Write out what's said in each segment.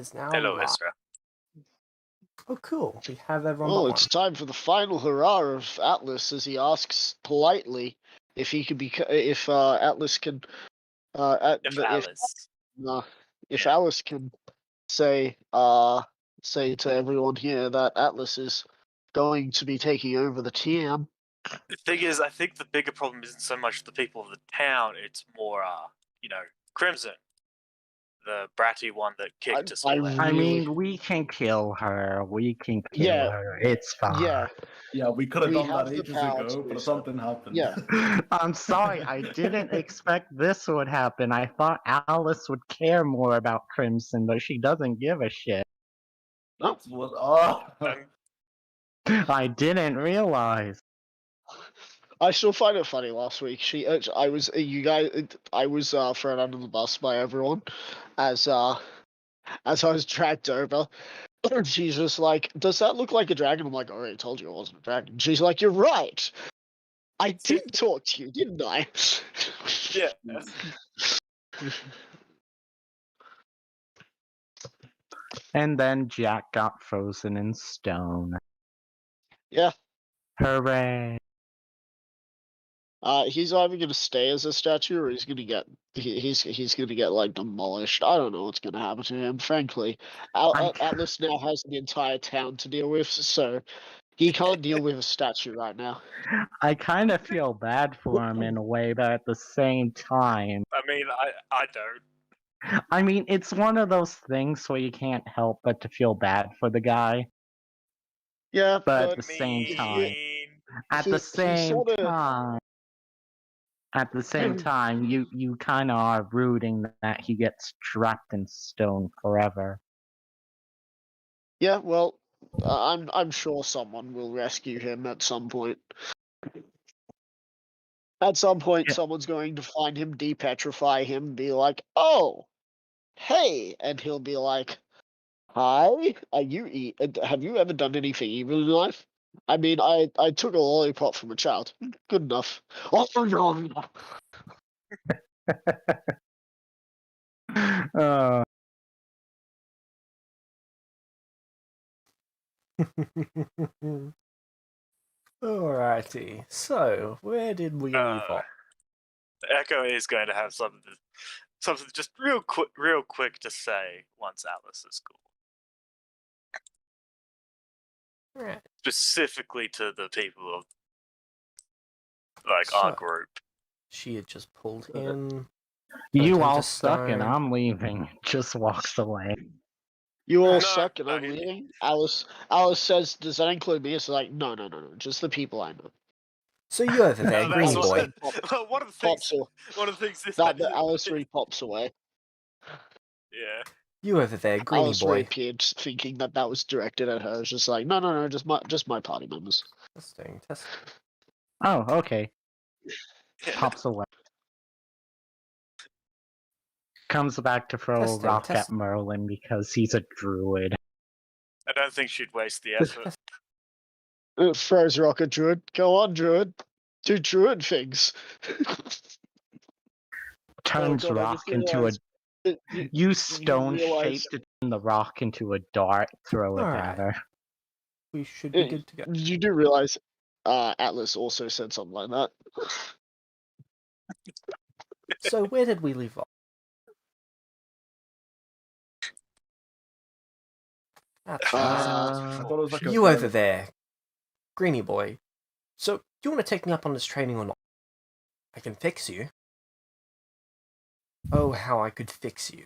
is now Hello, live. Ezra. Oh, cool. We have everyone Well, but it's one. time for the final hurrah of Atlas as he asks politely if he could be if Atlas can If Alice. if Yeah. Alice can say say to everyone here that Atlas is going to be taking over the TM. The thing is, I think the bigger problem isn't so much the people of the town, it's more, Crimson. The bratty one that kicked us all out. I Really- mean, we can kill her. We can kill Yeah. her. It's fine. Yeah, We could have We done have that the ages power ago, to but do so. something happened. Yeah. I'm sorry. I didn't expect this would happen. I thought Alice would care more about Crimson, but she doesn't give a shit. That's what. Oh. I didn't realize. I still find it funny. Last week, I was thrown under the bus by everyone, as I was dragged over. She's just like, "Does that look like a dragon?" I'm like, "I already told you it wasn't a dragon." She's like, "You're right. I did talk to you, didn't I?" Yeah. And then Jack got frozen in stone. Yeah. Hooray. He's either gonna stay as a statue or he's gonna get like demolished. I don't know what's gonna happen to him. Frankly, Atlas now has the entire town to deal with, so he can't deal with a statue right now. I kind of feel bad for him in a way, but at the same time, I mean, I don't. I mean, it's one of those things where you can't help but to feel bad for the guy. Yeah, But at the same time, you kind of are rooting that he gets trapped in stone forever. Yeah, well, I'm sure someone will rescue him at some point. At some point, someone's going to find him, depetrify him, be like, "Oh, hey," and he'll be like, "Hi, have you ever done anything evil in life?" I mean, I took a lollipop from a child. Good enough. Oh no. Alrighty. So, where did we leave off? Echo is going to have something just real quick to say once Alice is cool. Right. Specifically to the people of our group. She had just pulled in. You Put all into suck and stone. I'm leaving. Just walks away. You all No, suck and no, I'm leaving. Alice says, "Does that include me?" It's like, no, just the people I know. So you over there, No, greeny that's boy. Well, one of the things is that Alice re-pops away. Yeah. You over there, greeny Alice boy. reappeared, thinking that was directed at her. It's just like, no, just my party members. Testing. Oh, okay. Pops away. Comes back to throw a rock at Merlin because he's a druid. I don't think she'd waste the effort. Throws rock at druid. Go on, druid. Do druid things. Turns God, rock into a... Use stone shaped to turn the rock into a dart. Throw it at her. We should be good to go. You do realize Atlas also said something like that. So where did we leave off? You over there, greeny boy. So, do you want to take me up on this training or not? I can fix you. Oh, how I could fix you.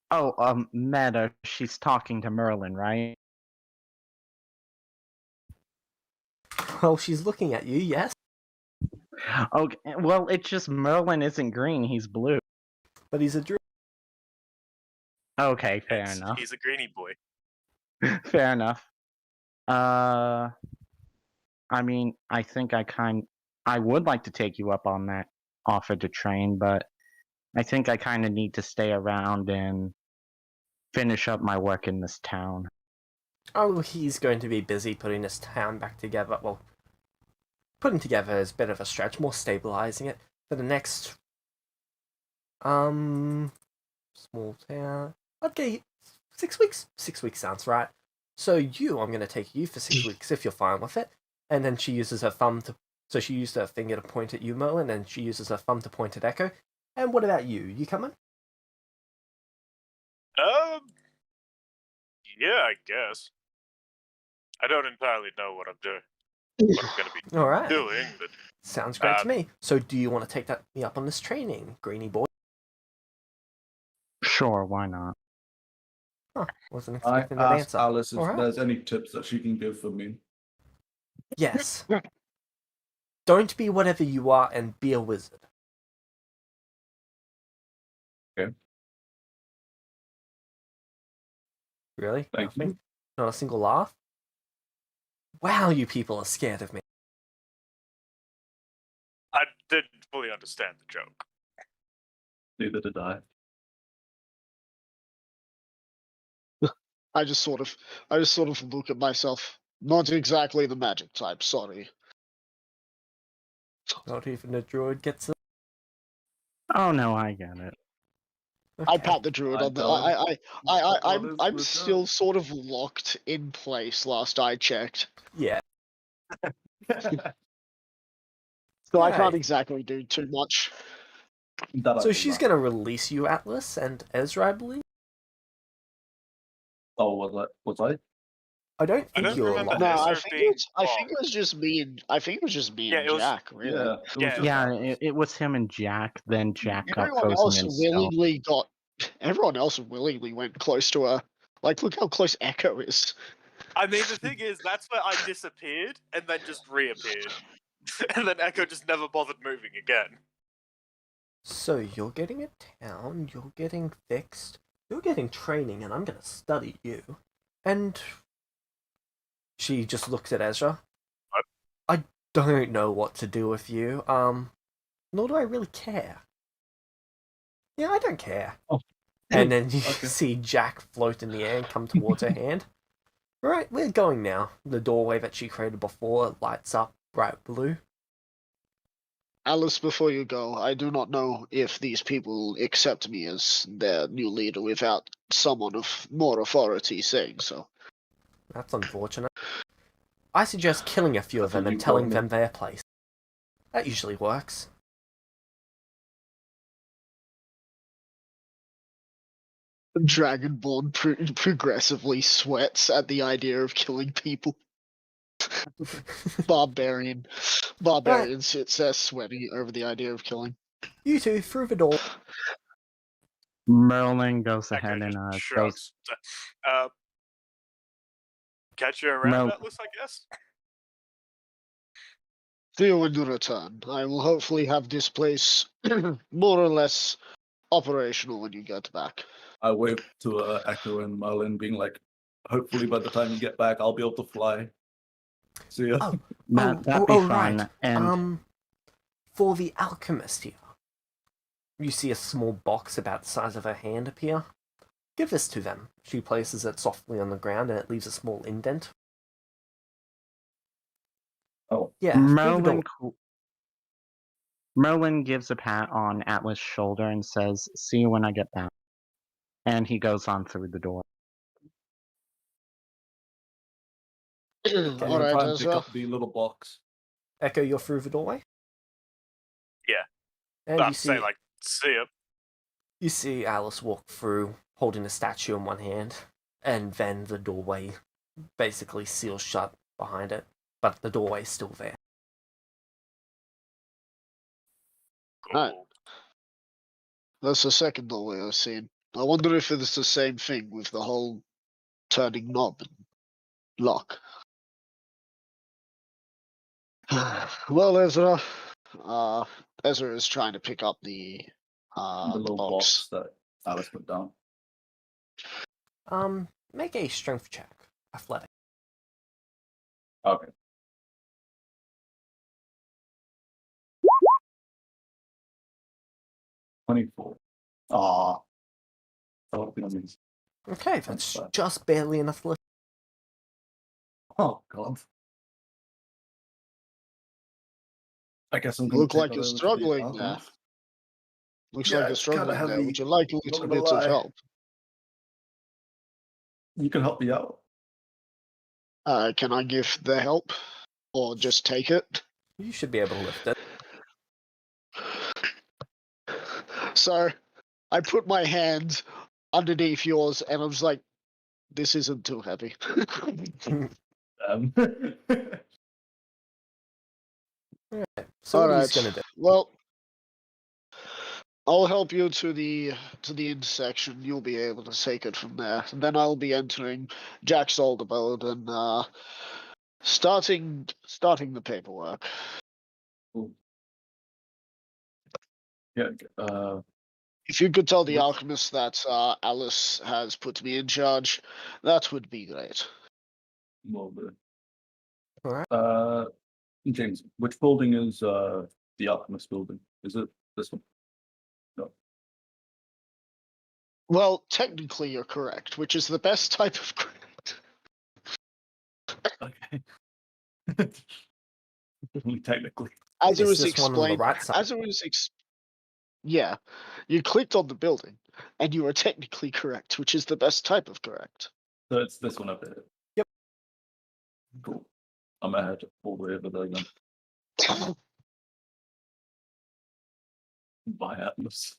Oh, Meta, she's talking to Merlin, right? Well, she's looking at you, yes? Okay, well, it's just Merlin isn't green, he's blue. But he's a druid. Okay, fair enough. He's a greeny boy. Fair enough. I mean, I think I would like to take you up on that offer to train, but I think I kind of need to stay around and finish up my work in this town. Oh, he's going to be busy putting this town back together. Well, putting together is a bit of a stretch, more stabilizing it for the next... Small town. Okay, 6 weeks? 6 weeks sounds right. So I'm going to take you for 6 weeks if you're fine with it. And then she uses her thumb to... So she used her finger to point at you, Merlin, and she uses her thumb to point at Echo. And what about you? You coming? Yeah, I guess. I don't entirely know what I'm doing. What I'm going to be All right. doing, but Sounds great to me. So do you want to take me up on this training, Greenie boy? Sure, why not? Huh, wasn't I expecting that asked answer. Alice if All right. there's any tips that she can give for me. Yes. Don't be whatever you are and be a wizard. Okay. Really? Thank Nothing? you. Not a single laugh? Wow, you people are scared of me. I didn't fully understand the joke. Neither did I. I just sort of look at myself. Not exactly the magic type, sorry. Not even a druid gets it. Oh no, I get it. I Okay. pat the druid I on the. don't. I'm still sort of locked in place. Last I checked, Yeah. so I can't Right. exactly do too much. So she's going to release you, Atlas and Ezra, I believe? Oh, was I? I don't I think don't you're remember locked. No, Ezra being I think locked. it was just me and Yeah, it was- Jack. Really. Yeah. It was Yeah. just Yeah, Alice. it was him and Jack. Then Jack got Everyone frozen else in stone. willingly got. Everyone else willingly went close to her. Like, look how close Echo is. I mean, the thing is, that's where I disappeared and then just reappeared. And then Echo just never bothered moving again. So you're getting a town, you're getting fixed, you're getting training, and I'm going to study you. And she just looks at Ezra. What? I don't know what to do with you. Nor do I really care. Yeah, I don't care. Oh. And then you Okay. see Jack float in the air and come towards her hand. Right, we're going now. The doorway that she created before lights up bright blue. Alice, before you go, I do not know if these people accept me as their new leader without someone of more authority saying so. That's unfortunate. I suggest killing a few of them Have and you telling got them their place. That usually works. Dragonborn progressively sweats at the idea of killing people. Barbarian sits there sweating over the idea of killing. You two, through the door. Merlin goes Echo ahead and just goes. shrugs. Catch you around, Mel- Atlas, I guess? See you when you return. I will hopefully have this place more or less operational when you get back. I waved to Echo and Merlin, being like, hopefully by the time you get back, I'll be able to fly. See ya. Oh, That'd be fun. right. And For the alchemist here, you see a small box about the size of her hand appear. Give this to them. She places it softly on the ground and it leaves a small indent. Oh. Yeah, through the door. Merlin gives a pat on Atlas' shoulder and says, "See you when I get back." And he goes on through the door. Okay. All right, Try and pick Ezra. up the little box. Echo, you're through the doorway? Yeah. And I'd you say, see, see ya. you see Alice walk through, holding a statue in one hand, and then the doorway basically seals shut behind it, but the doorway's still there. Cool. Alright. That's the second doorway I've seen. I wonder if it's the same thing with the whole turning knob and lock. Well, Ezra. Ezra is trying to pick up the little box that Alice put down. Make a strength check. Athletic. Okay. $24. Ah. That would be amazing. Okay, that's bad. just barely enough lift. Oh god. I guess I'm gonna Look take like that you're over to the struggling there. alchemist. Looks Yeah, like you're it's kinda struggling there. heavy, Would you like a not little gonna bit of lie. help? You can help me out. Can I give the help? Or just take it? You should be able to lift it. So, I put my hand underneath yours, and I'm just like, this isn't too heavy. Um, So what are you Alright. gonna do? Well, I'll help you to the intersection. You'll be able to take it from there. And then I'll be entering Jack's old abode and starting the paperwork. yeah, If you could tell the Which- alchemist that Alice has put me in charge, that would be great. well, the- Alright. James, which building is the Alchemist building? Is it this one? No. Well, technically you're correct, which is the best type of correct. Okay. Only technically. As it Is was this one on the explained, right side? yeah, you clicked on the building, and you are technically correct, which is the best type of correct. So it's this one up here. Yep. Cool. I'm ahead all the way over there then. By Atlas.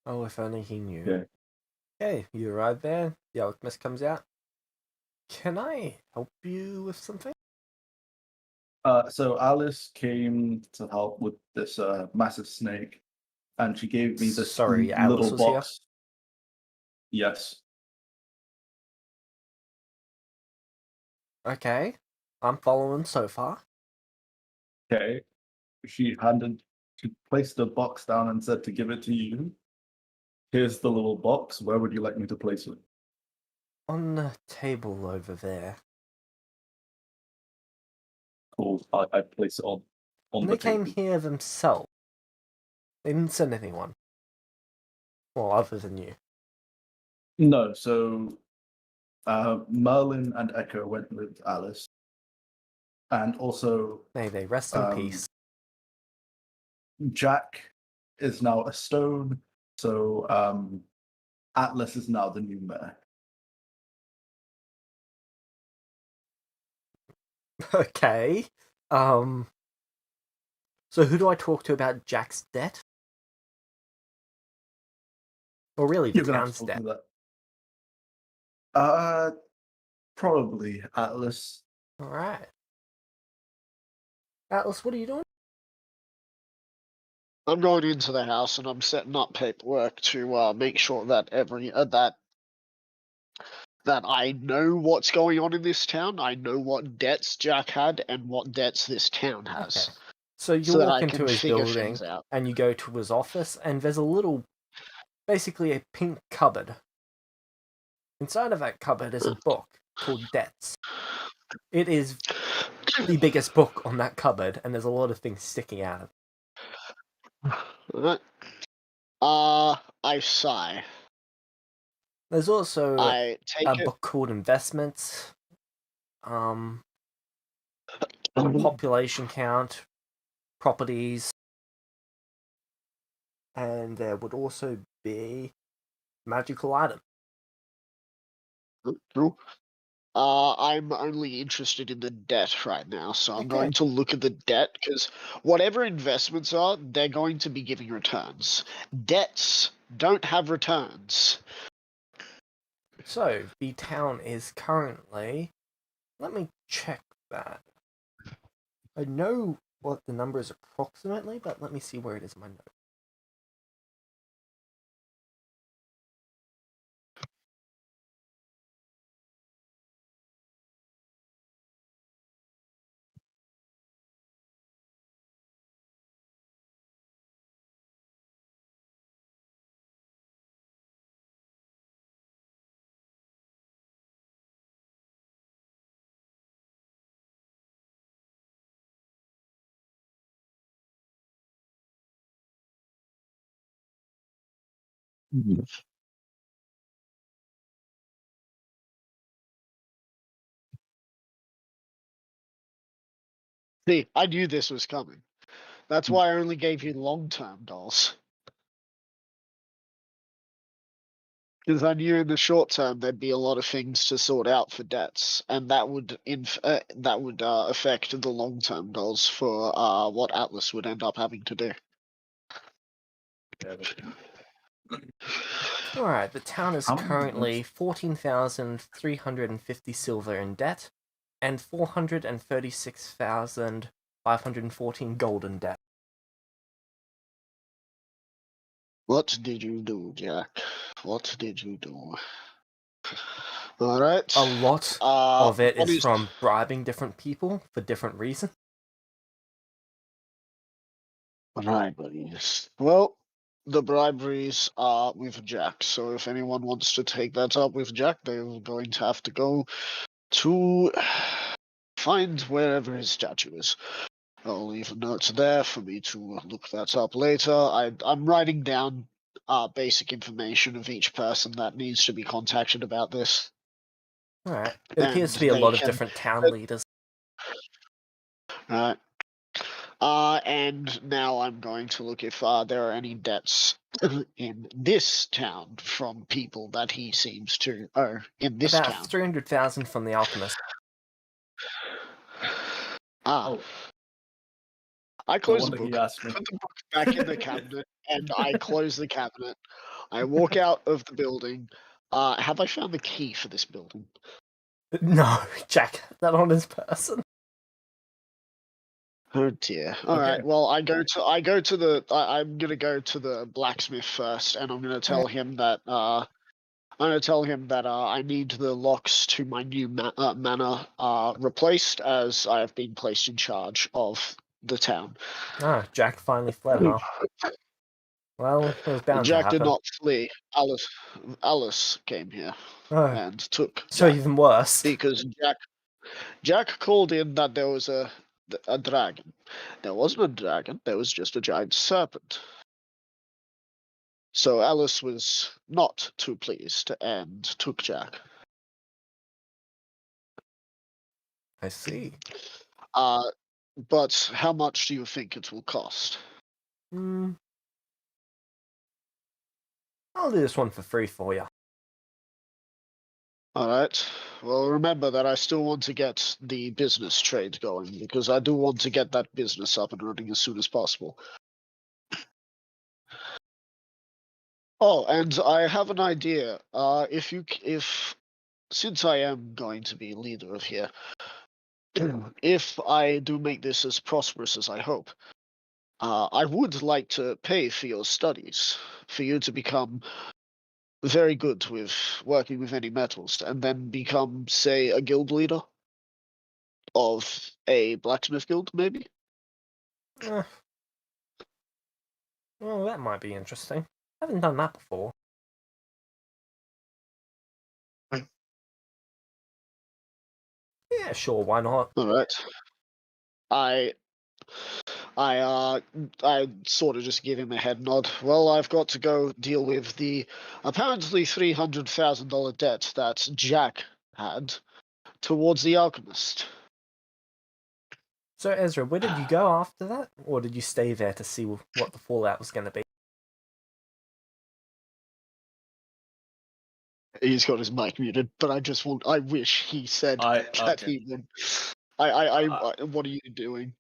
Oh, if only he knew. Yeah. Okay, you arrive there. The alchemist comes out. Can I help you with something? So Alice came to help with this massive snake, and she gave me this Sorry, Alice little was here? box. Yes. Okay, I'm following so far. Okay. She placed the box down and said to give it to you. Here's the little box. Where would you like me to place it? On the table over there. Cool. I place it on And the they came table. here themselves. They didn't send anyone. Well, other than you. No, so Merlin and Echo went with Alice. And also May they rest in peace. Jack is now a stone, so Atlas is now the new mayor. Okay. So who do I talk to about Jack's debt? Or really the You're gonna have town's to debt? do that. Probably Atlas. Alright. Atlas, what are you doing? I'm going into the house and I'm setting up paperwork to make sure that that I know what's going on in this town. I know what debts Jack had and what debts this town has. Okay. So you So that walk I into can his figure building things out. and you go to his office and there's a little, basically a pink cupboard. Inside of that cupboard is a book called Debts. It is the biggest book on that cupboard and there's a lot of things sticking out of it. Alright. I sigh. There's also I take a it. book called Investments, population count, properties, and there would also be magical item. True. I'm only interested in the debt right now, so I'm Okay. going to look at the debt because whatever investments are, they're going to be giving returns. Debts don't have returns. So, the town is currently... Let me check that. I know what the number is approximately, but let me see where it is in my notes. See, I knew this was coming. That's why I only gave you long-term goals. Because I knew in the short term there'd be a lot of things to sort out for debts, and that would affect the long-term goals for what Atlas would end up having to do. Yeah, Alright, the town is How many currently 14,350 silver in debt, and 436,514 gold in debt. What did you do, Jack? What did you do? All right. A lot of it is from bribing different people for different reasons. Briberies. Well, the briberies are with Jack, so if anyone wants to take that up with Jack, they're going to have to go to find wherever his statue is. I'll leave a note there for me to look that up later. I'm writing down basic information of each person that needs to be contacted about this. Alright. It appears And to be a they lot of can- different town leaders. Right. And now I'm going to look if there are any debts in this town from people that he seems to owe in this About town. 300,000 from the alchemist. Ah. Oh. I close the wonder he book, asked me. put the book back in the cabinet, and I close the cabinet. I walk out of the building. Have I found the key for this building? No, Jack, that on his person. Oh dear. All right. Okay. Well, I'm gonna go to the blacksmith first, and I'm gonna tell him that I need the locks to my new manor replaced, as I have been placed in charge of the town. Ah, Jack finally fled, huh? Well, it was bound to Jack happen. did not flee. Alice came here Oh, and took so Jack, even worse. because Jack called in that there was a dragon. There wasn't a dragon. There was just a giant serpent. So Alice was not too pleased and took Jack. I see. But how much do you think it will cost? I'll do this one for free for you. All right. Well, remember that I still want to get the business trade going, because I do want to get that business up and running as soon as possible. Oh, and I have an idea. Since I am going to be leader of here, if I do make this as prosperous as I hope, I would like to pay for your studies, for you to become very good with working with any metals, and then become, say, a guild leader of a blacksmith guild, maybe? Well, that might be interesting. I haven't done that before. Yeah, sure, why not? All right. I sort of just give him a head nod. Well, I've got to go deal with the apparently $300,000 debt that Jack had towards the alchemist. So, Ezra, where did you go after that? Or did you stay there to see what the fallout was going to be? He's got his mic muted, but I wish he said that he would. What are you doing?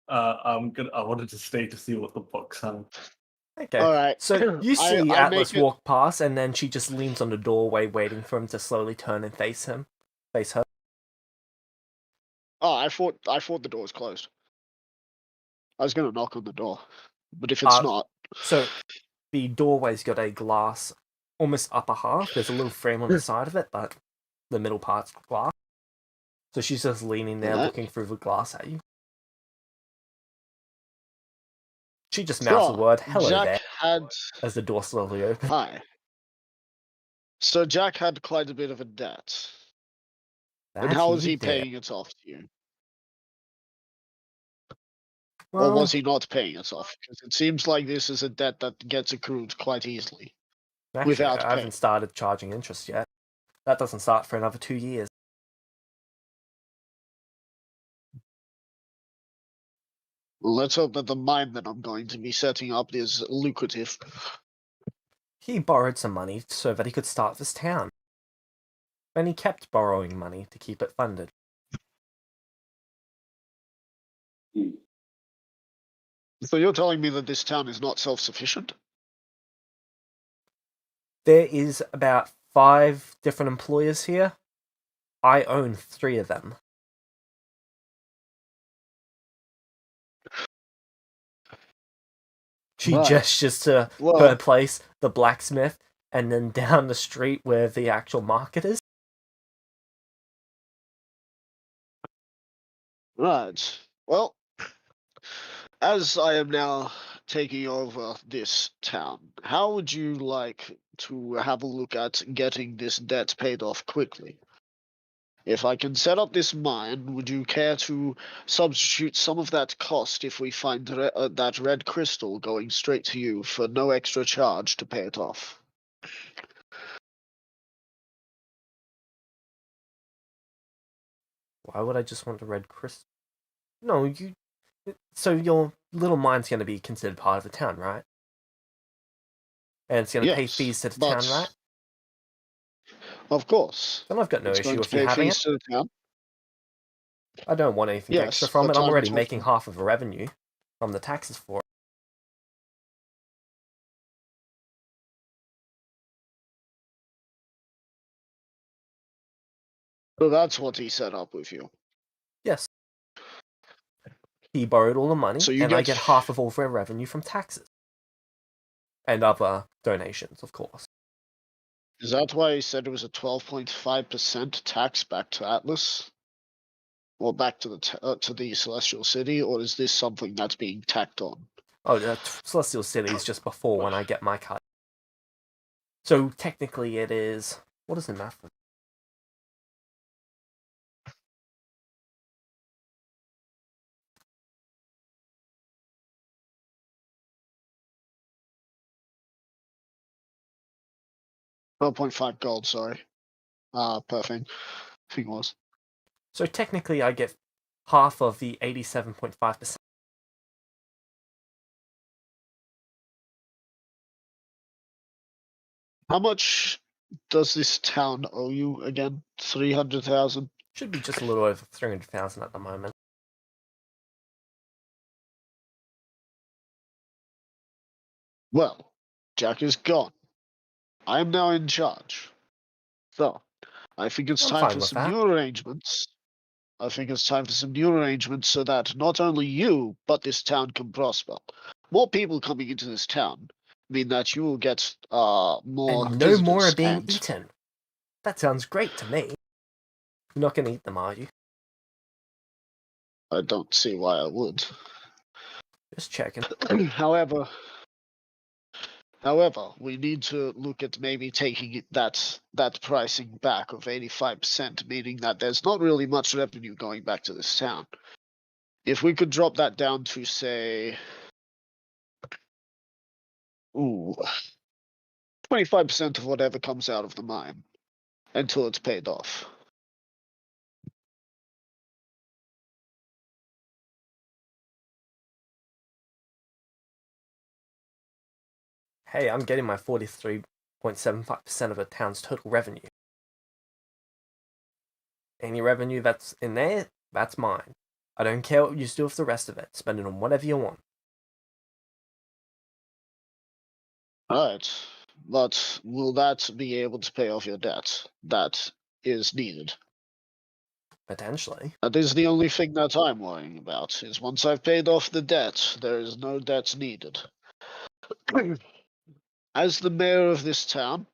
I wanted to stay to see what the box had. Okay. All right. So you see I Atlas make it- walk past, and then she just leans on the doorway, waiting for him to slowly turn and face her. Oh, I thought the door was closed. I was gonna knock on the door, but if it's not, So the doorway's got a glass, almost upper half. There's a little frame on the side of it, but the middle part's glass. So she's just leaning there, looking through the glass at you. She just mouths the word "hello" Jack there as the door slowly opens. Hi. So Jack had quite a bit of a debt. And how was he paying it off to you? Or was he not paying it off? Because it seems like this is a debt that gets accrued quite easily. Actually, without I haven't started charging interest yet. That doesn't start for another 2 years. Well, let's hope that the mine that I'm going to be setting up is lucrative. He borrowed some money so that he could start this town. And he kept borrowing money to keep it funded. So you're telling me that this town is not self-sufficient? There is about 5 different employers here. I own 3 of them. She Right. gestures to her place, the blacksmith, and then down the street where the actual market is. Right. Well, as I am now taking over this town, how would you like to have a look at getting this debt paid off quickly? If I can set up this mine, would you care to substitute some of that cost if we find that red crystal going straight to you for no extra charge to pay it off? Why would I just want a red crystal? No, you... So your little mine's going to be considered part of the town, right? And it's going to pay fees to the town, right? Of course. Then I've got no It's issue going with to you pay having fees it. to the town. I don't want anything Yes, extra from it. but I'm I'm already talking- making half of the revenue from the taxes for it. So that's what he set up with you. Yes. He borrowed all the money, So you and I get- get half of all their revenue from taxes. And other donations, of course. Is that why he said it was a 12.5% tax back to Atlas? Or back to the Celestial City, or is this something that's being tacked on? Oh, Celestial City is just before when I get my cut. So technically it is... What is the math? 12.5 gold, sorry. Per thing. I think it was. So technically I get half of the 87.5%. How much does this town owe you again? 300,000? Should be just a little over 300,000 at the moment. Well, Jack is gone. I am now in charge. So, I think it's I'm time fine for with some that. new arrangements. I think it's time for some new arrangements so that not only you, but this town can prosper. More people coming into this town mean that you will get more And no more visitors are being and- eaten. That sounds great to me. You're not going to eat them, are you? I don't see why I would. Just checking. However, we need to look at maybe taking that pricing back of 85%, meaning that there's not really much revenue going back to this town. If we could drop that down to, say, 25% of whatever comes out of the mine until it's paid off. Hey, I'm getting my 43.75% of a town's total revenue. Any revenue that's in there, that's mine. I don't care what you do with the rest of it. Spend it on whatever you want. Alright, but will that be able to pay off your debt that is needed? Potentially. That is the only thing that I'm worrying about, is once I've paid off the debt, there is no debt needed. As the mayor of this town,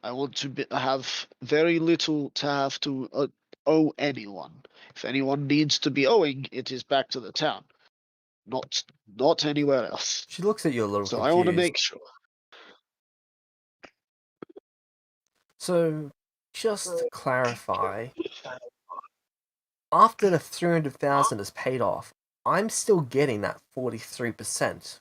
I want to have very little to have to owe anyone. If anyone needs to be owing, it is back to the town, not anywhere else. She looks at you a little So confused. I want to make sure. So, just to clarify, after the 300,000 is paid off, I'm still getting that 43%.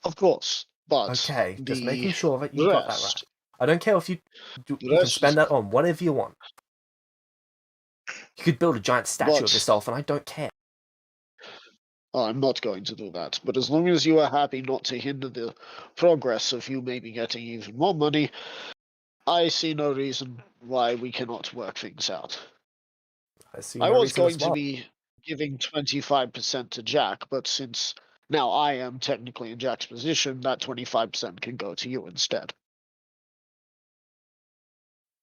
Of course, but Okay, just making sure that you the got that right. rest- I don't care if you can rest spend is- that on whatever you want. You could build a giant statue of But- yourself, and I don't care. I'm not going to do that. But as long as you are happy not to hinder the progress of you maybe getting even more money, I see no reason why we cannot work things out. I see I no was reason as going to well. be giving 25% to Jack, but since now I am technically in Jack's position, that 25% can go to you instead.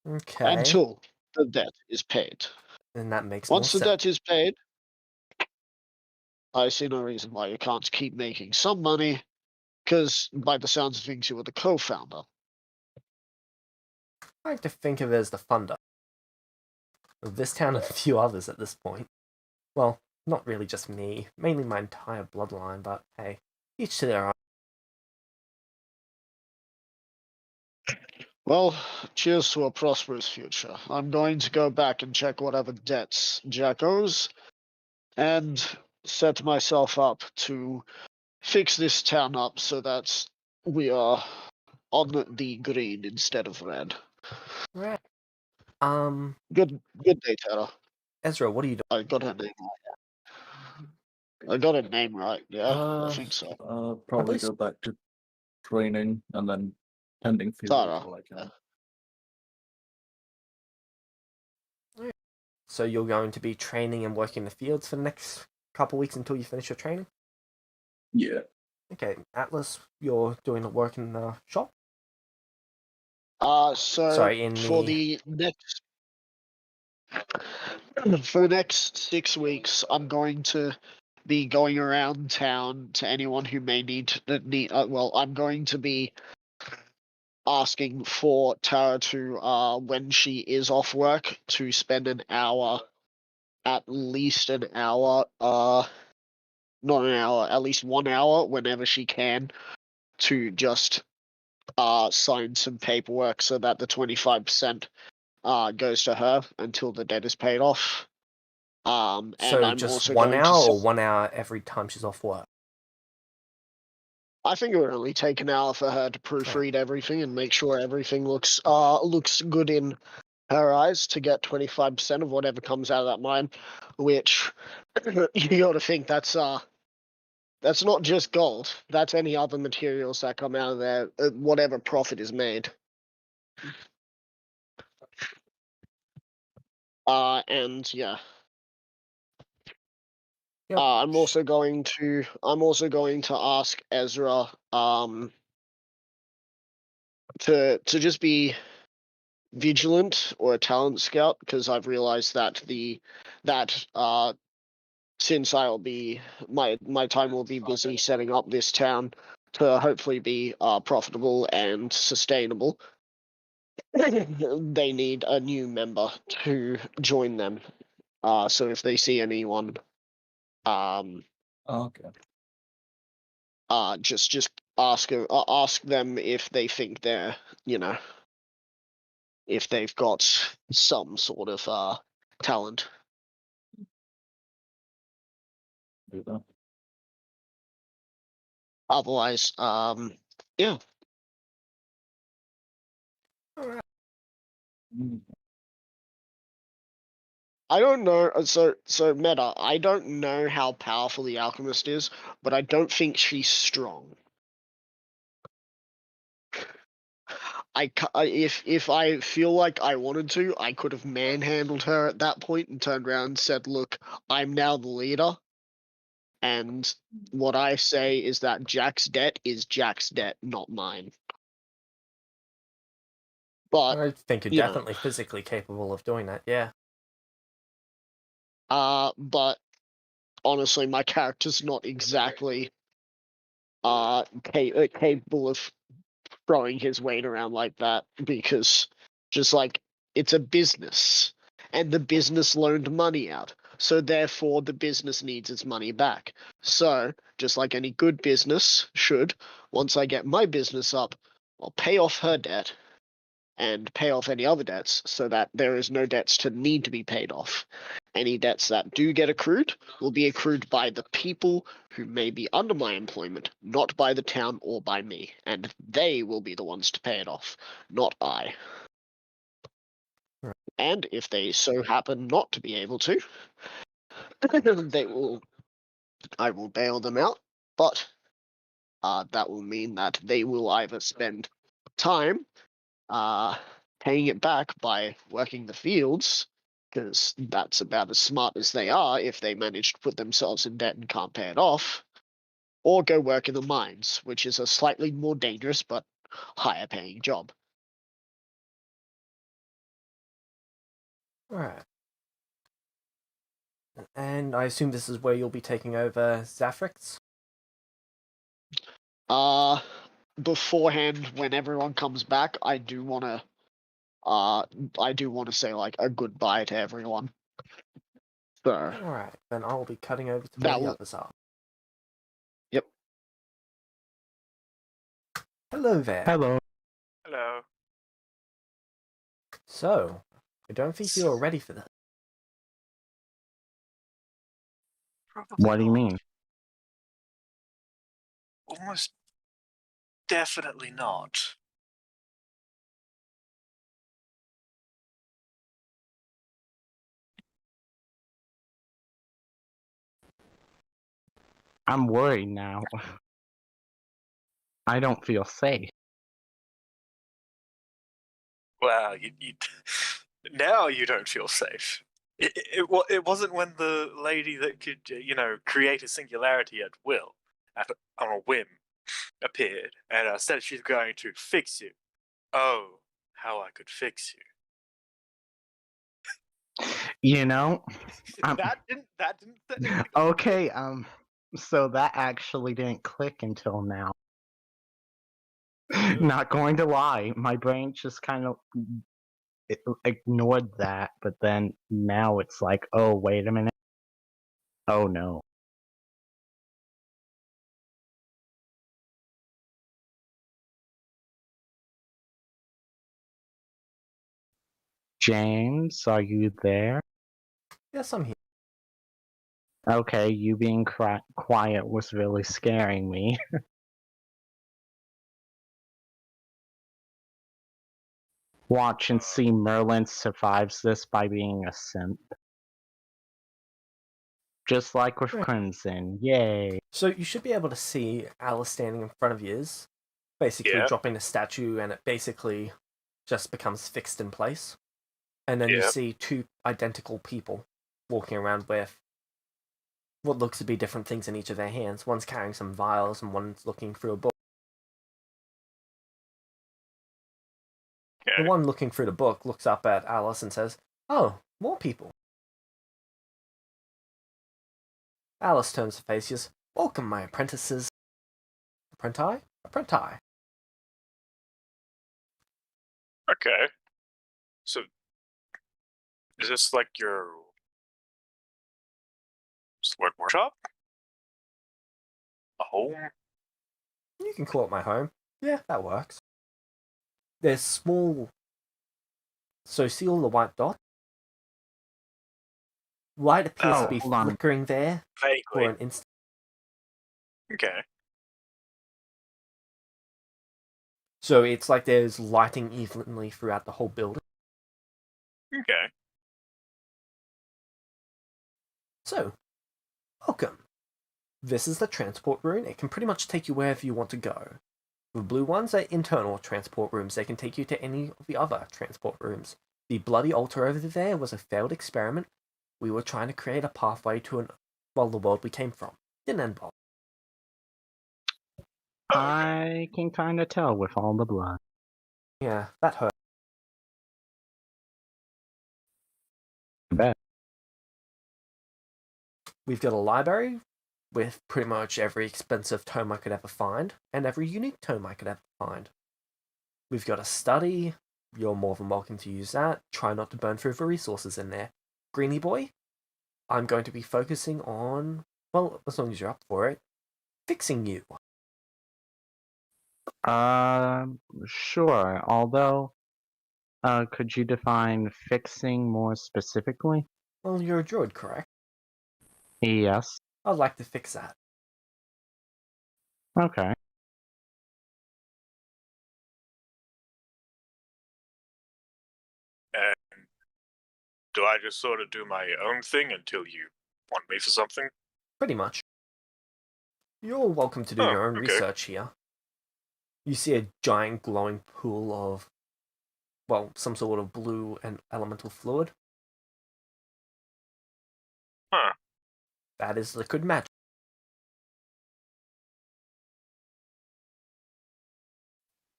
Okay. Until the debt is paid. And that makes Once the more sense. debt is paid, I see no reason why you can't keep making some money, because by the sounds of things, you were the co-founder. I like to think of it as the funder of this town and a few others at this point. Well, not really just me, mainly my entire bloodline, but hey, each to their own. Well, cheers to a prosperous future. I'm going to go back and check whatever debts Jack owes, and set myself up to fix this town up so that we are on the green instead of red. Right. Good day, Tara. Ezra, what are you doing? I got her name right. I got her name right, yeah? I think so. Probably believe go back to training and then tending field Tara. while I can. So you're going to be training and working in the fields for the next couple weeks until you finish your training? Yeah. Okay, Atlas, you're doing the work in the shop? So Sorry, in for the... the next 6 weeks, I'm going to be going around town to anyone who may need. I'm going to be asking for Tara to, when she is off work, to spend an hour, at least an hour, not an hour, at least 1 hour, whenever she can, to just sign some paperwork so that the 25% goes to her until the debt is paid off. And So I'm just also 1 going hour to. or 1 hour every time she's off work? I think it would only take an hour for her to proofread everything and make sure everything looks good in her eyes to get 25% of whatever comes out of that mine, which you got to think that's not just gold. That's any other materials that come out of there, whatever profit is made. And yeah. Yep. I'm also going to ask Ezra to just be vigilant or a talent scout, because I've realized that since I'll be my time will be busy setting up this town to hopefully be profitable and sustainable. They need a new member to join them. So if they see anyone, Okay. just ask them if they think they're, if they've got some sort of talent. Do that. Otherwise, yeah. Alright. Mm. I don't know. So Meta, I don't know how powerful the alchemist is, but I don't think she's strong. If I feel like I wanted to, I could have manhandled her at that point and turned around and said, "Look, I'm now the leader, and what I say is that Jack's debt is Jack's debt, not mine." But I think you're you know. definitely physically capable of doing that, yeah. But honestly, my character's not exactly capable of throwing his weight around like that, because just like it's a business and the business loaned money out, so therefore the business needs its money back. So just like any good business should, once I get my business up, I'll pay off her debt and pay off any other debts so that there is no debts to need to be paid off. Any debts that do get accrued will be accrued by the people who may be under my employment, not by the town or by me, and they will be the ones to pay it off, not I. Right. And if they so happen not to be able to, they will I will bail them out, but that will mean that they will either spend time paying it back by working the fields, because that's about as smart as they are if they manage to put themselves in debt and can't pay it off, or go work in the mines, which is a slightly more dangerous but higher paying job. Alright. And I assume this is where you'll be taking over Zafrix? Beforehand, when everyone comes back, I do want to say like a goodbye to everyone. So Alright, then I'll be cutting over to That where the will- others are. Yep. Hello there. Hello. Hello. So, I don't think you're ready for this. Probably What do you not. mean? Almost definitely not. I'm worried now. I don't feel safe. Well, you now you don't feel safe. It wasn't when the lady that could create a singularity at will, on a whim, appeared and said she's going to fix you. Oh, how I could fix you. You know? That didn't set anything off. Okay, so that actually didn't click until now. Not going to lie, my brain just kind of ignored that, but then now it's like, oh, wait a minute. Oh no. James, are you there? Yes, I'm here. Okay, you being quiet was really scaring me. Watch and see Merlin survives this by being a simp. Just like with Right. Crimson, yay. So you should be able to see Alice standing in front of yours, basically Yeah. dropping the statue, and it basically just becomes fixed in place. And then you Yeah. see two identical people walking around with what looks to be different things in each of their hands. One's carrying some vials, and one's looking through a book. Okay. The one looking through the book looks up at Alice and says, "Oh, more people." Alice turns to face you. "Welcome, my apprentices." Apprenti? Apprenti. Okay. So, is this like your workshop? A home? You can call it my home. Yeah, that works. There's small... So see all the white dots? Light appears to be hold on. flickering there for Vaguely. an instant. Okay. So it's like there's lighting evenly throughout the whole building. Okay. So, welcome. This is the transport room. It can pretty much take you wherever you want to go. The blue ones are internal transport rooms. They can take you to any of the other transport rooms. The bloody altar over there was a failed experiment. We were trying to create a pathway to the world we came from. Didn't end well. I can kind of tell with all the blood. Yeah, that hurt. I bet. We've got a library with pretty much every expensive tome I could ever find, and every unique tome I could ever find. We've got a study. You're more than welcome to use that. Try not to burn through the resources in there. Greenie boy, I'm going to be focusing on, well, as long as you're up for it, fixing you. Sure. Although, could you define fixing more specifically? Well, you're a druid, correct? Yes. I'd like to fix that. Okay. And do I just sort of do my own thing until you want me for something? Pretty much. You're welcome to do Oh, your own okay. research here. You see a giant glowing pool of, well, some sort of blue and elemental fluid. Huh. That is liquid magic.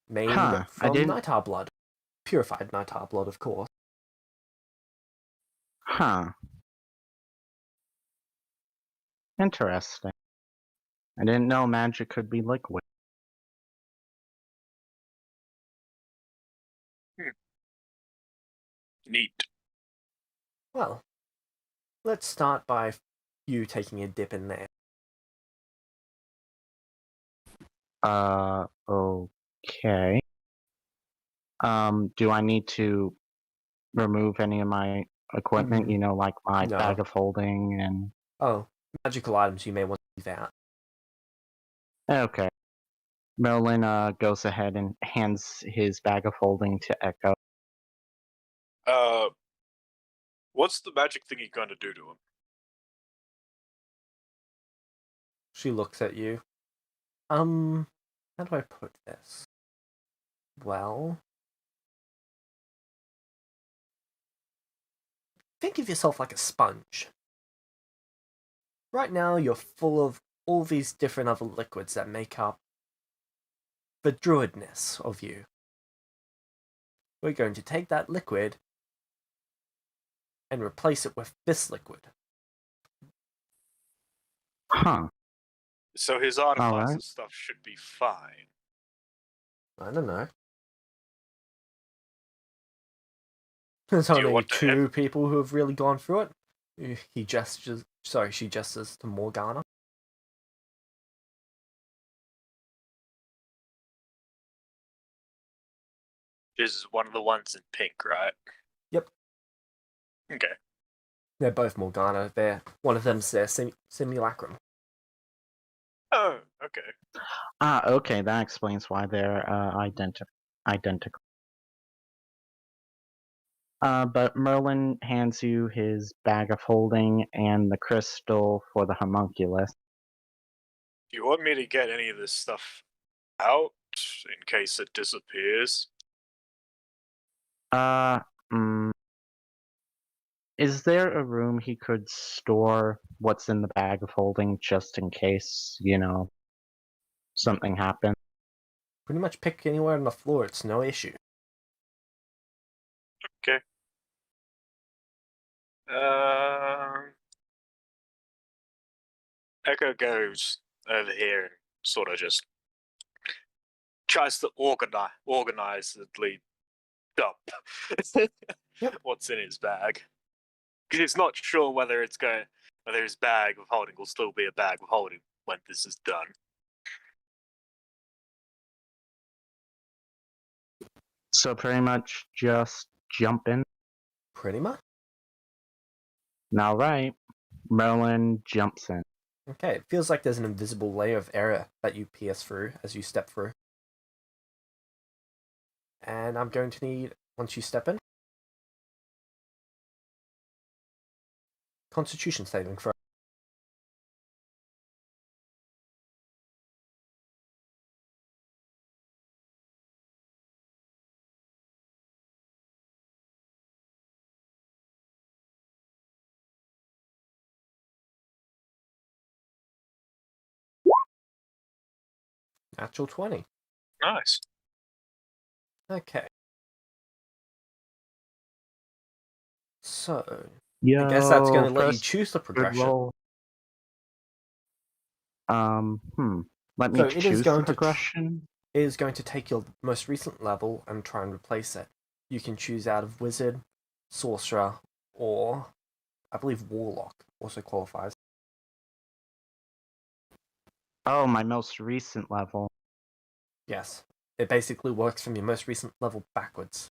Made Huh, I from didn't- Nightar blood. Purified Nightar blood, of course. Huh. Interesting. I didn't know magic could be liquid. Neat. Well, let's start by you taking a dip in there. Okay. Do I need to remove any of my equipment? You know, like my No. bag of holding and... Oh, magical items you may want to leave out. Okay. Merlin goes ahead and hands his bag of holding to Echo. What's the magic thing you're going to do to him? She looks at you. How do I put this? Well, think of yourself like a sponge. Right now, you're full of all these different other liquids that make up the druidness of you. We're going to take that liquid and replace it with this liquid. Huh. So his artifacts Alright. and stuff should be fine. I don't know. There's Do you only want to 2 people who have really gone through it. She gestures to Morgana. This is one of the ones in pink, right? Yep. Okay. They're both Morgana. One of them's their simulacrum. Oh, okay. Okay, that explains why they're identical. But Merlin hands you his bag of holding and the crystal for the homunculus. Do you want me to get any of this stuff out in case it disappears? Is there a room he could store what's in the bag of holding just in case, something happened? Pretty much pick anywhere on the floor, it's no issue. Okay. Echo goes over here and sort of just tries to organizedly dump what's in his bag. Because he's not sure whether his bag of holding will still be a bag of holding when this is done. So pretty much just jump in. Pretty much. Alright. Merlin jumps in. Okay, it feels like there's an invisible layer of air that you pierce through as you step through. And I'm going to need, once you step in, Constitution saving throw. Natural 20. Nice. Okay. So, Yo, I guess that's going to let you first choose the good progression. roll. Let me So it is choose the going to progression. It is going to take your most recent level and try and replace it. You can choose out of Wizard, Sorcerer, or I believe Warlock also qualifies. Oh, my most recent level. Yes. It basically works from your most recent level backwards.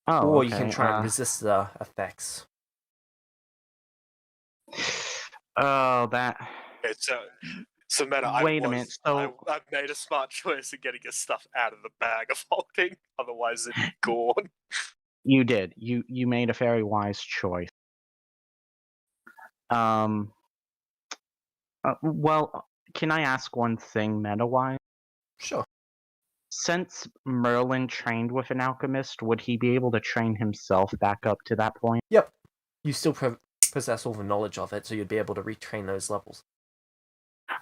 Oh, Or okay. you can try and resist the effects. Oh, that... It's so Meta, Wait a minute, so... I made a smart choice in getting your stuff out of the bag of holding, otherwise it'd be gone. You did. You made a very wise choice. Well, can I ask one thing meta-wise? Sure. Since Merlin trained with an alchemist, would he be able to train himself back up to that point? Yep. You still possess all the knowledge of it, so you'd be able to retrain those levels.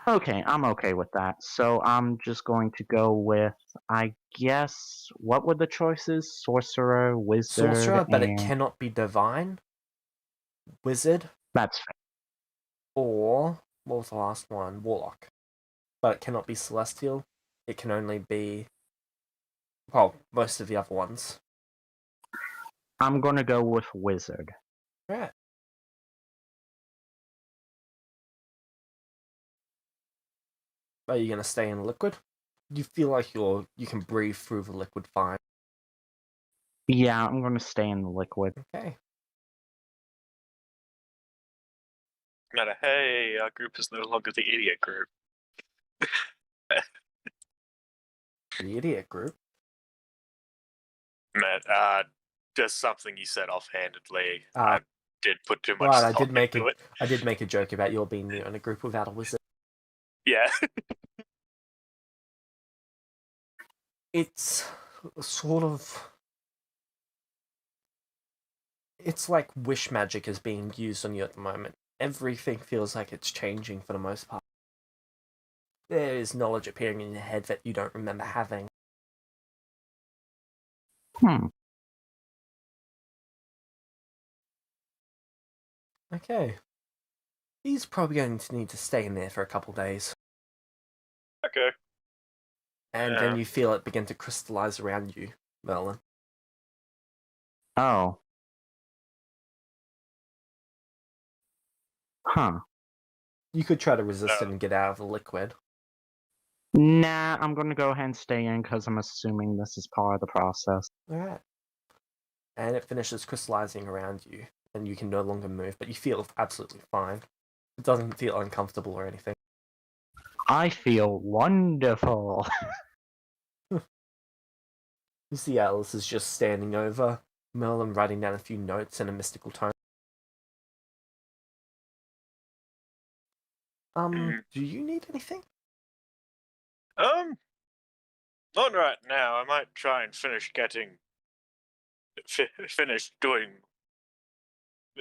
Okay, I'm okay with that. So I'm just going to go with, I guess, what were the choices? Sorcerer, wizard, Sorcerer, but it and... cannot be divine. Wizard, That's fair. or what was the last one? Warlock. But it cannot be celestial. It can only be, well, most of the other ones. I'm going to go with wizard. Right. Are you gonna stay in liquid? You feel like you can breathe through the liquid fine. Yeah, I'm going to stay in the liquid. Okay. Matter, hey, our group is no longer the idiot group. The idiot group. Matt, just something you said offhandedly. I did put too much Right, thought into it. I did make a joke about your being in a group without a wizard. Yeah. It's sort of... It's like wish magic is being used on you at the moment. Everything feels like it's changing for the most part. There is knowledge appearing in your head that you don't remember having. Okay. He's probably going to need to stay in there for a couple days. Okay. And then you feel it begin to crystallize around you, Merlin. Oh. Huh. You could try to resist it and get out of the liquid. Nah, I'm going to go ahead and stay in because I'm assuming this is part of the process. Alright. And it finishes crystallizing around you, and you can no longer move, but you feel absolutely fine. It doesn't feel uncomfortable or anything. I feel wonderful. You see Alice is just standing over Merlin, writing down a few notes in a mystical tone. Do you need anything? Not right now. I might try and finish been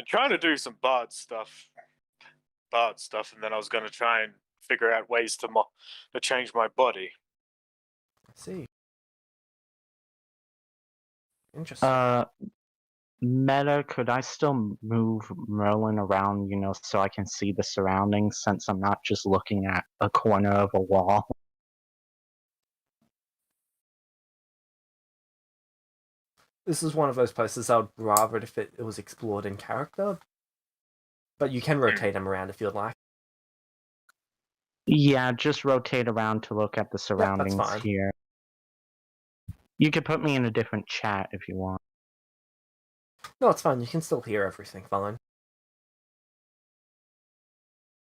trying to do some bard stuff, and then I was going to try and figure out ways to change my body. I see. Interesting. Meta, could I still move Merlin around, so I can see the surroundings since I'm not just looking at a corner of a wall? This is one of those places I would rather if it was explored in character. But you can rotate him around if you'd like. Yeah, just rotate around to look at the surroundings fine. here. You could put me in a different chat if you want. No, it's fine. You can still hear everything fine.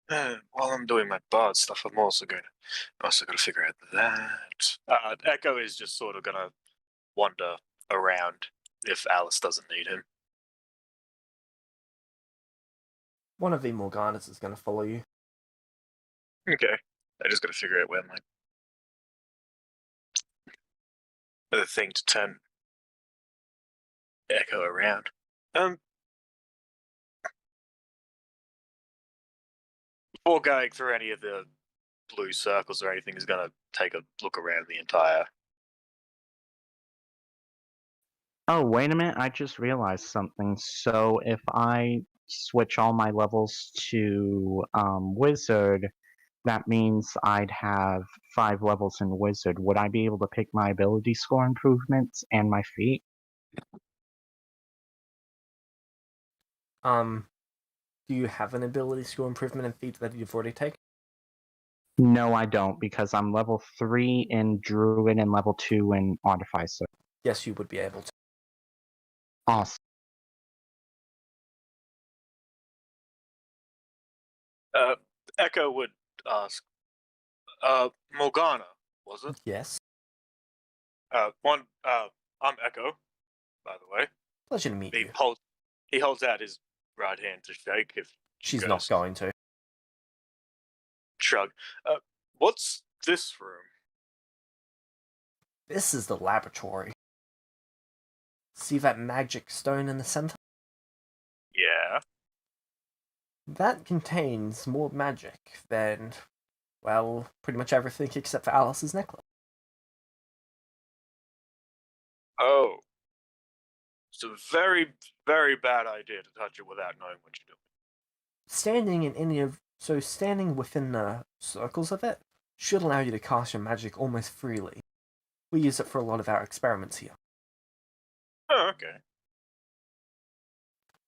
While I'm doing my bard stuff, I'm also going to figure out that. Echo is just sort of going to wander around if Alice doesn't need him. One of the Morganas is going to follow you. Okay. I just got to figure out where the thing to turn Echo around. Before going through any of the blue circles or anything, is going to take a look around the entire. Oh, wait a minute, I just realized something. So if I switch all my levels to Wizard, that means I'd have 5 levels in Wizard. Would I be able to pick my ability score improvements and my feat? Do you have an ability score improvement in feat that you've already taken? No, I don't, because I'm level 3 in Druid and level 2 in Artificer. Yes, you would be able to. Awesome. Echo would ask, Morgana, was it? Yes. I'm Echo, by the way. Pleasure to meet you. He holds out his right hand to shake if She's not going to. shrug. What's this room? This is the laboratory. See that magic stone in the center? Yeah. That contains more magic than, well, pretty much everything except for Alice's necklace. Oh. It's a very, very bad idea to touch it without knowing what you're doing. Standing within the circles of it should allow you to cast your magic almost freely. We use it for a lot of our experiments here. Oh, okay.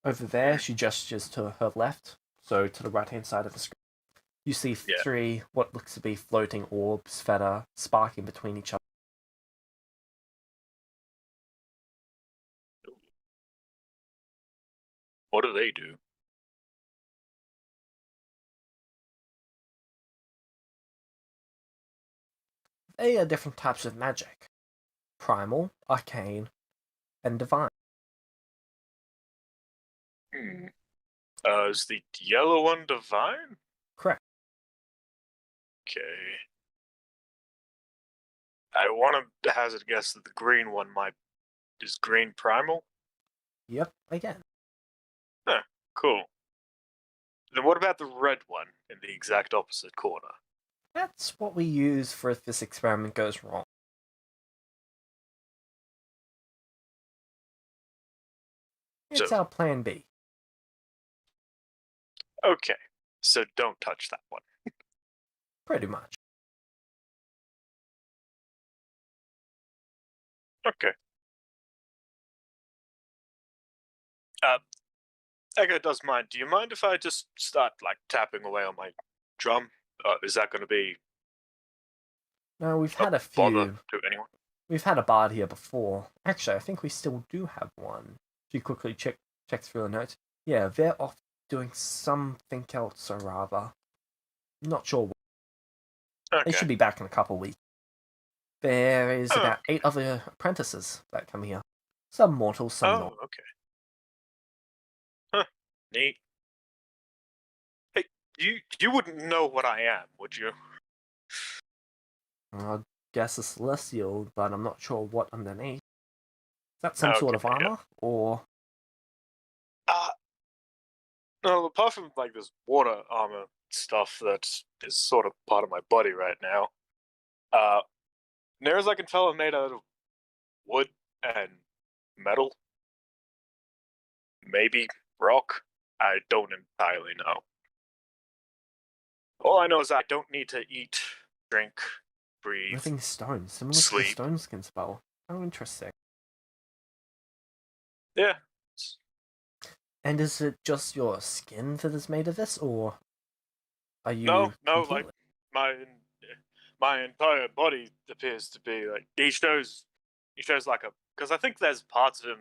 Over there, she gestures to her left, so to the right-hand side of the screen. You see three what looks to be floating orbs that are sparking between each other. What do they do? They are different types of magic. Primal, arcane, and divine. Is the yellow one divine? Correct. Okay. I want to hazard a guess that the green one is green primal? Yep, again. Huh, cool. Then what about the red one in the exact opposite corner? That's what we use for if this experiment goes wrong. It's our plan B. Okay, so don't touch that one. Pretty much. Okay. Echo does mind. Do you mind if I just start, like, tapping away on my drum? Is that going to be No, we've had a bother few. to anyone? We've had a bard here before. Actually, I think we still do have one. She quickly checks through the notes. Yeah, they're off doing something else or rather. Not sure what. Okay. They should be back in a couple of weeks. There is Oh, about 8 other apprentices that come here. Some mortal, some not. okay. Huh, neat. Hey, you wouldn't know what I am, would you? I guess a celestial, but I'm not sure what underneath. Is that some sort of Okay, yeah. armor? Or No, apart from, like, this water armor stuff that is sort of part of my body right now, near as I can tell, I'm made out of wood and metal. Maybe rock. I don't entirely know. All I know is I don't need to eat, drink, breathe. living stones, similar Sleep. to the stone skin spell. How interesting. Yeah. And is it just your skin that is made of this, or are you No, completely- like my entire body appears to be like he shows like a because I think there's parts of him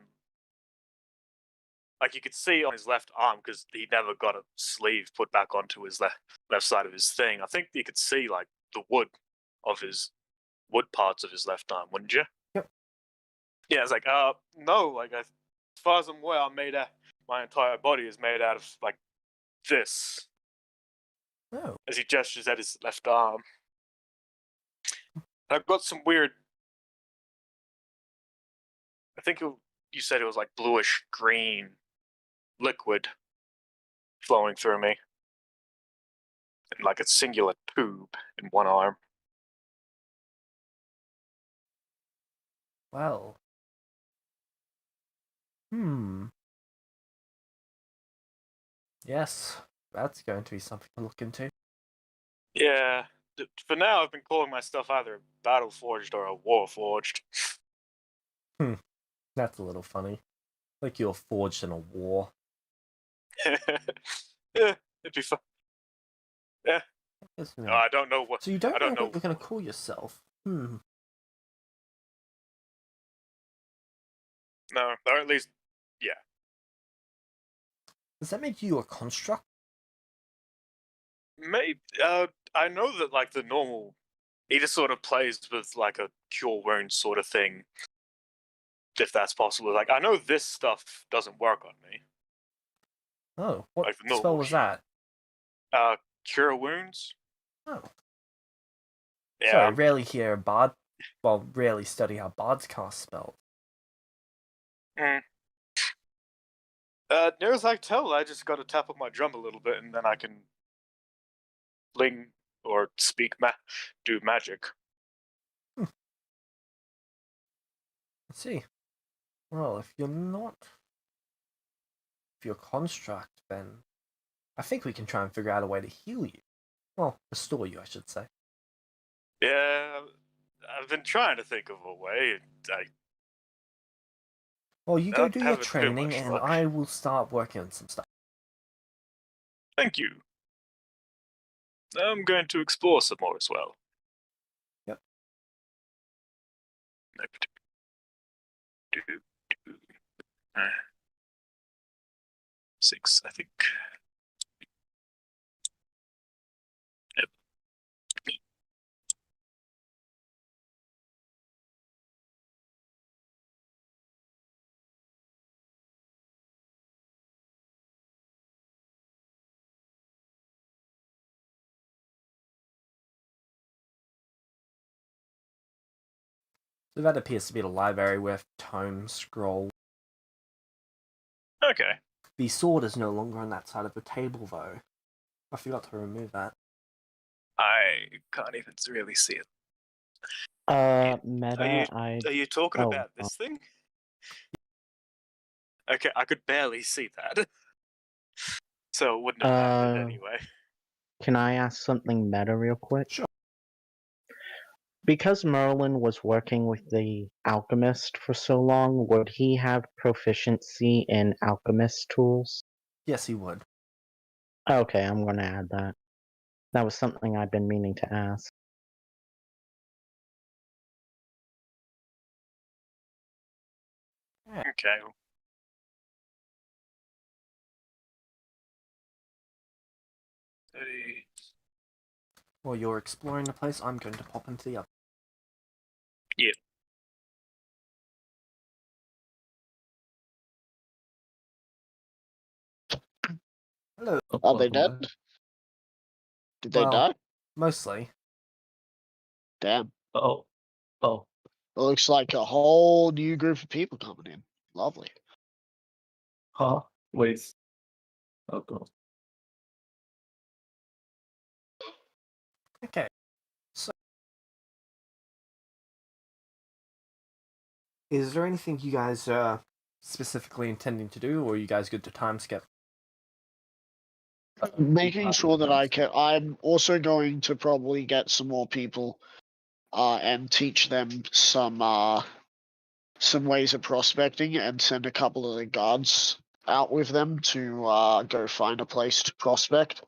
like you could see on his left arm because he never got a sleeve put back onto his left side of his thing. I think you could see like the wood parts of his left arm, wouldn't you? Yep. Yeah, it's like no, like as far as I'm aware, my entire body is made out of like this. Oh, As he gestures at his left arm. I've got some weird. I think you said it was like bluish green liquid flowing through me. In like a singular tube in one arm. well. Yes, that's going to be something to look into. Yeah. For now, I've been calling my stuff either a battle forged or a war forged. That's a little funny. Like you're forged in a war. Yeah, it'd be fun. Yeah. Isn't it? I don't know what. So you don't I don't know know what you're going to call yourself. No, or at least, yeah. Does that make you a construct? Maybe. I know that like the normal, he just sort of plays with like a cure wounds sort of thing, if that's possible. Like I know this stuff doesn't work on me. Oh, what Like the spell normal was that? Cure wounds. Oh. Yeah. Sorry, rarely hear a bard. Well, rarely study how bards cast spells. Near as I can tell, I just got to tap on my drum a little bit, and then I can fling or do magic. I see. Well, if you're construct, then I think we can try and figure out a way to heal you. Well, restore you, I should say. Yeah, I've been trying to think of a way. Well, you go Not do your having too training, much and luck. I will start working on some stuff. Thank you. I'm going to explore some more as well. Yep. Six, I think. Yep. So that appears to be the library with tomes, scrolls. Okay. The sword is no longer on that side of the table, though. I forgot to remove that. I can't even really see it. Meta, Are you talking Oh, about this thing? Okay, I could barely see that. So it wouldn't have mattered anyway. Can I ask something meta real quick? Sure. Because Merlin was working with the alchemist for so long, would he have proficiency in alchemist tools? Yes, he would. Okay, I'm gonna add that. That was something I've been meaning to ask. Okay. While you're exploring the place, I'm going to pop into the other. Yeah. Hello. Are they dead? Did they Well, die? Mostly. Damn. Oh. Oh. It looks like a whole new group of people coming in. Lovely. Huh? Wait. Oh god. Okay. So, is there anything you guys are specifically intending to do, or are you guys good to time skip? Making sure that I'm also going to probably get some more people and teach them some ways of prospecting and send a couple of the guards out with them to go find a place to prospect.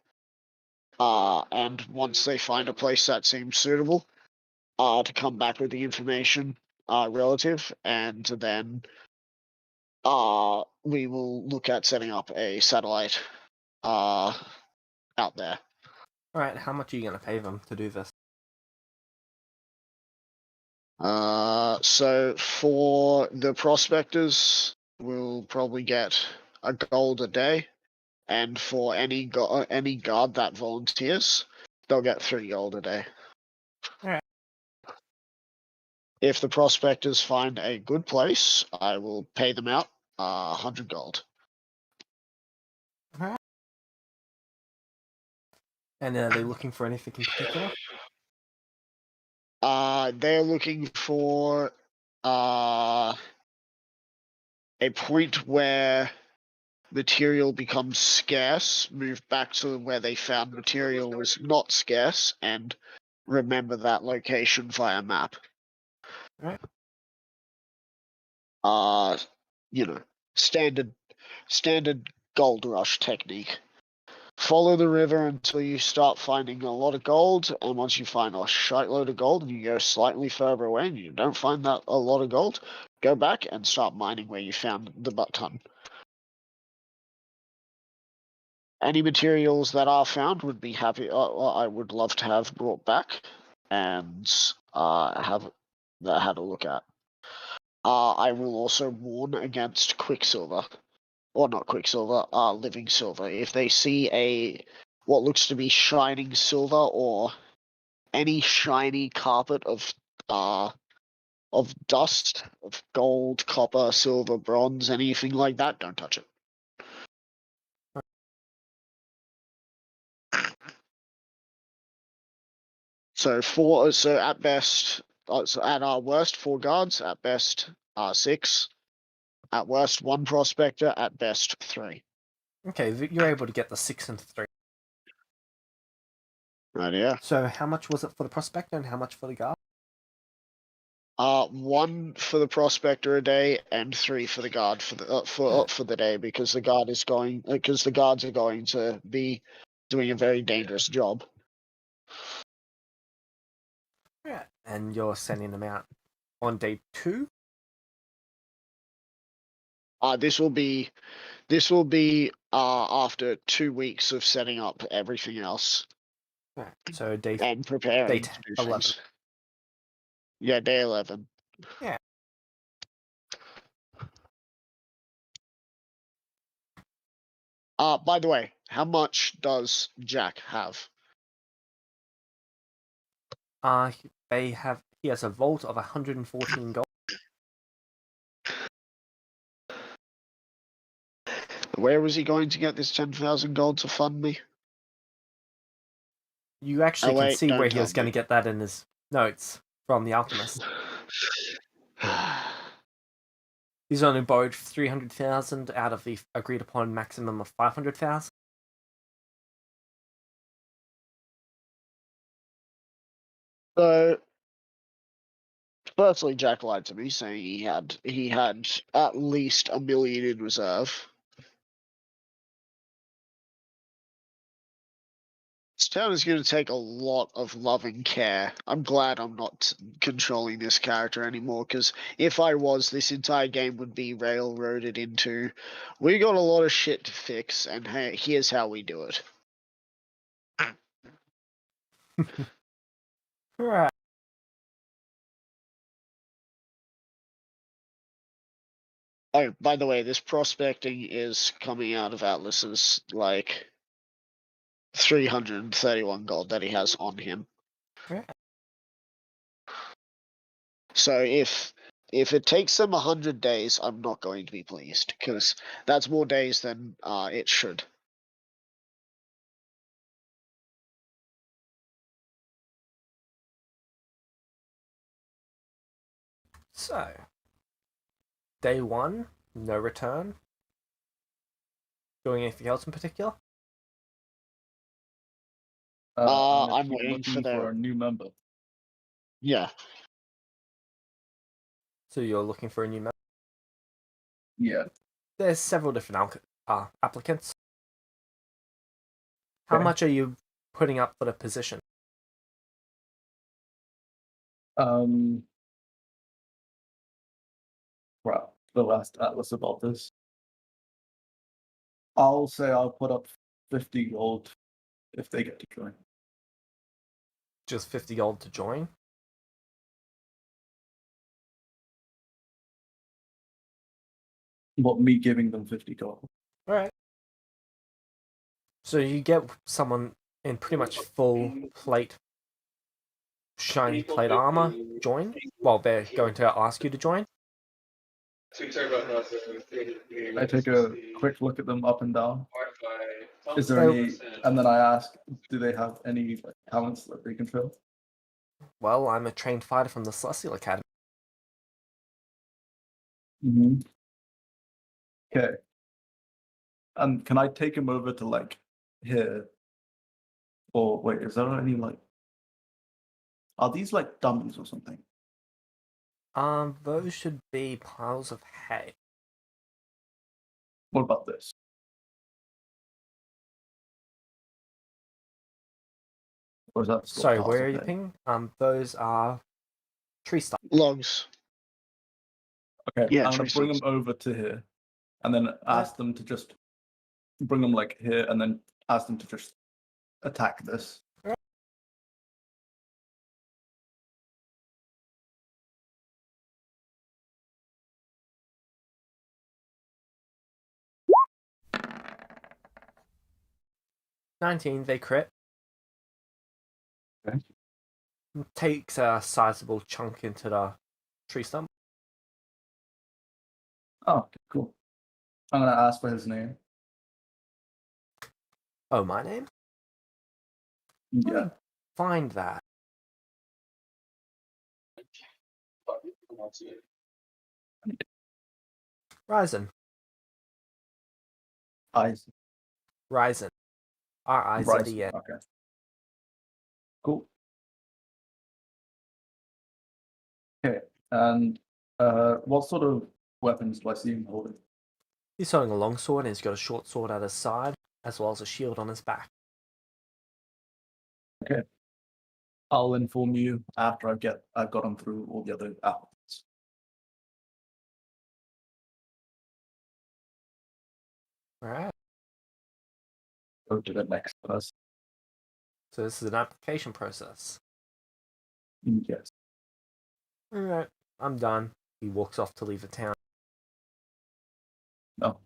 And once they find a place that seems suitable, to come back with the information relative, and then we will look at setting up a satellite out there. Alright, how much are you going to pay them to do this? So for the prospectors, we'll probably get a gold a day, and for any guard that volunteers, they'll get 3 gold a day. Alright. If the prospectors find a good place, I will pay them out 100 gold. Alright. And are they looking for anything in particular? They're looking for a point where material becomes scarce, move back to where they found material was not scarce, and remember that location via map. Right. Standard gold rush technique. Follow the river until you start finding a lot of gold, and once you find a shitload of gold and you go slightly further away and you don't find that a lot of gold, go back and start mining where you found the butt ton. Any materials that are found would be happy. I would love to have brought back and have that had a look at. I will also warn against quicksilver, or not quicksilver, living silver. If they see what looks to be shining silver or any shiny carpet of dust, of gold, copper, silver, bronze, anything like that, don't touch it. So at best, so at our worst, 4 guards. At best, 6. At worst, 1 prospector. At best, 3. Okay, you're able to get the 6 and 3. Right, yeah. So how much was it for the prospector and how much for the guard? 1 for the prospector a day and 3 for the guard for the day, because the guards are going to be doing a very dangerous job. Yeah. And you're sending them out on day 2? This will be after 2 weeks of setting up everything else Right. So day and preparing day to do 11. things. Yeah, day 11. Yeah. By the way, how much does Jack have? He has a vault of 114 gold. Where was he going to get this 10,000 gold to fund me? You actually can wait, see where don't he was tell going to get that in his notes from the alchemist. He's only borrowed 300,000 out of the agreed upon maximum of 500,000. So, firstly, Jack lied to me, saying he had at least 1 million in reserve. This town is going to take a lot of loving care. I'm glad I'm not controlling this character anymore, because if I was, this entire game would be railroaded into, we got a lot of shit to fix, and hey, here's how we do it. Right. Oh, by the way, this prospecting is coming out of Atlas's, 331 gold that he has on him. Right. So if it takes them 100 days, I'm not going to be pleased, because that's more days than it should. So, day 1, no return. Doing anything else in particular? I'm I'm actually waiting for looking for the a new member. yeah. So you're looking for a new member? Yeah. There's several different applicants. How Okay. much are you putting up for the position? Well, the last Atlas about this. I'll say I'll put up 50 gold if they get to join. Just 50 gold to join? What, me giving them 50 gold? Alright. So you get someone in pretty much full plate, shiny plate armor join? Well, they're going to ask you to join? I take a quick look at them up and down. Is there any, and then I ask, do they have any talents that they can fill? Well, I'm a trained fighter from the Celestial Academy. Mm-hmm. Okay. And can I take him over to here? Or wait, is there any are these dummies or something? Those should be piles of hay. What about this? Or is that still Sorry, piles where of are you hay? ping? Those are tree stumps. Logs. Okay, Yeah, I'm gonna tree bring them over to here, and then ask them to just bring them here, and then ask them to just attack this. $19, they crit. Okay. Takes a sizable chunk into the tree stump. Oh, okay, cool. I'm gonna ask for his name. Oh, my name? Yeah. Find that. Ryzen. Isaac. Ryzen. R-I-Z-E-N. Okay. Cool. Okay. And what sort of weapons do I see him holding? He's holding a long sword and he's got a short sword at his side, as well as a shield on his back. Okay. I'll inform you after I've gotten through all the other applicants. Alright. Go to the next person. So this is an application process. Yes. Alright, I'm done. He walks off to leave the town. No.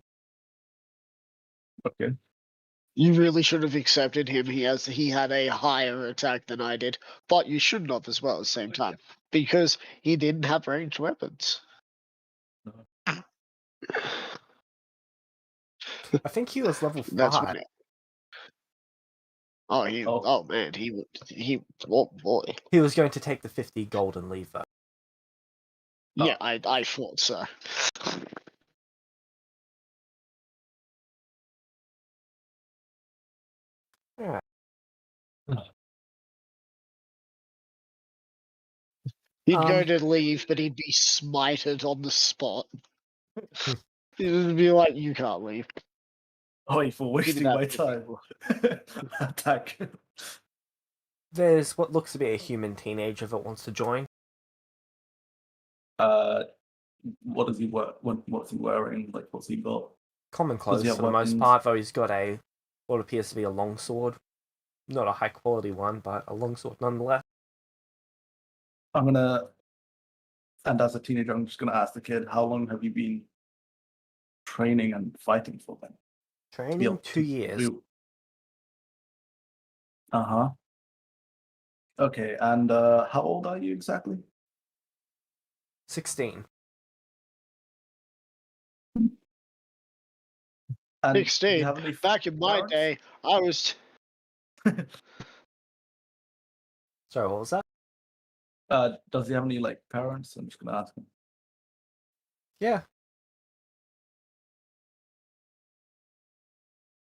Okay. You really should have accepted him. He had a higher attack than I did, but you shouldn't have as well at the same time because he didn't have ranged weapons. I think he was level 5. That's what. Oh man, oh boy. He was going to take the 50 gold and leave though. Yeah, I thought so. Alright. He'd go to leave, but he'd be smited on the spot. He'd be like, "You can't leave." Oh, for Give me wasting that my 50 time. gold. Attack. There's what looks to be a human teenager that wants to join. What does he wear? What's he wearing? Like, what's he got? Common Does clothes he for have the most weapons? part, though he's got what appears to be a long sword. Not a high quality one, but a long sword nonetheless. And as a teenager, I'm just gonna ask the kid, how long have you been training and fighting for then? Training 2 years. Uh-huh. Okay, and how old are you exactly? 16. And do you 16. have any Back in my parents? day, I was. Sorry, what was that? Does he have any like parents? I'm just gonna ask him. Yeah.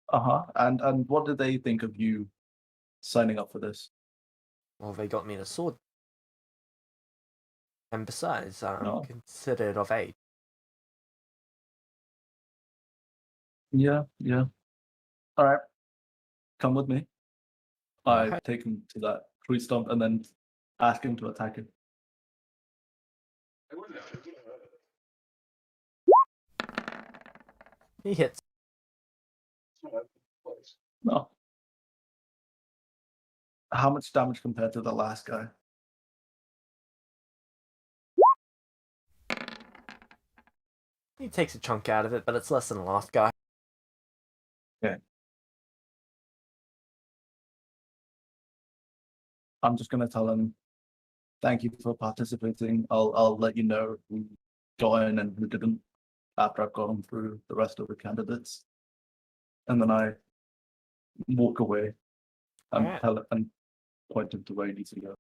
Uh-huh. And what did they think of you signing up for this? Well, they got me the sword. And besides, I'm No. considered of age. Yeah. All right. Come with me. I Alright. take him to that tree stump and then ask him to attack him. He hits. No. How much damage compared to the last guy? He takes a chunk out of it, but it's less than the last guy. Okay. I'm just gonna tell him, thank you for participating. I'll let you know who got in and who didn't after I've gone through the rest of the candidates. And then I walk away and Alright. tell and point him to where he needs to go.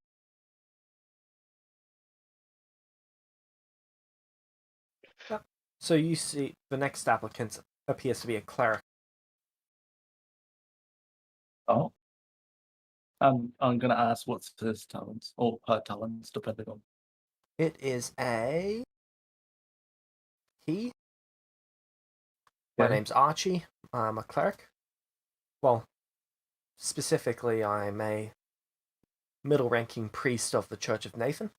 So you see, the next applicant appears to be a cleric. Oh. And I'm gonna ask what's his talents or her talents, depending on. It is he. My Okay. name's Archie. I'm a cleric. Well, specifically, I'm a middle-ranking priest of the Church of Nathan.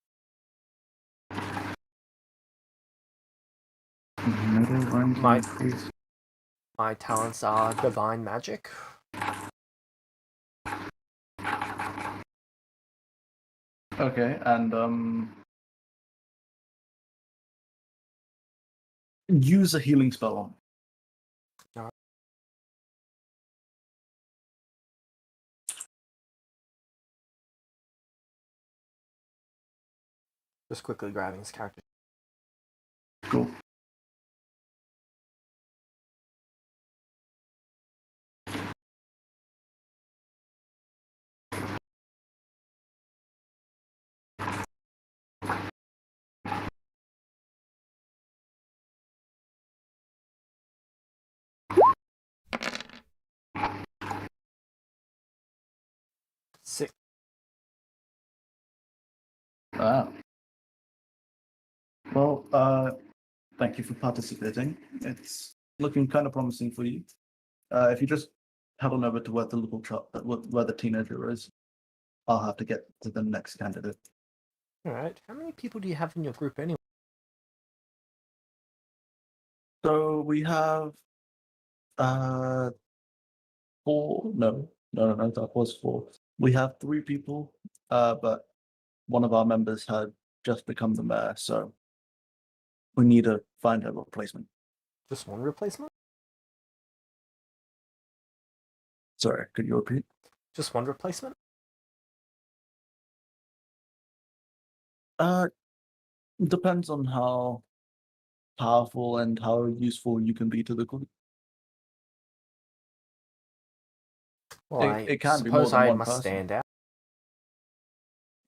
My talents are divine magic. Okay, and use a healing spell on. Just quickly grabbing his character. Cool. Six. Wow. Well, thank you for participating. It's looking kind of promising for you. If you just head on over to where the little where the teenager is, I'll have to get to the next candidate. All right. How many people do you have in your group anyway? So we have 4. No, that was 4. We have 3 people, but one of our members had just become the mayor, so we need to find a replacement. Just one replacement? Sorry, could you repeat? Just one replacement? Depends on how powerful and how useful you can be to the group. Well, It can be more suppose than I one must person. stand out.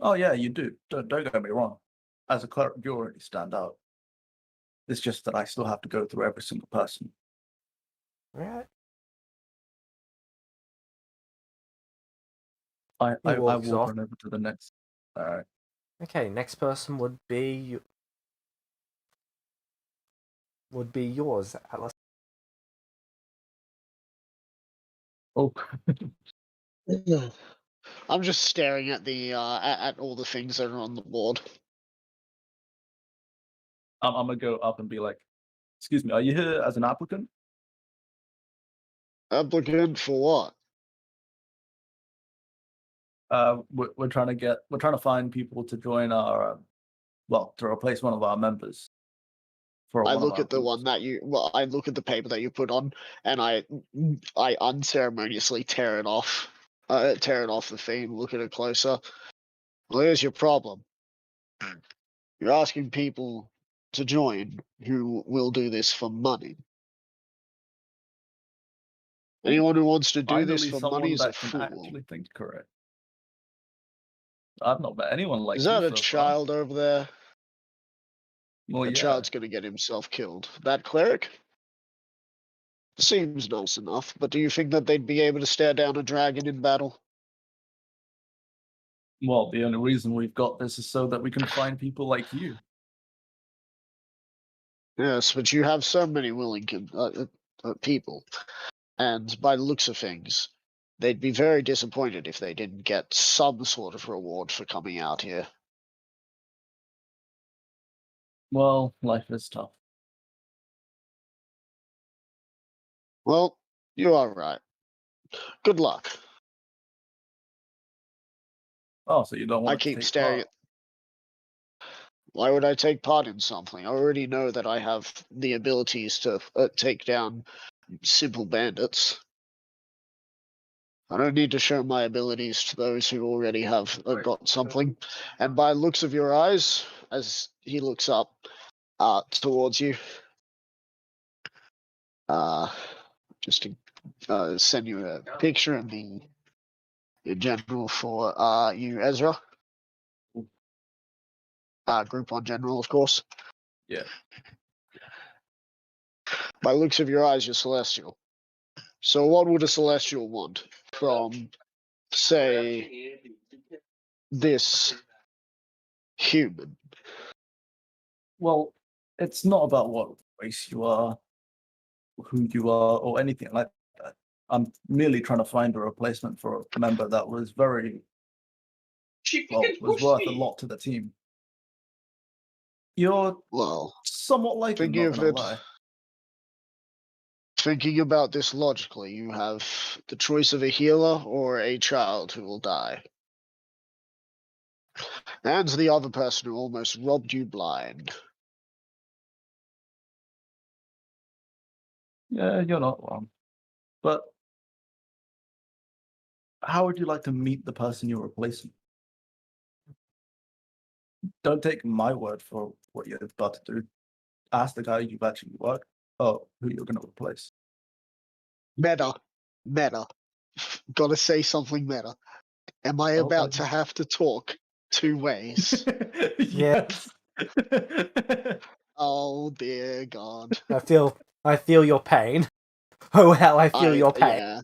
Oh yeah, you do. Don't get me wrong. As a cleric, you already stand out. It's just that I still have to go through every single person. All right. I will walks off. run over to the next. All right. Okay, next person would be yours, Atlas. Oh, I'm just staring at the at all the things that are on the board. I'm gonna go up and be like, "Excuse me, are you here as an applicant?" Applicant for what? We're trying to find people to join our, to replace one of our members. I one of look our at the one groups. that you. Well, I look at the paper that you put on, and I unceremoniously tear it off. Tear it off the theme. Look at it closer. Well, here's your problem. You're asking people to join who will do this for money. Anyone who wants to do this Finally, for someone money is a that can fool. actually think correct. I've not met anyone like Is you that a so far. child over there? Well, The yeah. child's gonna get himself killed. That cleric? Seems nice enough, but do you think that they'd be able to stare down a dragon in battle? Well, the only reason we've got this is so that we can find people like you. Yes, but you have so many willing people, and by the looks of things, they'd be very disappointed if they didn't get some sort of reward for coming out here. Well, life is tough. Well, you are right. Good luck. Oh, so you don't I want to keep take staring part? Why would I take part in something? I already know that I have the abilities to take down simple bandits. I don't need to show my abilities to those who already have got something. And by looks of your eyes, as he looks up towards you, just to send you a picture of the general for you, Ezra. Group on general, of course. Yeah. By looks of your eyes, you're celestial. So what would a celestial want from, say, this human? Well, it's not about what race you are, who you are, or anything like that. I'm merely trying to find a replacement for a member that was was worth a lot to the team. You're somewhat like him, thinking not of gonna it, lie. thinking about this logically, you have the choice of a healer or a child who will die. And the other person who almost robbed you blind. Yeah, you're not wrong. But how would you like to meet the person you're replacing? don't take my word for what you're about to do. Ask the guy you've actually worked. Oh, who you're going to replace. Meta. Gotta say something meta. Am I Oh, about to have to talk 2 ways? Yes. Oh dear God. I feel your pain. Oh hell, I feel your pain. Yeah.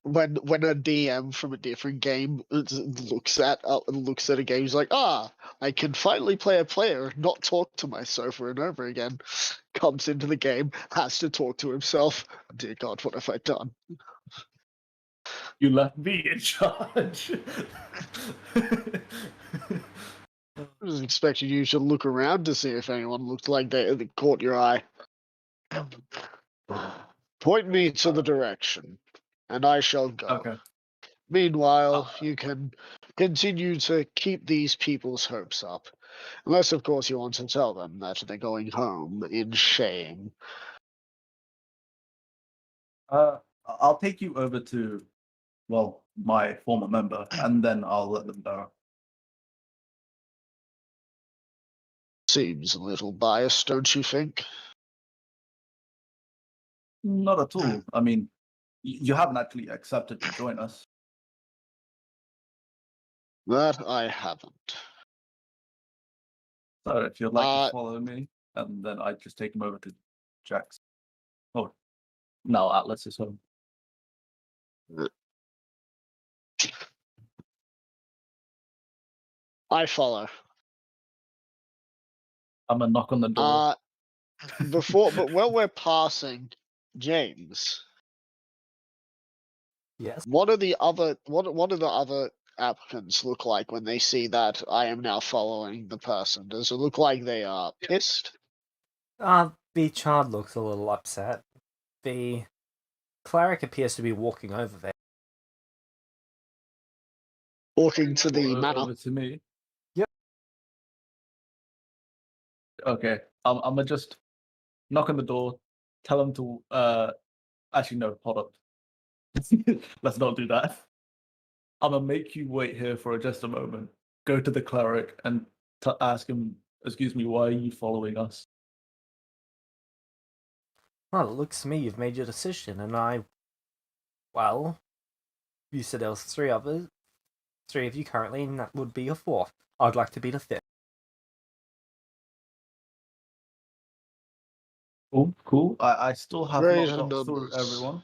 When a DM from a different game looks at a game, he's like, I can finally play a player, not talk to myself over and over again. Comes into the game, has to talk to himself. Dear God, what have I done? You left me in charge. I was expecting you to look around to see if anyone looked like they caught your eye. Point me to the direction, and I shall go. Okay. Meanwhile, you can continue to keep these people's hopes up. Unless, of course, you want to tell them that they're going home in shame. I'll take you over to, well, my former member, and then I'll let them know. Seems a little biased, don't you think? Not at all. I mean, you haven't actually accepted to join us. That I haven't. So if you'd like to follow me, and then I just take him over to Jack's. Oh, no, Atlas is home. I follow. I'm gonna knock on the door. But while we're passing James, Yes. what do the other applicants look like when they see that I am now following the person? Does it look like they are pissed? The child looks a little upset. The cleric appears to be walking over there. Walking to the manor. Over to me. Yep. Okay. I'm gonna just knock on the door, tell him to actually no, hold up. Let's not do that. I'm gonna make you wait here for just a moment. Go to the cleric and ask him, excuse me, why are you following us? Well, it looks to me you've made your decision, and well, you said there was 3 of you currently, and that would be your 4th. I'd like to be the 5th. Cool. I still have Great not got through numbers. everyone.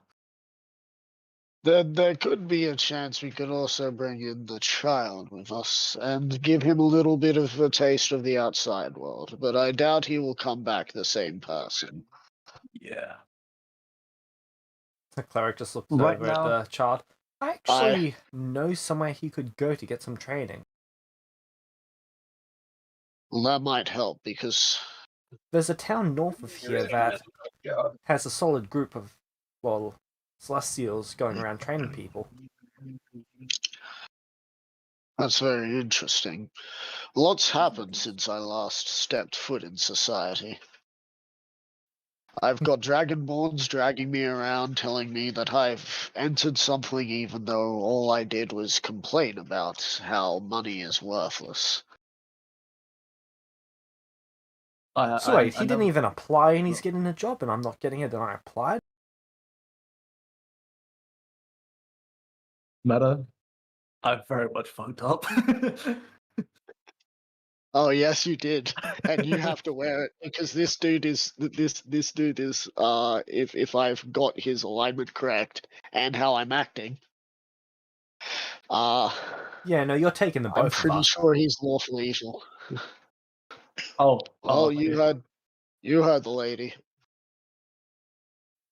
There could be a chance we could also bring in the child with us and give him a little bit of a taste of the outside world, but I doubt he will come back the same person. Yeah. The cleric just looks Right over now- at the child. I actually know somewhere he could go to get some training. Well, that might help because There's a town north of here that has a solid group of, well, Celestials going around training people. that's very interesting. Lots happened since I last stepped foot in society. I've got Dragonborns dragging me around, telling me that I've entered something even though all I did was complain about how money is worthless. So wait, he didn't even apply and he's getting a job and I'm not getting it and I applied? Meta, I very much fucked up. Oh yes, you did, and you have to wear it because this dude is if I've got his alignment correct and how I'm acting, Yeah, no, you're taking the both I'm of pretty us. sure he's lawful evil. Oh, You heard the lady.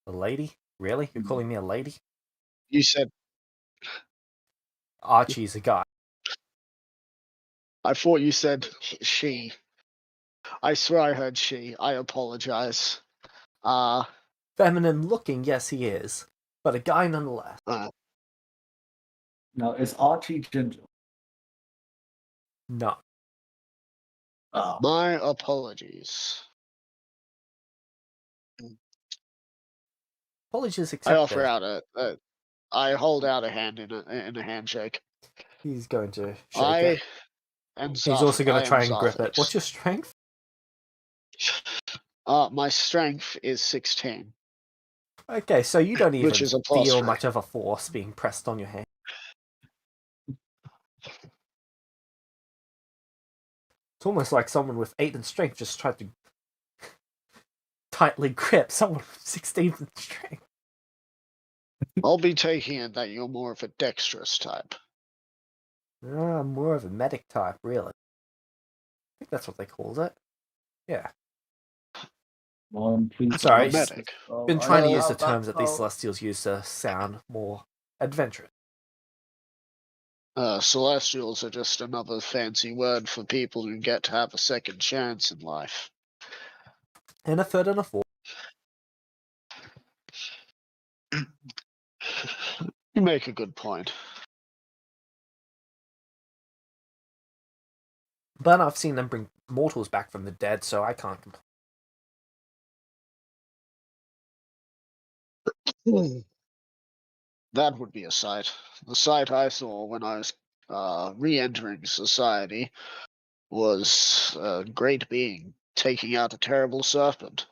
A lady? Really? You're calling me a lady? You said Archie's a guy. I thought you said she. I swear I heard she. I apologize. Feminine looking, yes he is. But a guy nonetheless. Now, is Archie ginger? No. Oh. My apologies. Apologies I accepted. offer out I hold out a hand in a handshake. He's going to shake it. And He's Zarth, also going I to am try and grip it. Zarthix. What's your strength? My strength is 16, Okay, so you don't which even is a feel +3. much of a force being pressed on your hand. It's almost like someone with 8 in strength just tried to tightly grip someone with 16 in strength. I'll be taking it that you're more of a dexterous type. I'm more of a medic type, really. I think that's what they called it. Yeah. Please. Sorry, A medic. Been trying to use the that's terms that these how- Celestials use to sound more adventurous. Celestials are just another fancy word for people who get to have a second chance in life. And a third and a fourth. You make a good point. But I've seen them bring mortals back from the dead, so I can't complain. That would be a sight. The sight I saw when I was re-entering society was a great being taking out a terrible serpent.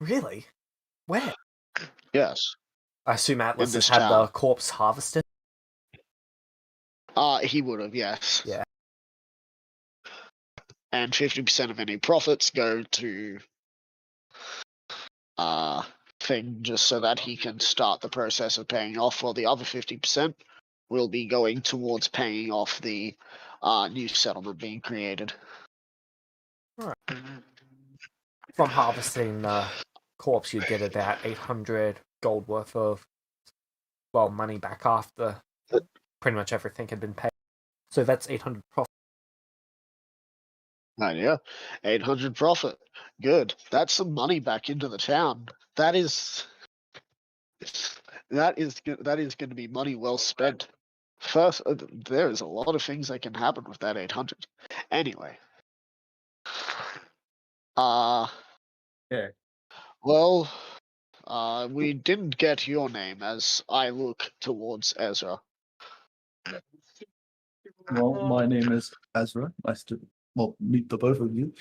Really? Where? Yes. I assume Atlas has this had the town. corpse harvested. He would have, yes. Yeah. And 50% of any profits go to thing just so that he can start the process of paying off, while the other 50% will be going towards paying off the new settlement being created. From harvesting the corpse, you'd get about 800 gold worth of, well, money back after pretty much everything had been paid. So that's 800 profit. Yeah, 800 profit. Good. That's some money back into the town. That is going to be money well spent. First, there is a lot of things that can happen with that 800. Anyway. Yeah. Well, we didn't get your name as I look towards Ezra. Well, my name is Ezra. Nice to meet the both of you.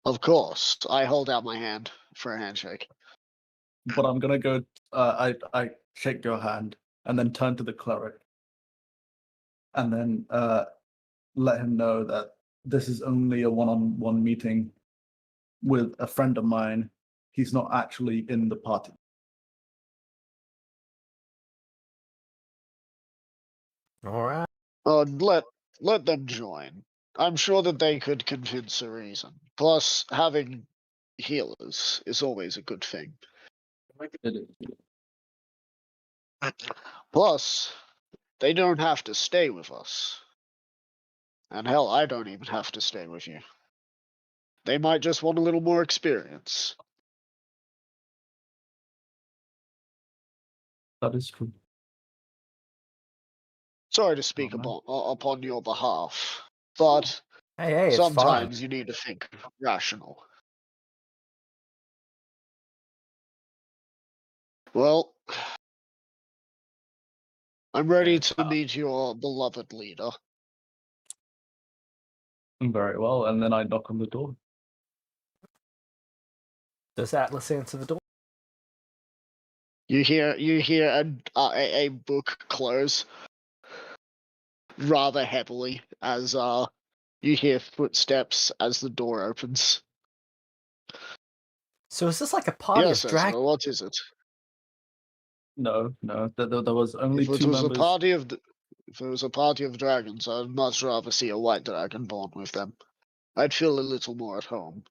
Of course, I hold out my hand for a handshake. But I'm gonna go. I shake your hand and then turn to the cleric, and then let him know that this is only a one-on-one meeting with a friend of mine. He's not actually in the party. All right. Let them join. I'm sure that they could convince a reason. Plus, having healers is always a good thing. Plus, they don't have to stay with us. And hell, I don't even have to stay with you. They might just want a little more experience. That is true. Sorry to speak upon your behalf, but Hey, it's sometimes fine. you need to think rational. Well, I'm ready to meet your beloved leader. Very well, and then I knock on the door. Does Atlas answer the door? You hear a book close rather heavily as you hear footsteps as the door opens. So is this like a party Yes, of Ezra, dragons? what is it? No. There was only If it two was members. if it was a party of dragons, I'd much rather see a white dragon born with them. I'd feel a little more at home.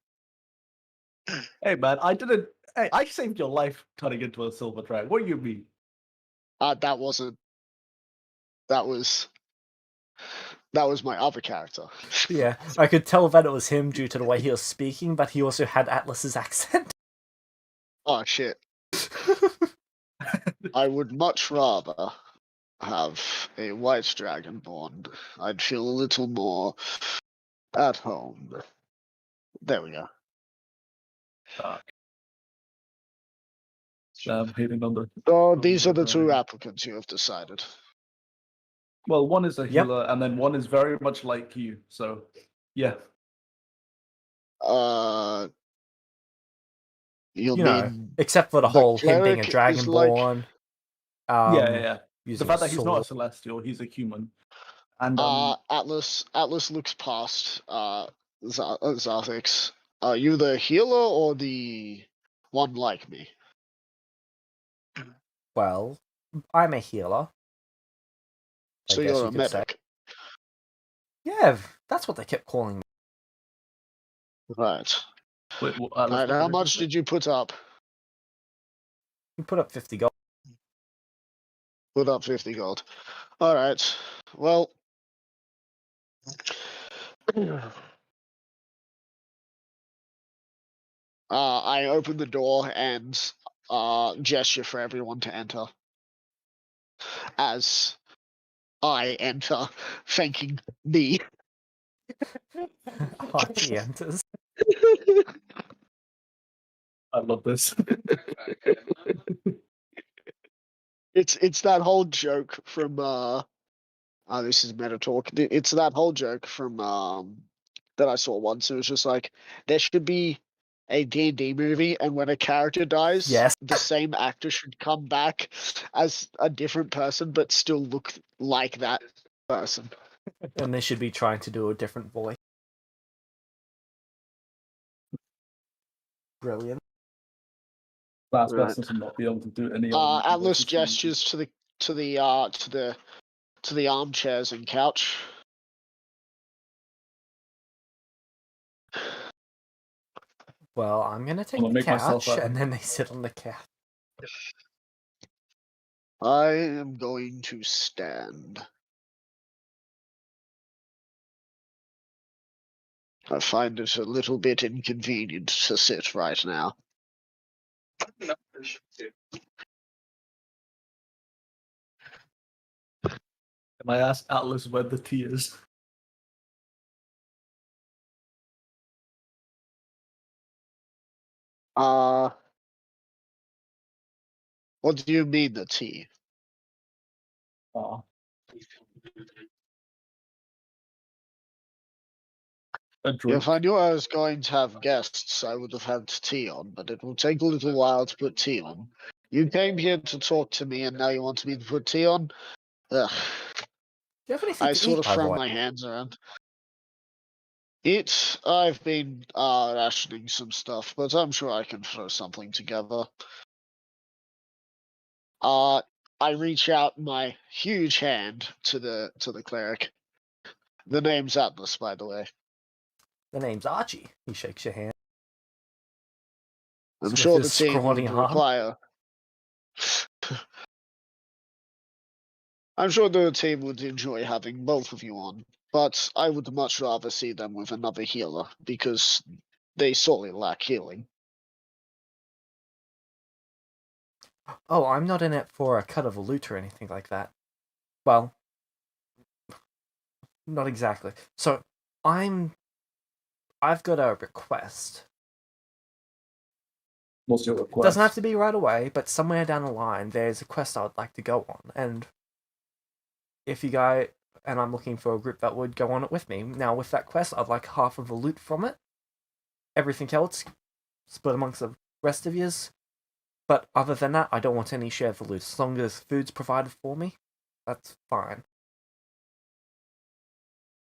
Hey man, I didn't. Hey, I saved your life turning into a silver dragon. What do you mean? That was my other character. Yeah, I could tell that it was him due to the way he was speaking, but he also had Atlas's accent. Oh shit. I would much rather have a white dragon born. I'd feel a little more at home. There we go. I'm hitting on the. So these are the two applicants you have decided. Well, one is a Yep. healer, and then one is very much like you. So, yeah. You You know, mean except for the the whole him being a cleric is like- dragonborn. Yeah. The Using fact that he's not a sword. celestial, he's a human. And Atlas looks past Zarthix. Are you the healer or the one like me? Well, I'm a healer. I So guess you're you a could say. medic. Yeah, that's what they kept calling me. Right. wait, Right, how much did you put up? You put up 50 gold. Put up 50 gold. Alright. Well, I open the door and gesture for everyone to enter. As I enter, thanking me. Archie enters. I love this. It's that whole joke from this is meta talk. It's that whole joke from that I saw once. It was just like there should be a D&D movie, and when a character dies, Yes. the same actor should come back as a different person, but still look like that person. And they should be trying to do a different voice. Brilliant. That's Right. best to not be able to do any. Atlas gestures to the armchairs and couch. Well, I'm gonna take gonna the make myself couch, up. and then they sit on the couch. I am going to stand. I find it a little bit inconvenient to sit right now. Can I ask Atlas where the tea is? What do you mean the tea? A drink. If I knew I was going to have guests, I would have had tea on, but it will take a little while to put tea on. You came here to talk to me, and now you want me to put tea on? Ugh. Do you have anything I to sort eat, of by the throw way? my hands around. I've been rationing some stuff, but I'm sure I can throw something together. I reach out my huge hand to the cleric. The name's Atlas, by the way. The name's Archie. He shakes your hand. I'm With sure the his team scrawny would arm. require. I'm sure the team would enjoy having both of you on, but I would much rather see them with another healer because they sorely lack healing. Oh, I'm not in it for a cut of a loot or anything like that. Well, not exactly. So, I've got a request. What's your request? Doesn't have to be right away, but somewhere down the line, there's a quest I would like to go on, and if you guys, and I'm looking for a group that would go on it with me. Now, with that quest, I'd like half of the loot from it. Everything else, split amongst the rest of yous. But other than that, I don't want any share of the loot. As long as food's provided for me, that's fine.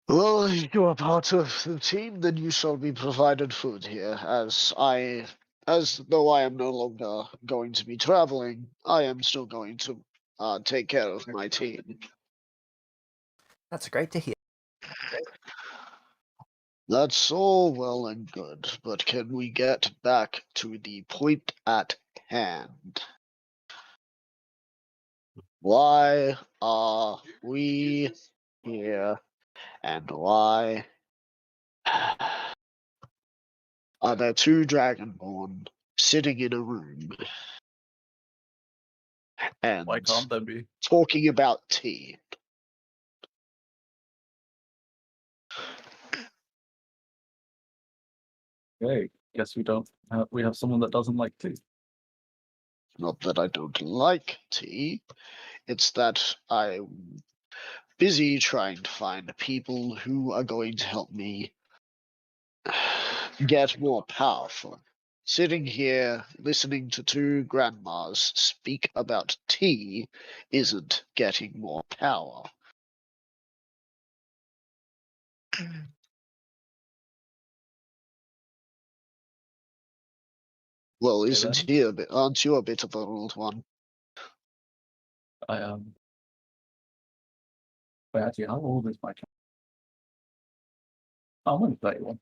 Well, if you are part of the team, then you shall be provided food here, as though I am no longer going to be traveling, I am still going to take care of my team. That's great to hear. That's all well and good, but can we get back to the point at hand? Why are we here, and why are there two Dragonborn sitting in a room and Why can't there be? talking about tea? Okay, guess we don't. We have someone that doesn't like tea. Not that I don't like tea, it's that I busy trying to find people who are going to help me get more powerful. Sitting here listening to two grandmas speak about tea isn't getting more power. Well, Okay, isn't then. he a bit? Aren't you a bit of an old one? I am. Wait, actually, how old is my cat? I'm only 31.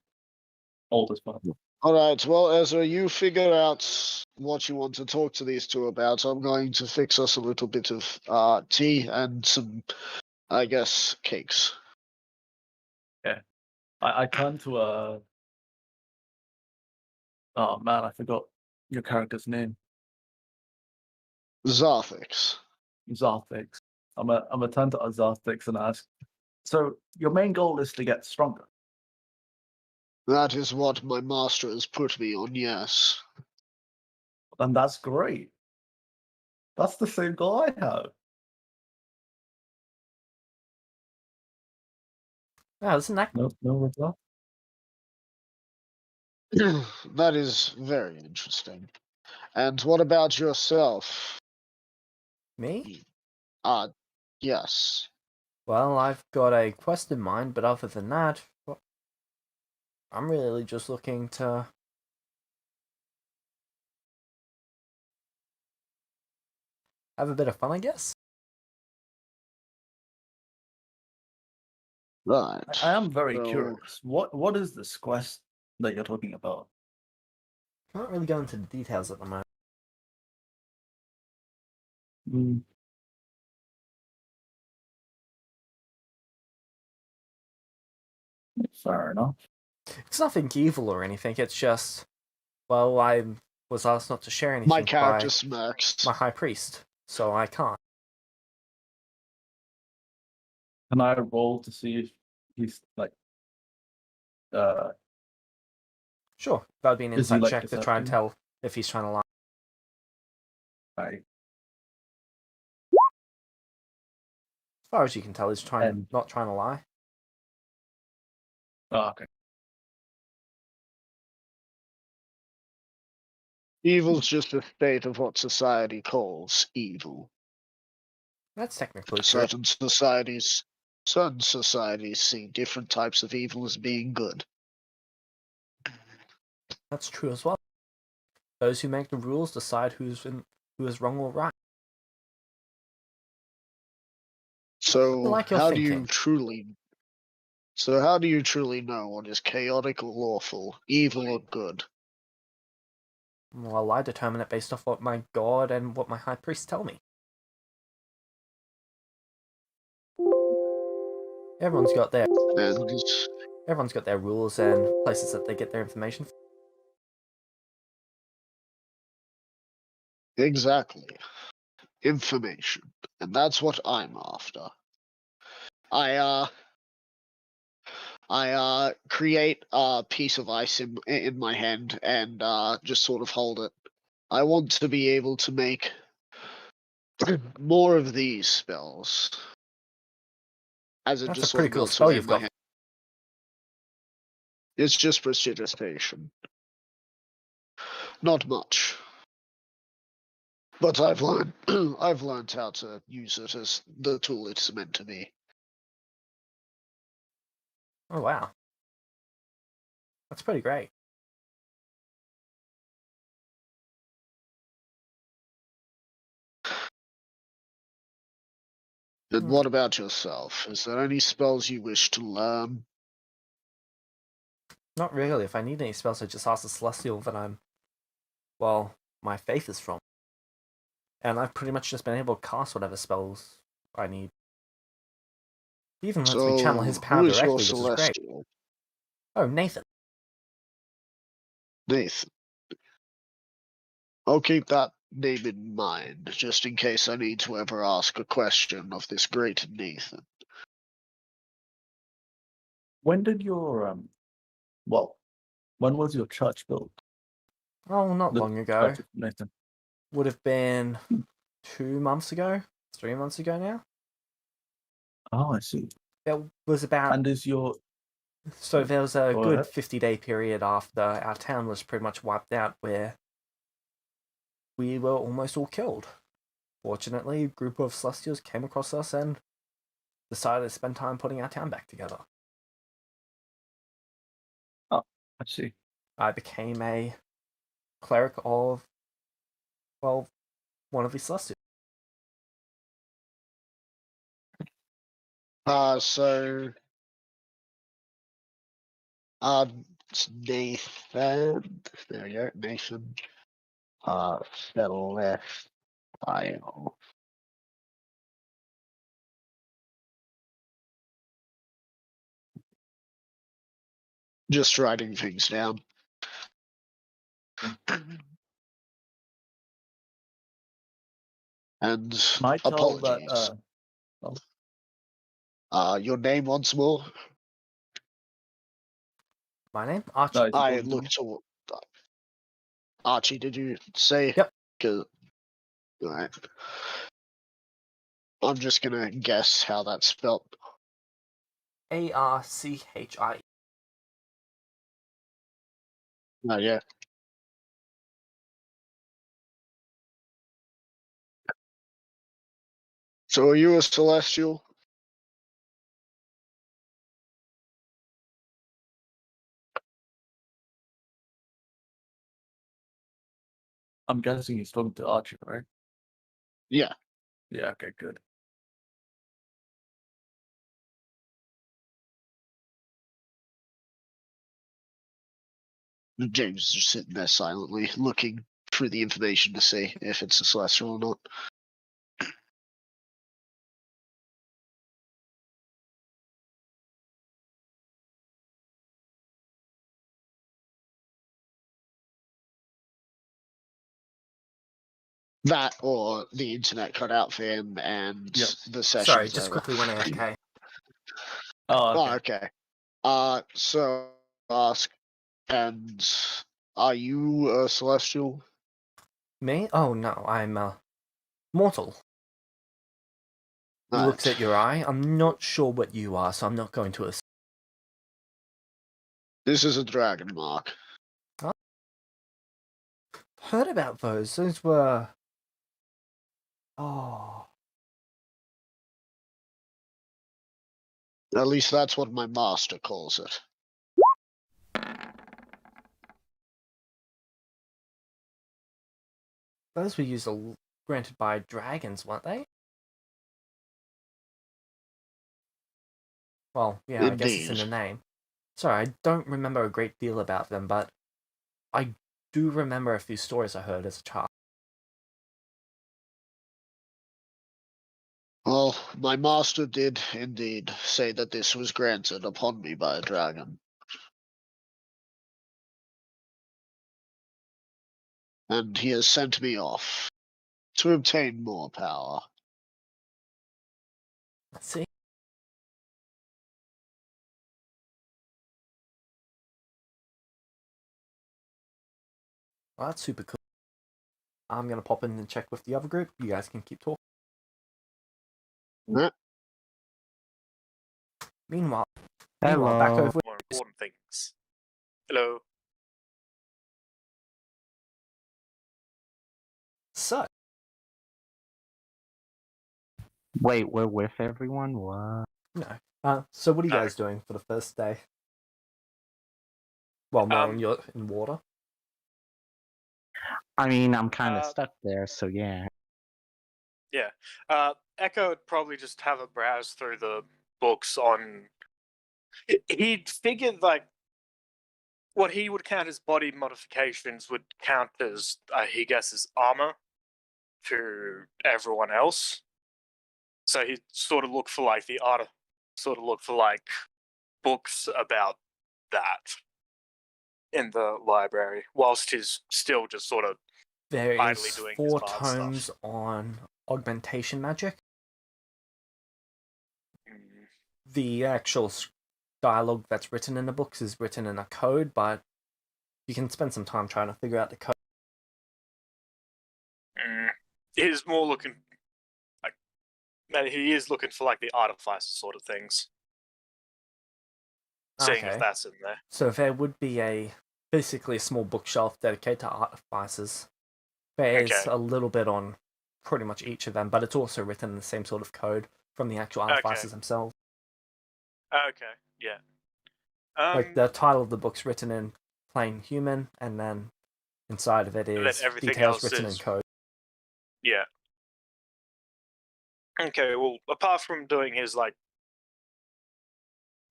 Old as fuck. All right. Well, Ezra, you figure out what you want to talk to these two about. I'm going to fix us a little bit of tea and some, I guess, cakes. I turned to a. Oh man, I forgot your character's name. Zarthix. Zarthix. I'm a turn to Zarthix and ask. So your main goal is to get stronger. That is what my master has put me on. Yes. And that's great. That's the same goal I have. Wow, isn't that No reply. That is very interesting. And what about yourself? me? Yes. Well, I've got a quest in mind, but other than that, I'm really just looking to have a bit of fun, I guess. Right. I am very So- curious. What is this quest that you're talking about? Can't really go into the details at the moment. Fair enough. It's nothing evil or anything. It's just, well, I was asked not to share anything My character by smirks. my high priest, so I can't. Can I roll to see if he's like Sure, that would be an Is he, insight like, check to try and deceptive? tell if he's trying to lie. like As far as you can tell, he's And- not trying to lie. oh, okay. Evil's just a state of what society calls evil. That's technically true. Certain societies see different types of evil as being good. That's true as well. Those who make the rules decide who is wrong or right. So like your how do thinking. you truly know what is chaotic or lawful, evil or good? Well, I determine it based off what my god and what my high priest tell me. Everyone's got their rules and places that they get their information from. Exactly. Information. And that's what I'm after. I create a piece of ice in my hand and just sort of hold it. I want to be able to make more of these spells. As it That's just a pretty sort of cool melts spell away you've in my got. hand. It's just prestidigitation. Not much. But I've learned I've learned how to use it as the tool it's meant to be. Oh wow. That's pretty great. And what about yourself? Is there any spells you wish to learn? Not really. If I need any spells, I just ask the Celestial that my faith is from. And I've pretty much just been able to cast whatever spells I need. He even lets me channel his power who is directly, your which is great. celestial? Oh, Nathan. Nathan. I'll keep that name in mind, just in case I need to ever ask a question of this great Nathan. When did your when was your church built? Oh, not The long ago. Church of Nathan. Would have been 2 months ago? 3 months ago now? Oh, I see. It was about And is your so there was a Go good ahead. 50-day period after our town was pretty much wiped out where we were almost all killed. Fortunately, a group of Celestials came across us and decided to spend time putting our town back together. I see. I became a cleric of, well, one of the Celestials. So it's Nathan. There you go, Nathan. Celestia. Just writing things down. And Can I tell apologies. that? Your name once more. My name? Archie. No, is it I Gordon? looked to Archie. Did you say? Yep. All right. I'm just gonna guess how that's spelled. Archie. Oh yeah. So are you a celestial? I'm guessing he's talking to Archie, right? Yeah. Yeah, okay, good. James is just sitting there silently, looking through the information to see if it's a celestial or not. That or the internet cut out for him and Yes. the session's Sorry, just over. quickly went AFK. Oh, okay. Oh, okay. So ask, and are you a celestial? Me? Oh no, I'm mortal. He looks at your eye. I'm not sure what you are, so I'm not going to assume. This is a dragon mark. Heard about those. Those were. Oh. At least that's what my master calls it. Those were used granted by dragons, weren't they? Well, yeah, I guess it's in the Indeed. name. Sorry, I don't remember a great deal about them, but I do remember a few stories I heard as a child. Well, my master did indeed say that this was granted upon me by a dragon. And he has sent me off to obtain more power. Let's see. Well, that's super cool. I'm gonna pop in and check with the other group. You guys can keep talking. Huh? Meanwhile, back Hello. over with More important things. Hello. So, Wait, we're with everyone? What? no. So what are you No. guys doing for the first day? Well, Merlin, you're in water. I mean, I'm kind of Uh, stuck there, so yeah. Yeah. Echo would probably just have a browse through the books on. He'd figured like what he would count as body modifications would count as he guesses armor to everyone else. So he'd sort of look for like books about that in the library, whilst he's still just sort of There idly is doing his 4 bard tomes stuff. on augmentation magic. Mm. The actual dialogue that's written in the books is written in a code, but you can spend some time trying to figure out the code. He's more looking like And he is looking for like the artificer sort of things. Seeing if Okay. that's in there. So there would be basically a small bookshelf dedicated to artificers. There's Okay. a little bit on pretty much each of them, but it's also written in the same sort of code from the actual artificers themselves. Okay, yeah. Like the title of the book's written in plain human, and then inside of it is everything details else written in is- code. Yeah. Okay, well, apart from doing his like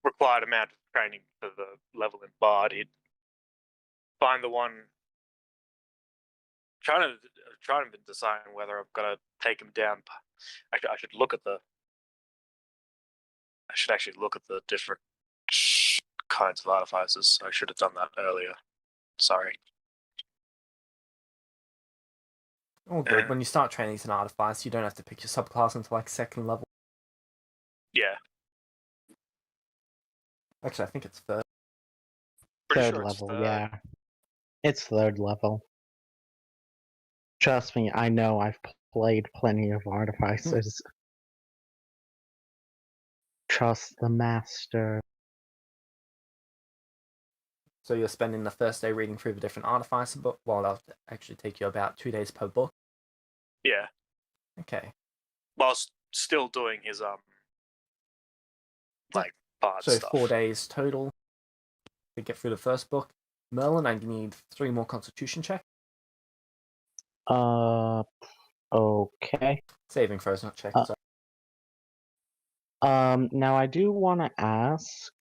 required amount of training for the level in Bard, he'd find the one. Trying to decide whether I've got to take him down. Actually, I should look at the. I should actually look at the different kinds of artificers. I should have done that earlier. Sorry. Oh, good. When you start training as an artificer, you don't have to pick your subclass until like second level. Yeah. Actually, I think it's third. Pretty Third sure it's level, third. yeah. It's third level. Trust me, I know I've played plenty of artificers. Trust the master. So you're spending the first day reading through the different artificer book, while that'll actually take you about 2 days per book. Yeah. Okay. Whilst still doing his like Bard So stuff. 4 days total to get through the first book. Merlin, I need 3 more Constitution checks. Okay. Saving throws, not checks. Sorry. Now I do want to ask,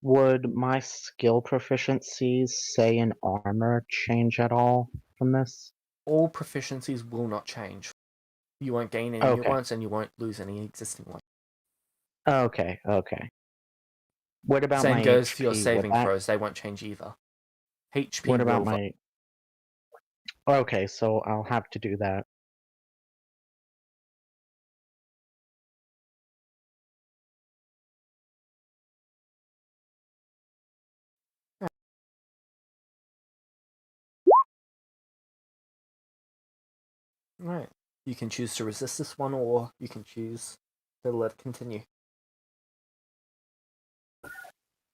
would my skill proficiencies, say in armor, change at all from this? All proficiencies will not change. You won't gain any new Okay. ones, and you won't lose any existing ones. Okay. What about Same my goes HP? for your saving Would that- throws; they won't change either. HP What about will my... Okay, so I'll have to do that. Right. You can choose to resist this one, or you can choose to let it continue.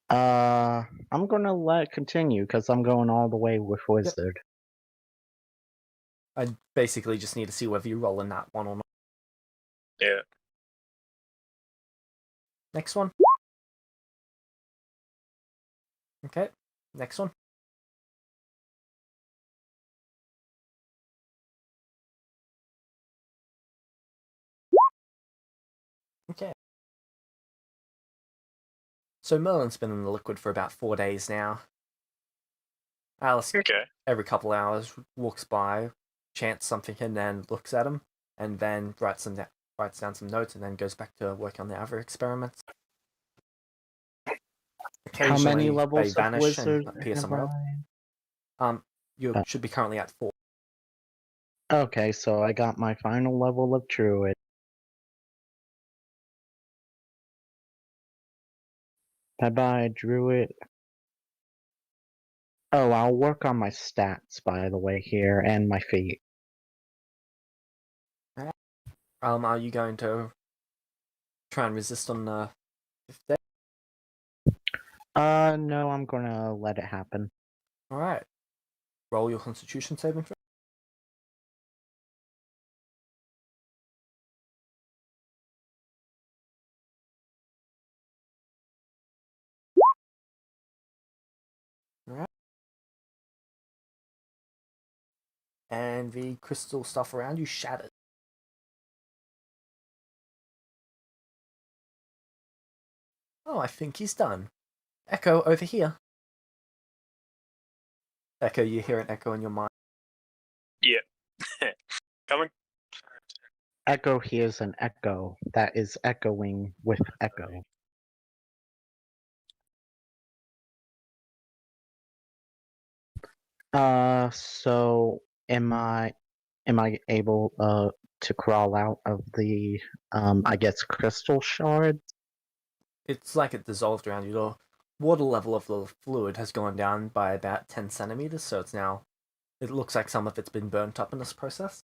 I'm gonna let it continue because I'm going all the way with Wizard. I basically just need to see whether you roll in that one or not. Yeah. Next one. Okay. Next one. Okay. So Merlin's been in the liquid for about 4 days now. Alice, Okay. every couple hours, walks by, chants something, and then looks at him, and then writes down some notes, and then goes back to work on the other experiments. How many Occasionally, levels they of vanish Wizard and appear have somewhere else. You Oh. should be currently at 4. Okay, so I got my final level of Druid. Bye-bye, Druid. Oh, I'll work on my stats, by the way, here, and my feet. Are you going to try and resist on the 5th day? No, I'm gonna let it happen. Alright. Roll your Constitution saving throw. Alright. And the crystal stuff around you shatters. Oh, I think he's done. Echo, over here. Echo, you hear an echo in your mind. Yeah. Coming. Echo hears an echo that is echoing with echo. So am I able to crawl out of the I guess crystal shard? It's like it dissolved around you. The water level of the fluid has gone down by about 10 centimeters, so it's now... It looks like some of it's been burnt up in this process.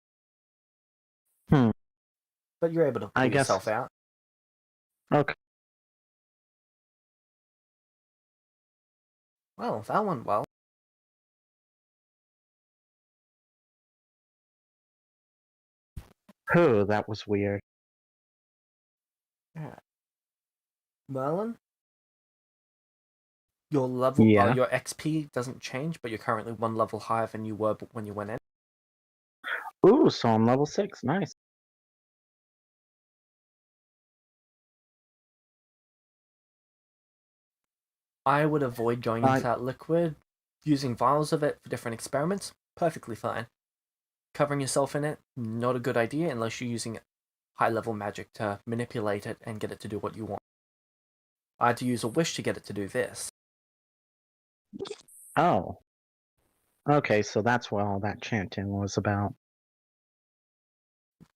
but you're able to pull I guess- yourself out. Okay. Well, that went well. Oh, that was weird. Merlin, your level, Yeah. your XP doesn't change, but you're currently 1 level higher than you were when you went in. Ooh, so I'm level 6. Nice. I would avoid going into that liquid. Using vials of it for different experiments, perfectly fine. Covering yourself in it, not a good idea unless you're using high-level magic to manipulate it and get it to do what you want. I had to use a wish to get it to do this. Oh. Okay, so that's what all that chanting was about.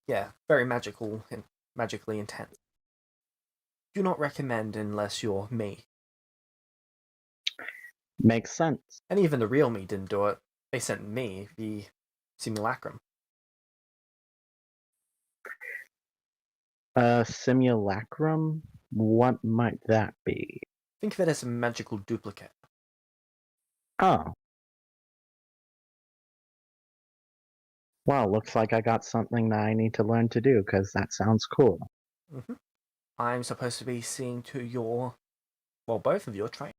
Yeah, very magical and magically intense. Do not recommend unless you're me. Makes sense. And even the real me didn't do it. They sent me the simulacrum. Simulacrum? What might that be? Think of it as a magical duplicate. Oh. Well, looks like I got something that I need to learn to do, because that sounds cool. I'm supposed to be seeing to your... well, both of your train.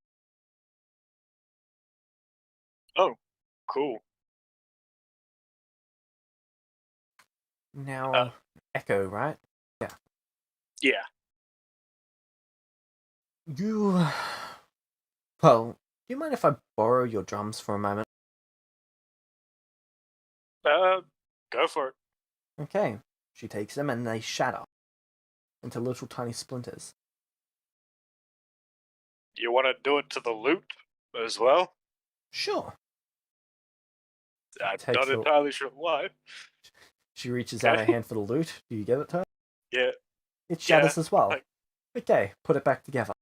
Cool. Now, Echo, right? Yeah. You... well, do you mind if I borrow your drums for a moment? Go for it. Okay. She takes them and they shatter into little tiny splinters. You want to do it to the loot as well? Sure. I'm Takes not the- entirely sure why. She reaches out her Okay. hand for the loot. Do you give it to her? Yeah. It shatters Yeah, as well. like- Okay, put it back together.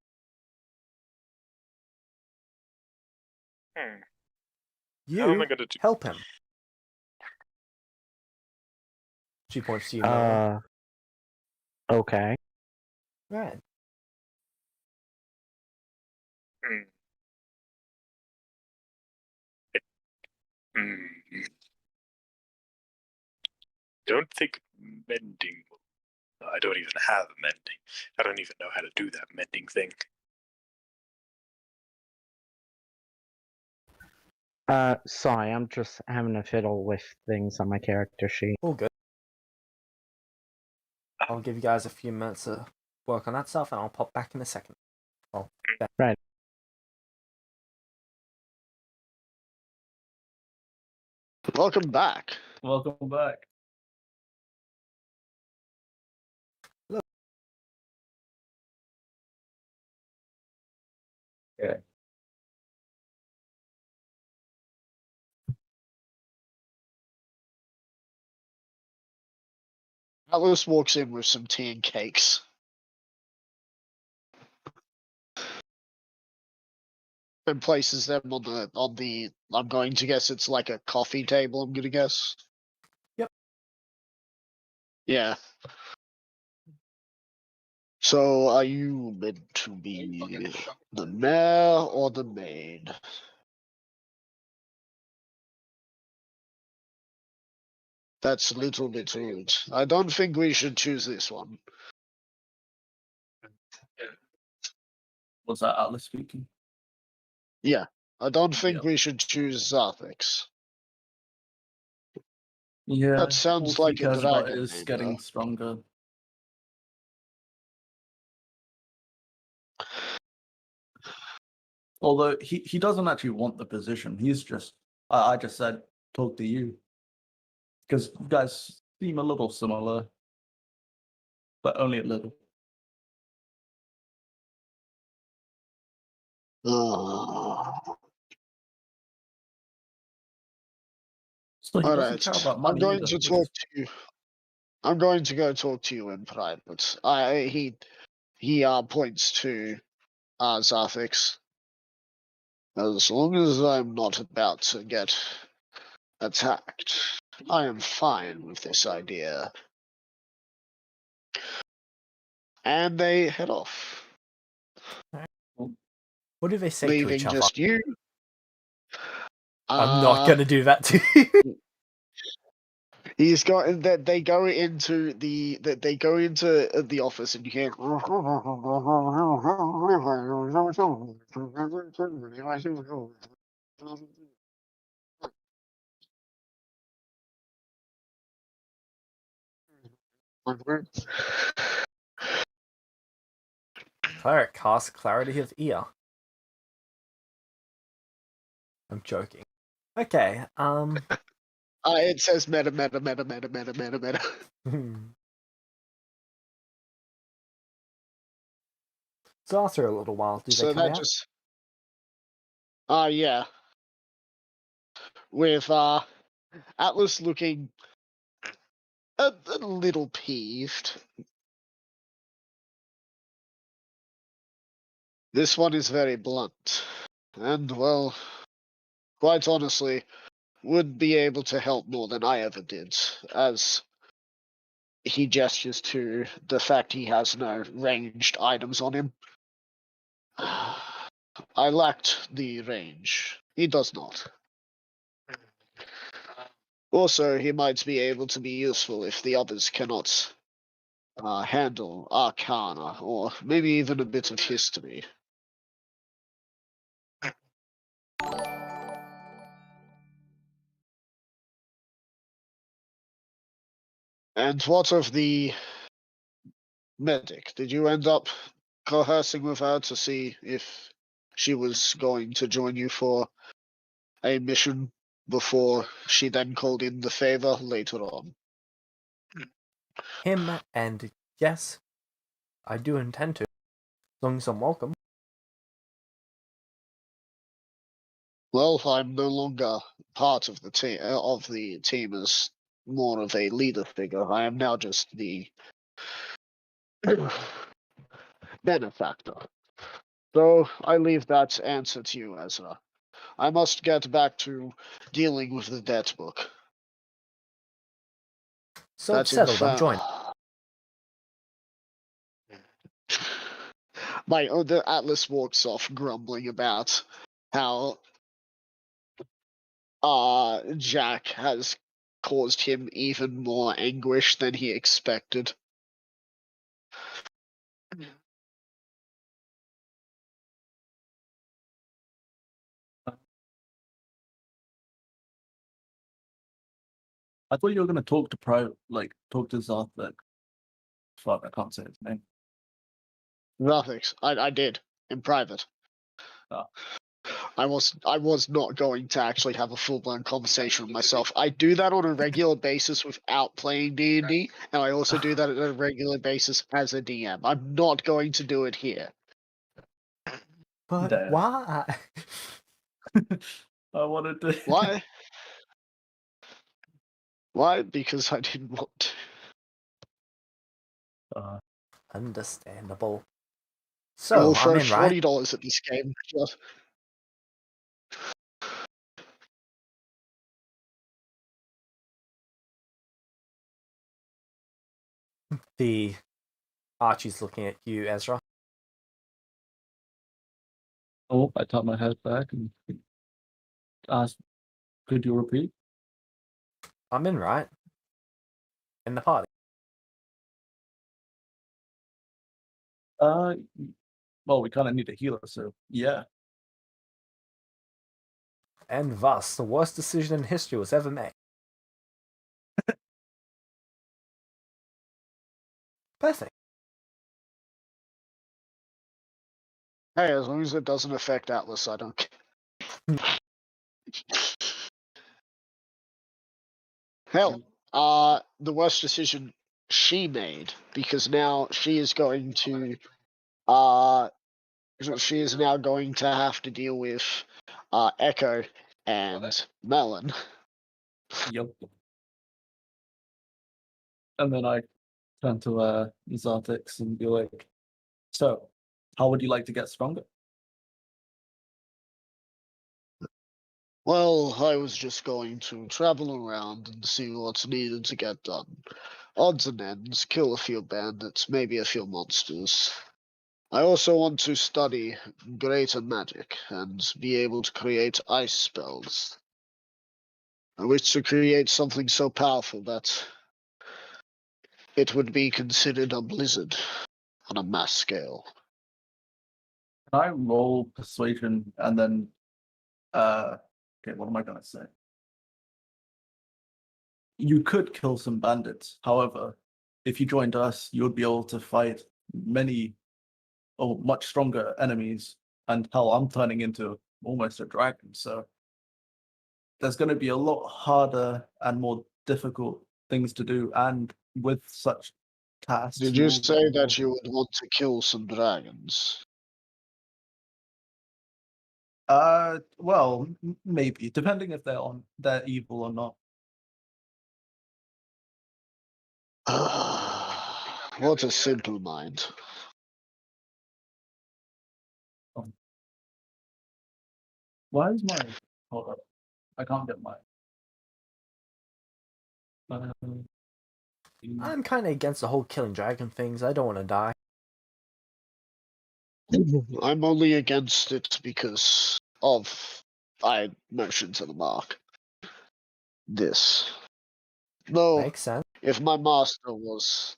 How am You I gonna do? help him. She points to you, Merlin. Okay. Right. Hmm. Hmm. Don't think mending. I don't even have mending. I don't even know how to do that mending thing. Sorry, I'm just having a fiddle with things on my character sheet. All good. I'll give you guys a few minutes to work on that stuff and I'll pop back in a second. Well, Right. Welcome back. Welcome back. Look. Okay. Alice walks in with some tea and cakes. And places them on the I'm going to guess it's like a coffee table, I'm gonna guess. Yep. Yeah. So are you meant to be the mayor or the maid? That's a little bit rude. I don't think we should choose this one. Was that Atlas speaking? Yeah. I don't think Yep. we should choose Zarthix. Yeah. That sounds all like he a cares about dragon is name, getting though. stronger. Although he doesn't actually want the position. He's just I just said talk to you. Because you guys seem a little similar. But only a little. So he All doesn't right. care about I'm money going either, to which talk is- to you. I'm going to go talk to you in private. He points to Zarthix. As long as I'm not about to get attacked, I am fine with this idea. And they head off, What do they say to leaving each other? just you. I'm not gonna do that to you. He's got that. They go into the office, and you hear. Cleric casts clarity of ear. I'm joking. Okay, It says meta. So after a little while, do they So come that out? just. Yeah. With Atlas looking a little peeved. This one is very blunt, and well, quite honestly, would be able to help more than I ever did, as he gestures to the fact he has no ranged items on him. I lacked the range. He does not. Also, he might be able to be useful if the others cannot handle arcana, or maybe even a bit of history. And what of the medic? Did you end up coercing with her to see if she was going to join you for a mission before she then called in the favor later on? Him, and yes, I do intend to, as long as I'm welcome. Well, I'm no longer part of the team as more of a leader figure. I am now just the benefactor. So I leave that answer to you, Ezra. I must get back to dealing with the debt book. So That's settled, I'm joined. The Atlas walks off grumbling about how Jack has caused him even more anguish than he expected. I thought you were gonna talk to talk to Zarthek. Fuck, I can't say his name. Nothing. I did in private. Ah. I was not going to actually have a full blown conversation with myself. I do that on a regular basis without playing D&D, and I also do that on a regular basis as a DM. I'm not going to do it here. But Damn. why? I wanted to. Why? Why? Because I didn't want to. Understandable. I So, will I'm throw in, right? $40 at this game. Just... The Archie's looking at you, Ezra. Oh, I turned my head back and asked, "Could you repeat?" I'm in, right? In the party. Well, we kind of need a healer, so yeah. And thus, the worst decision in history was ever made. Perfect. Hey, as long as it doesn't affect Atlas, I don't care. Hell, the worst decision she made, because now she is going to she is now going to have to deal with Echo and Melon. Yep. And then I turn to Zartex and be like, "So, how would you like to get stronger?" Well, I was just going to travel around and see what's needed to get done. Odds and ends, kill a few bandits, maybe a few monsters. I also want to study greater magic and be able to create ice spells. I wish to create something so powerful that it would be considered a blizzard on a mass scale. Can I roll persuasion and then okay, what am I gonna say? You could kill some bandits. However, if you joined us, you would be able to fight many or much stronger enemies. And hell, I'm turning into almost a dragon, so there's going to be a lot harder and more difficult things to do. And with such tasks, Did you will say be that you able- would want to kill some dragons? Well, maybe depending if they're evil or not. What a simple mind. Why is my hold up? I can't get my. I'm kind of against the whole killing dragon things. I don't want to die. I'm only against it because of I mentioned to the mark this. Though Makes sense. if my master was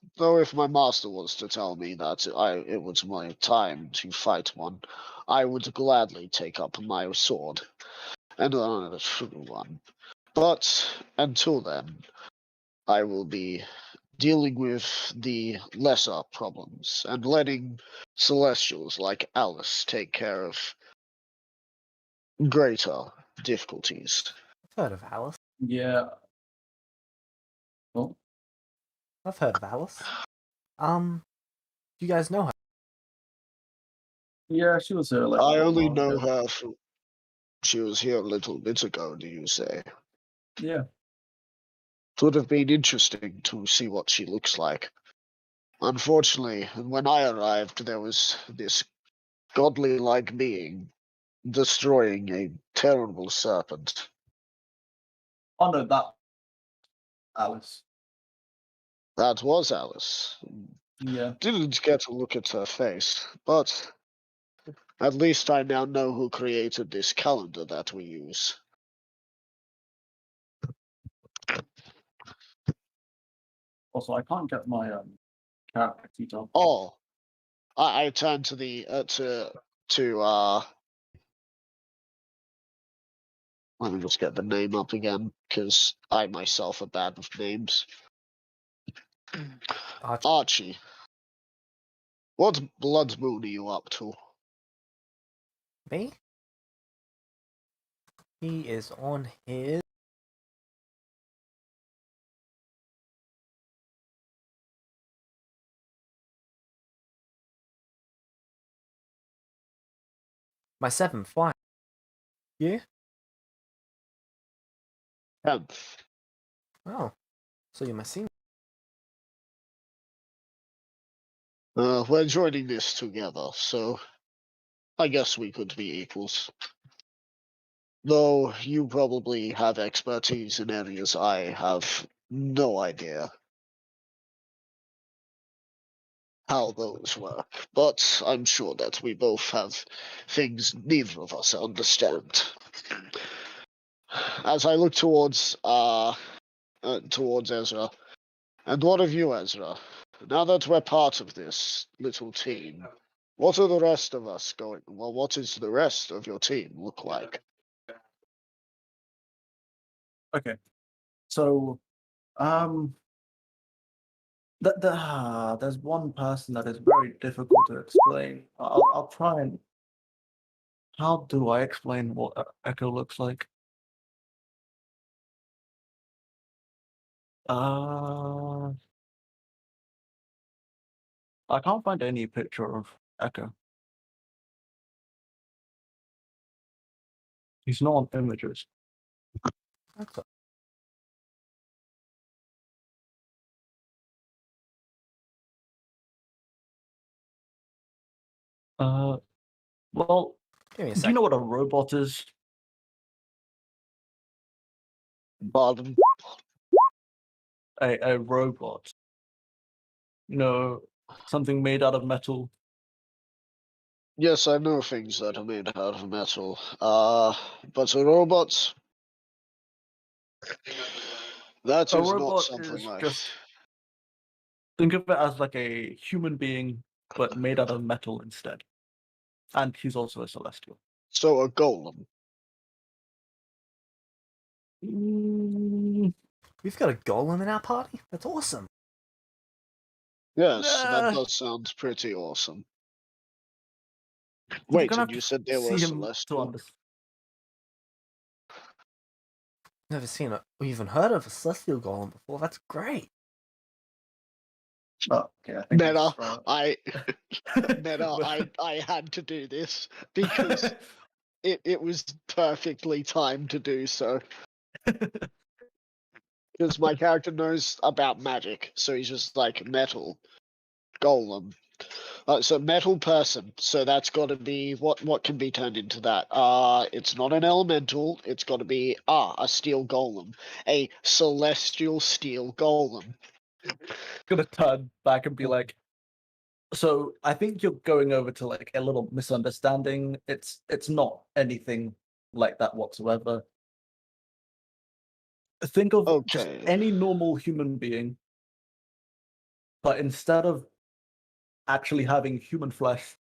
to tell me that it was my time to fight one, I would gladly take up my sword and learn a true one. But until then, I will be dealing with the lesser problems and letting celestials like Alice take care of greater difficulties. I've heard of Alice. Yeah. Well, I've heard of Alice. You guys know her? yeah, she was like. I only long know ago. her from she was here a little bit ago, do you say? Yeah. It would have been interesting to see what she looks like. Unfortunately, when I arrived, there was this godly like being destroying a terrible serpent. Oh no, that Alice. That was Alice. Yeah. Didn't get to look at her face, but at least I now know who created this calendar that we use. Also, I can't get my character sheet up. Oh, I turned to the let me just get the name up again, because I myself are bad with names. Archie. Archie. What blood moon are you up to? Me? He is on his... My 7th. Why? You? 10th. Oh. So you're my senior. We're joining this together, so I guess we could be equals. Though you probably have expertise in areas I have no idea how those work, but I'm sure that we both have things neither of us understand. As I look towards Ezra, and what of you, Ezra? Now that we're part of this little team, what are the rest of us going? Well, what is the rest of your team look like? Okay. So, there's one person that is very difficult to explain. I'll try and. How do I explain what Echo looks like? I can't find any picture of Echo. He's not on images. That's Well, Give me a do you second. know what a robot is? Pardon. A robot. Something made out of metal. Yes, I know things that are made out of metal. But a robot. That A is not robot something is like. just think of it as like a human being, but made out of metal instead. And he's also a celestial. So a golem. We've got a golem in our party? That's awesome. Yes, Nah. that does sound pretty awesome. You're Wait, gonna and have you to said they were see him to celestial? understand. Never seen it or even heard of a celestial golem before. That's great. Oh, okay, I think Meta, it's, Meta, I had to do this because it was perfectly timed to do so. Because my character knows about magic, so he's just like metal golem. So metal person. So that's got to be what can be turned into that. It's not an elemental. It's got to be a steel golem, a celestial steel golem. gonna turn back and be like, so I think you're going over to like a little misunderstanding. It's just anything like that whatsoever. Think of just Okay. any normal human being, but instead of actually having human flesh,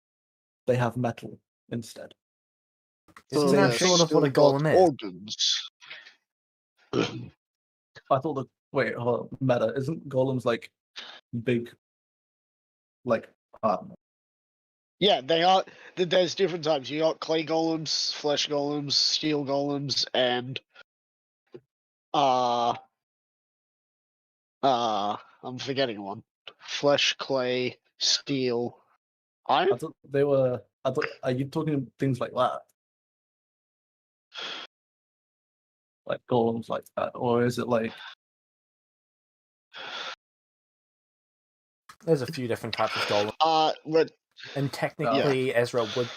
they have metal instead. Isn't So that they've sort of what a still got golem is? organs. I thought that wait, hold on, meta isn't golems like big, like I don't know. Yeah, they are. There's different types. You got clay golems, flesh golems, steel golems, and I'm forgetting one. Flesh, clay, steel, iron. I thought they were. I thought are you talking things like that? Like golems like that, or is it like There's a few different types of golem, But and technically Ezra would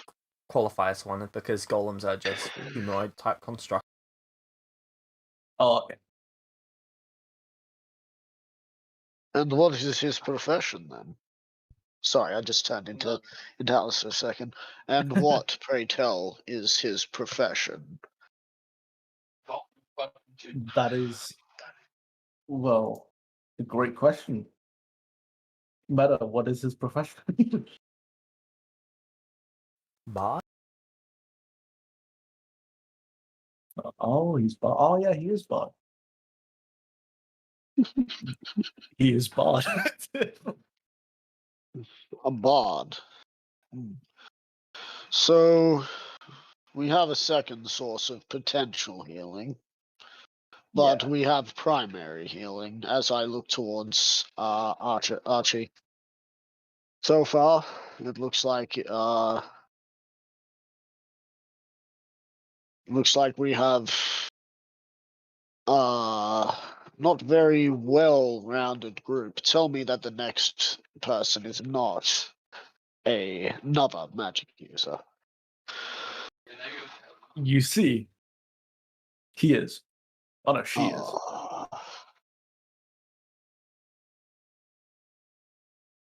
qualify as one because golems are just humanoid type constructs. oh okay. and what is his profession then? Sorry, I just turned into Alice for a second. And what, pray tell, is his profession? That is well a great question. Meta, what is his profession? Bard? Oh, he's bard. Oh yeah, he is bard. He is bard. A bard. So we have a second source of potential healing, but Yeah. we have primary healing as I look towards Archie. So far, it looks like we have not very well-rounded group. Tell me that the next person is not another magic user. You see, he is. Oh no, she is.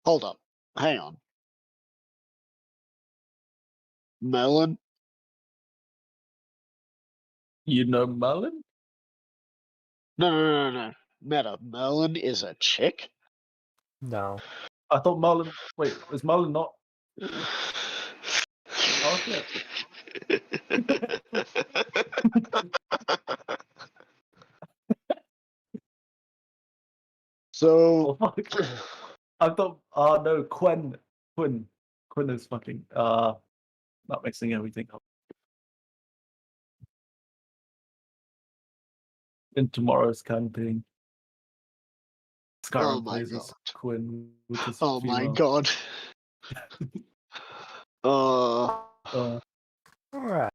Hold up. Hang on. Melon? You know Merlin? No. Meta. Melon is a chick? No. I thought Merlin. Wait, is Merlin not? Oh shit. So, Oh, fuck. I thought. Oh no, Quinn is fucking. Not mixing everything up. In tomorrow's campaign, Skyrim my plays as God. Quinn, which is Oh my female. god. Alright.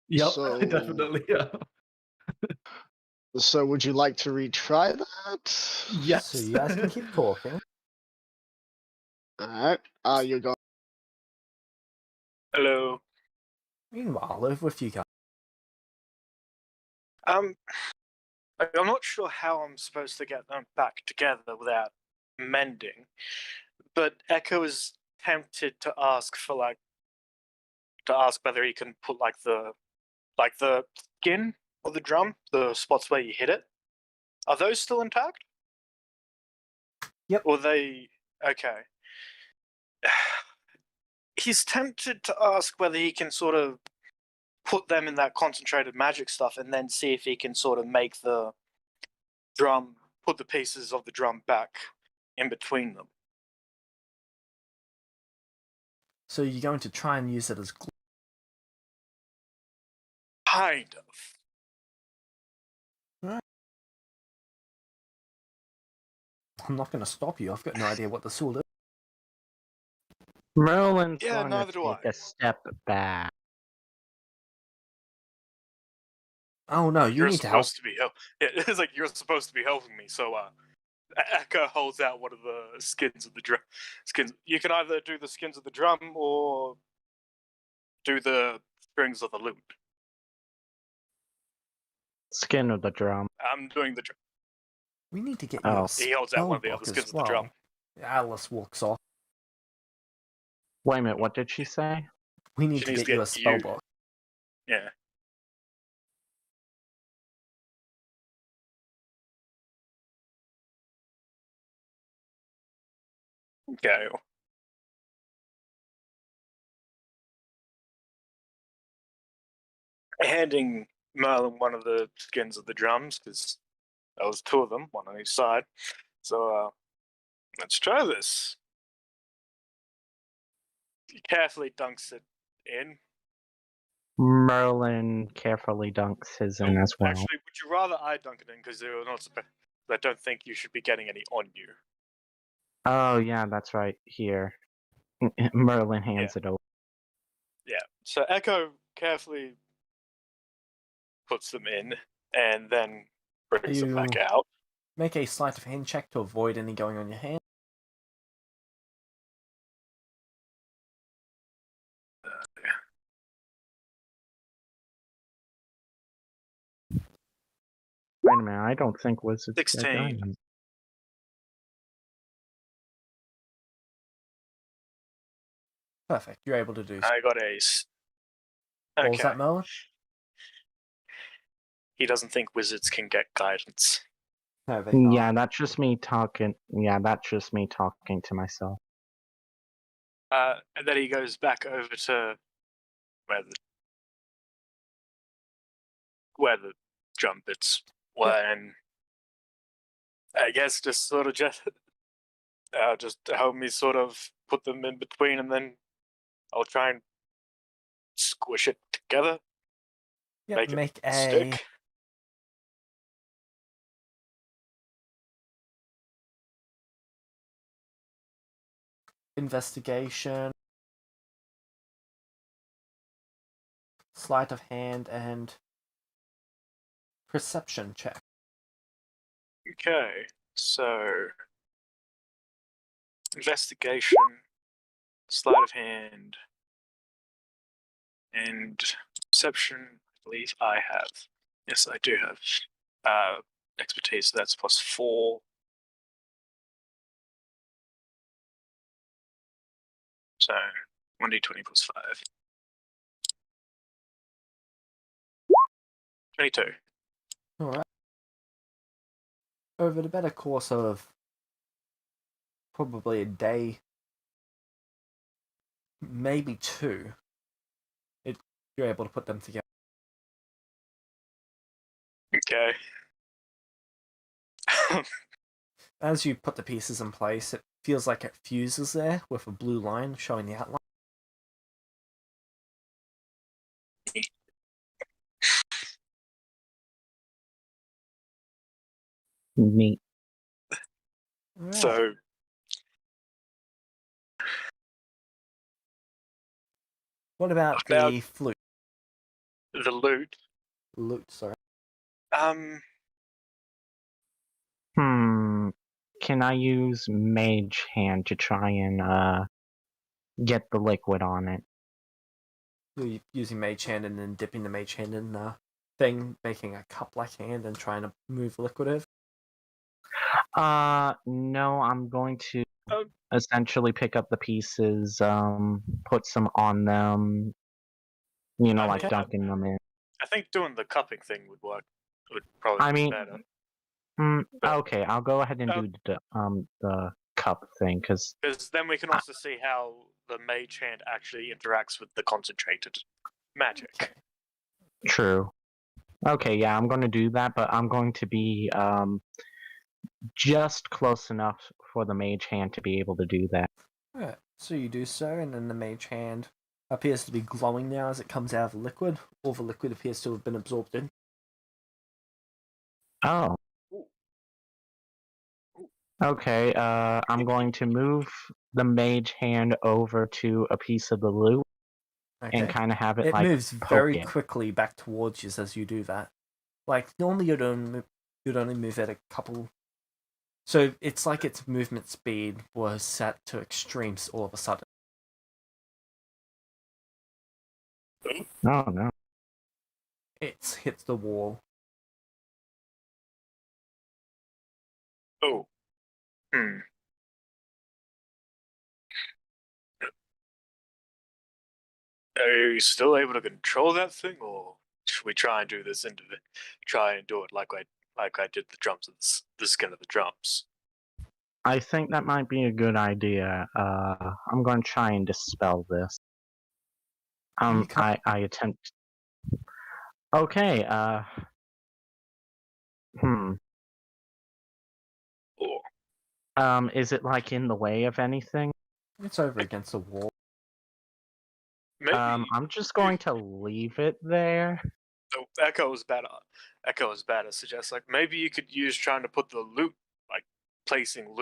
Yep, So- definitely. Yeah. So would you like to retry that? Yes. So you guys can keep talking. Alright. You're going. Hello. Meanwhile, over with you guys. I'm not sure how I'm supposed to get them back together without mending, but Echo is tempted to ask whether he can put the skin of the drum, the spots where you hit it. Are those still intact? Yep. Or they okay? He's tempted to ask whether he can sort of put them in that concentrated magic stuff and then see if he can sort of make the drum, put the pieces of the drum back in between them. So you're going to try and use it as glue. Kind of. I'm not going to stop you. I've got no idea what the sword is. Merlin's Yeah, going to neither do take I. a step back. Oh no, you You're need to help. supposed to be it's like you're supposed to be helping me. So Echo holds out one of the skins of the drum. Skins. You can either do the skins of the drum or do the strings of the lute. Skin of the drum. I'm doing the drum. We need to get Oh. you a He holds out one of the spell other book skins as of the drum. well. Alice walks off. Wait a minute, what did she say? We need She to needs get to you get a spell you- book. Yeah. Okay. Handing Merlin one of the skins of the drums, because there was two of them, one on each side. So let's try this. He carefully dunks it in. Merlin carefully dunks his in as well. Actually, would you rather I dunk it in, because you're not I don't think you should be getting any on you. Oh, yeah, that's right. Here. Merlin hands it over. Yeah. So Echo carefully puts them in and then brings them back You- out. Make a sleight of hand check to avoid any going on your hand. Wait a minute, I don't think wizards get 16. guidance. Perfect. You're able to do so. I got a. What was Okay. that, Merlin? He doesn't think wizards can get guidance. No, they can't. Yeah, that's just me talking. Yeah, that's just me talking to myself. And then he goes back over to where the drum bits were, and I guess just help me sort of put them in between, and then I'll try and squish it together. Yep, make make it a stick. investigation, sleight of hand, and perception check. Okay, so investigation, sleight of hand, and perception. I believe I have. Yes, I do have expertise. So that's +4. So 1d20 +5. 22. Alright. Over the better course of probably a day, maybe two, you're able to put them together. Okay. As you put the pieces in place, it feels like it fuses there with a blue line showing the outline. Neat. Alright. So What about Now- the flute? the loot. Lute, sorry. Can I use Mage Hand to try and get the liquid on it? You're using Mage Hand and then dipping the Mage Hand in the thing, making a cup-like hand and trying to move liquid over? No, I'm going to Oh. essentially pick up the pieces, put some on them, like Okay. dunking them in. I think doing the cupping thing would work. Would probably I be mean, better. okay, I'll go ahead and Oh. do the cup thing, because Because then we can also see how the mage hand actually interacts with the concentrated magic. Okay. true. Okay, yeah, I'm going to do that, but I'm going to be just close enough for the mage hand to be able to do that. Alright, so you do so, and then the mage hand appears to be glowing now as it comes out of the liquid. All the liquid appears to have been absorbed in. Oh. Okay, I'm going to move the mage hand over to a piece of the loot and Okay. kind of have it, It like, moves poke very it. quickly back towards you as you do that. Like, normally you'd only move at a couple. So it's like its movement speed was set to extremes all of a sudden. Oh, no. It's hit the wall. Oh. Hmm. Are you still able to control that thing, or should we try and do this try and do it like I did the drums of the skin of the drums? I think that might be a good idea. I'm going to try and dispel this. You can't- I attempt. Okay, Or is it, like, in the way of anything? It's over against the wall. maybe I'm just going to leave it there. so Echo is better. Echo is better. Suggests like maybe you could use trying to put the loot, like placing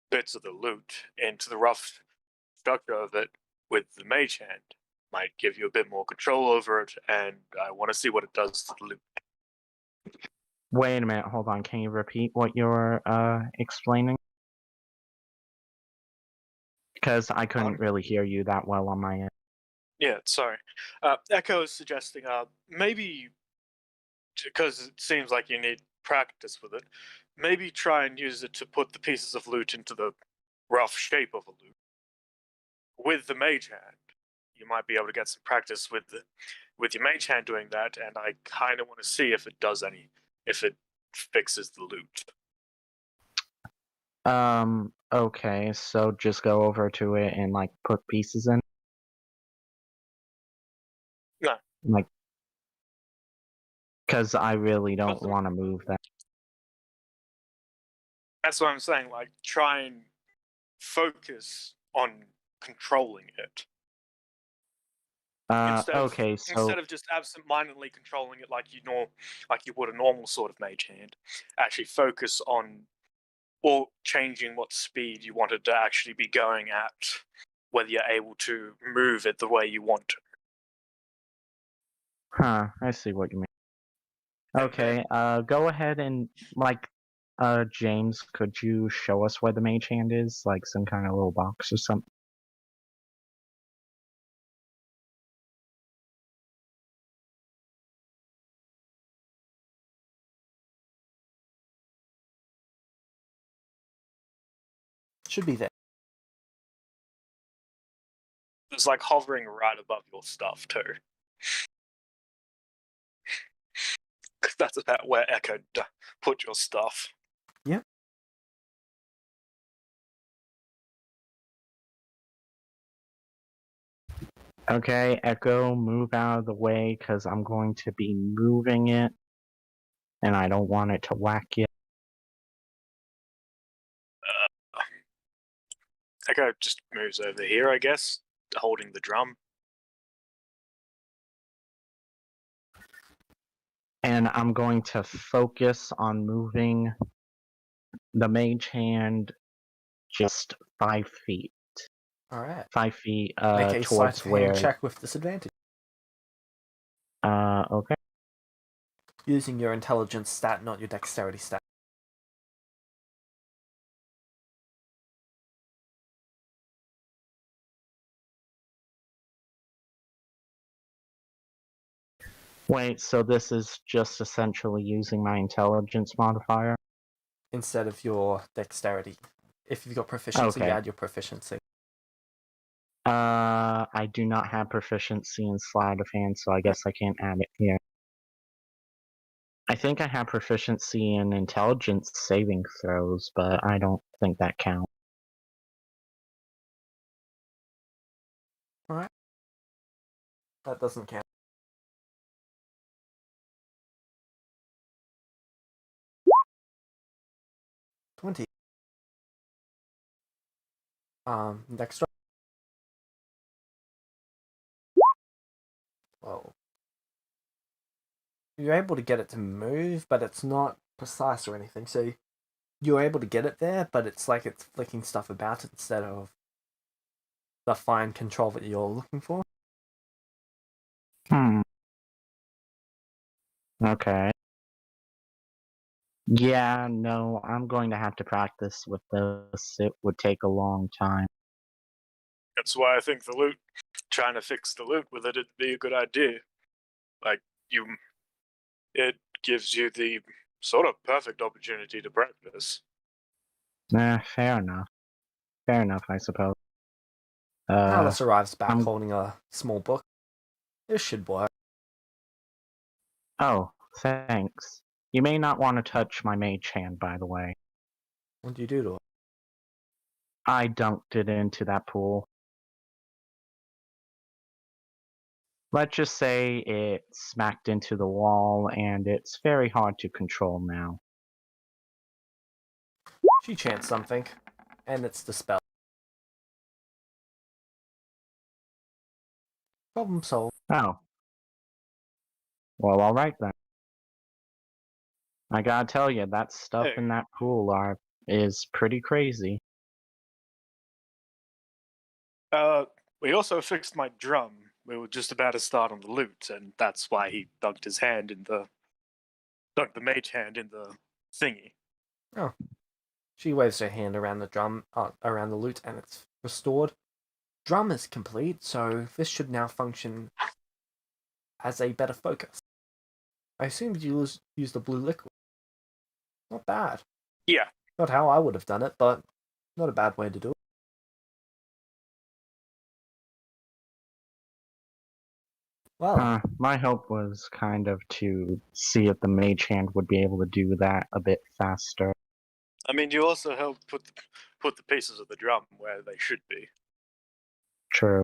bits of the loot into the rough structure of it with the mage hand might give you a bit more control over it, and I want to see what it does to the loot. Wait a minute, hold on. Can you repeat what you're explaining? Because I couldn't really hear you that well on my end. Yeah, sorry. Echo is suggesting maybe because it seems like you need practice with it, maybe try and use it to put the pieces of loot into the rough shape of a loot with the mage hand. You might be able to get some practice with your mage hand doing that, and I kind of want to see if it fixes the loot. Okay, so just go over to it and, like, put pieces in? No. Like, because I really don't Custom- want to move that. That's what I'm saying. Like, try and focus on controlling it. Okay, so Instead of just absent-mindedly controlling it like you would a normal sort of mage hand, actually focus on or changing what speed you want it to actually be going at, whether you're able to move it the way you want to. I see what you mean. Okay, go ahead and, like, James, could you show us where the mage hand is? Like, some kind of little box or something? Should be there. It's like hovering right above your stuff too. Because that's about where Echo put your stuff. Yep. Okay, Echo, move out of the way, because I'm going to be moving it, and I don't want it to whack you. Echo just moves over here, I guess, holding the drum. And I'm going to focus on moving the mage hand just 5 feet. Alright. 5 feet Make a sleight towards of hand where. check with disadvantage. Okay. Using your intelligence stat, not your dexterity stat. Wait, so this is just essentially using my intelligence modifier? instead of your dexterity. If you've got proficiency, Okay. add your proficiency. I do not have proficiency in sleight of hand, so I guess I can't add it here. I think I have proficiency in intelligence saving throws, but I don't think that counts. Alright. That doesn't count. $20. Next one. Well, you're able to get it to move, but it's not precise or anything. So you're able to get it there, but it's like it's flicking stuff about it instead of the fine control that you're looking for. Okay. Yeah, no, I'm going to have to practice with this. It would take a long time. That's why I think the loot, trying to fix the loot with it'd be a good idea. Like, it gives you the sort of perfect opportunity to practice. Fair enough. Fair enough, I suppose. Alice arrives back I'm- holding a small book. This should work. Oh, thanks. You may not want to touch my mage hand, by the way. What do you do to it? I dunked it into that pool. Let's just say it smacked into the wall, and it's very hard to control now. She chants something, and it's the spell. Problem solved. Oh. Well, alright then. I gotta tell you, that stuff Hey. in that pool is pretty crazy. We also fixed my drum. We were just about to start on the loot, and that's why he dunked the mage hand in the thingy. Oh. She waves her hand around the drum, around the lute, and it's restored. Drum is complete, so this should now function as a better focus. I assumed you used the blue liquid. Not bad. Yeah. Not how I would have done it, but not a bad way to do it. Well, My hope was kind of to see if the mage hand would be able to do that a bit faster. I mean, you also helped put the pieces of the drum where they should be. True.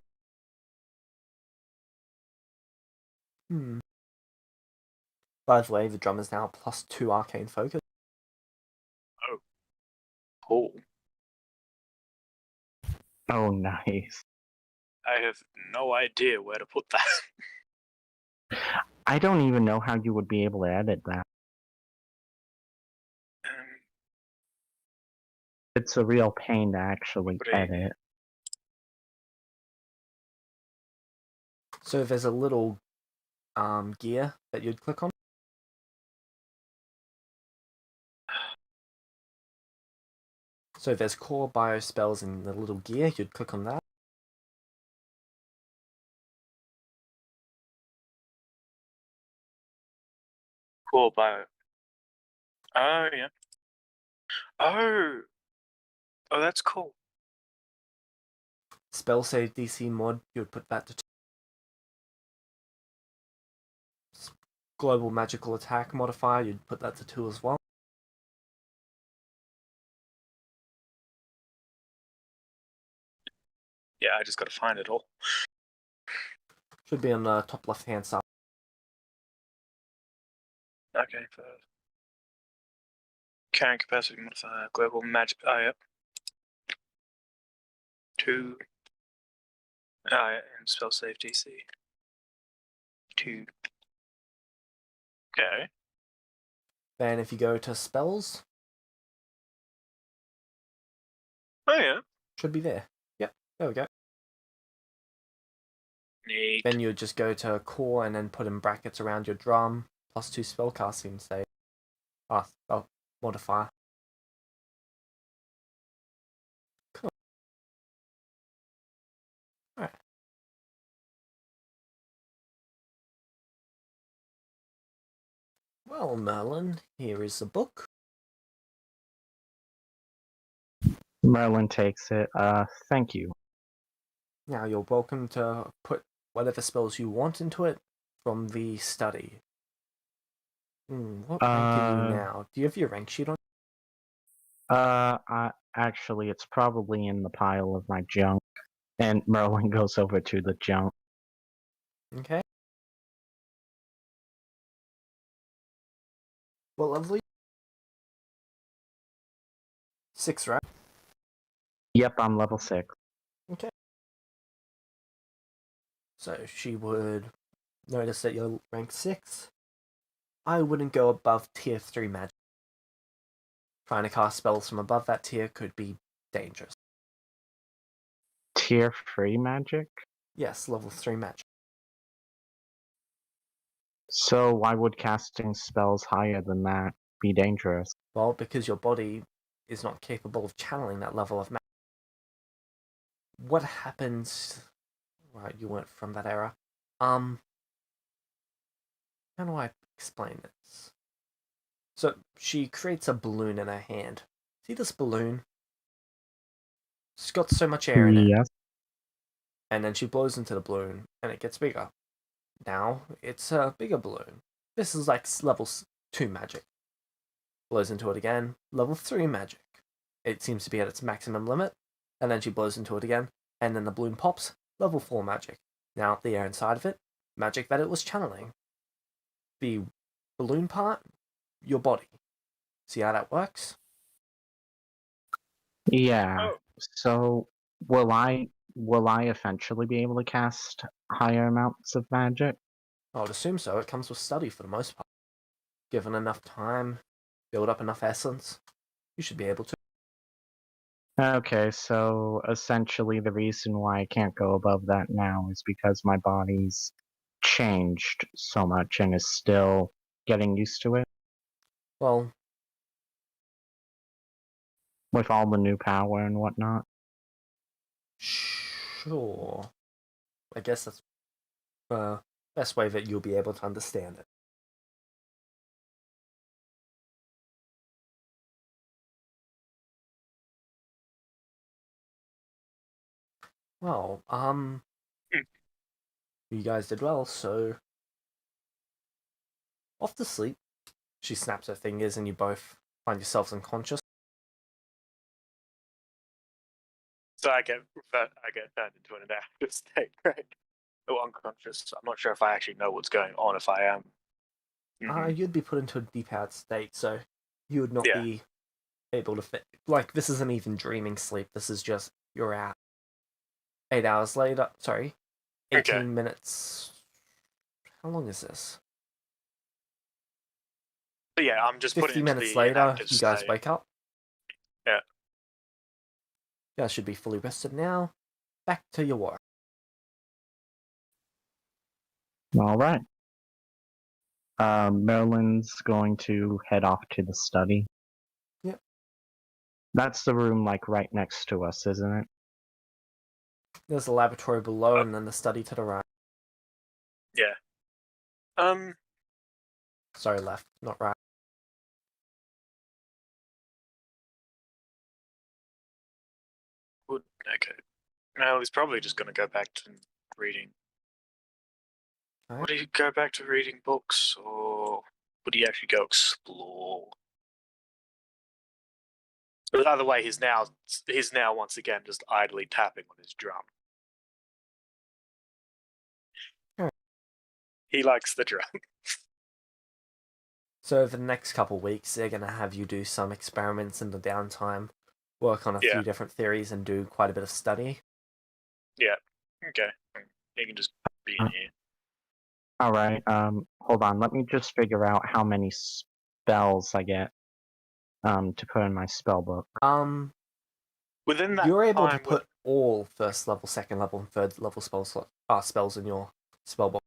By the way, the drum is now +2 arcane focus. Cool. Oh, nice. I have no idea where to put that. I don't even know how you would be able to edit that. It's a real pain to actually edit. So there's a little gear that you'd click on. So there's core bio spells in the little gear, you'd click on that. Cool bio. Oh, yeah. Oh, that's cool. Spell save DC mod, you'd put that to 2. Global magical attack modifier, you'd put that to 2 as well. Yeah, I just gotta find it all. Should be on the top left hand side. Okay, for carrying capacity modifier, global magic. Oh, yep. 2. Oh, yeah, and spell save DC. 2. Okay. Then if you go to spells, Oh, yeah. should be there. Yep, there we go. Neat. Then you would just go to core and then put in brackets around your drum, +2 spellcasting save. Spell modifier. Cool. Alright. Well, Merlin, here is the book. Merlin takes it. Thank you. Now you're welcome to put whatever spells you want into it from the study. What rank are you now? Do you have your rank sheet on? Actually, it's probably in the pile of my junk. And Merlin goes over to the junk. Okay. What level are you? 6, right? Yep, I'm level 6. Okay. So she would notice that you're rank 6. I wouldn't go above tier 3 magic. Trying to cast spells from above that tier could be dangerous. Tier 3 magic? Yes, level 3 magic. So why would casting spells higher than that be dangerous? Well, because your body is not capable of channeling that level of magic. What happens... Right, you weren't from that era. How do I explain this? So, she creates a balloon in her hand. See this balloon? It's got so much air in it. Yes. And then she blows into the balloon, and it gets bigger. Now, it's a bigger balloon. This is like level 2 magic. Blows into it again, level 3 magic. It seems to be at its maximum limit, and then she blows into it again, and then the balloon pops, level 4 magic. Now, the air inside of it, magic that it was channeling. The balloon part, your body. See how that works? Yeah. Oh. So will I eventually be able to cast higher amounts of magic? I would assume so. It comes with study for the most part. Given enough time, build up enough essence, you should be able to. Okay, so essentially the reason why I can't go above that now is because my body's changed so much and is still getting used to it Well, with all the new power and whatnot. sure. I guess that's the best way that you'll be able to understand it. Well, you guys did well, so off to sleep. She snaps her fingers and you both find yourselves unconscious. So I get turned into an inactive state, right? Oh, unconscious. I'm not sure if I actually know what's going on. If I am, You'd be put into a deep-out state, so you would not Yeah. be able to fit. Like, this isn't even dreaming sleep. This is just you're out. 8 hours later. Sorry, 18 Okay. minutes. How long is this? But yeah, I'm just putting 50 into minutes the later, inactive you guys state. wake up. Yeah. You guys should be fully rested now. Back to your work. All right. Merlin's going to head off to the study. Yep. That's the room like right next to us, isn't it? There's a laboratory below and then the study to the right. Yeah. Sorry, left, not right. Okay. No, he's probably just going to go back to reading. Alright. Would he go back to reading books, or would he actually go explore? But either way, he's now once again just idly tapping on his drum. He likes the drum. So over the next couple of weeks, they're going to have you do some experiments in the downtime, work on a Yeah. few different theories, and do quite a bit of study. Yeah. Okay. He can just be in here. All right. Hold on. Let me just figure out how many spells I get to put in my spell book. Within that You're able to time, put all first level, second level, and third level spells in your spell book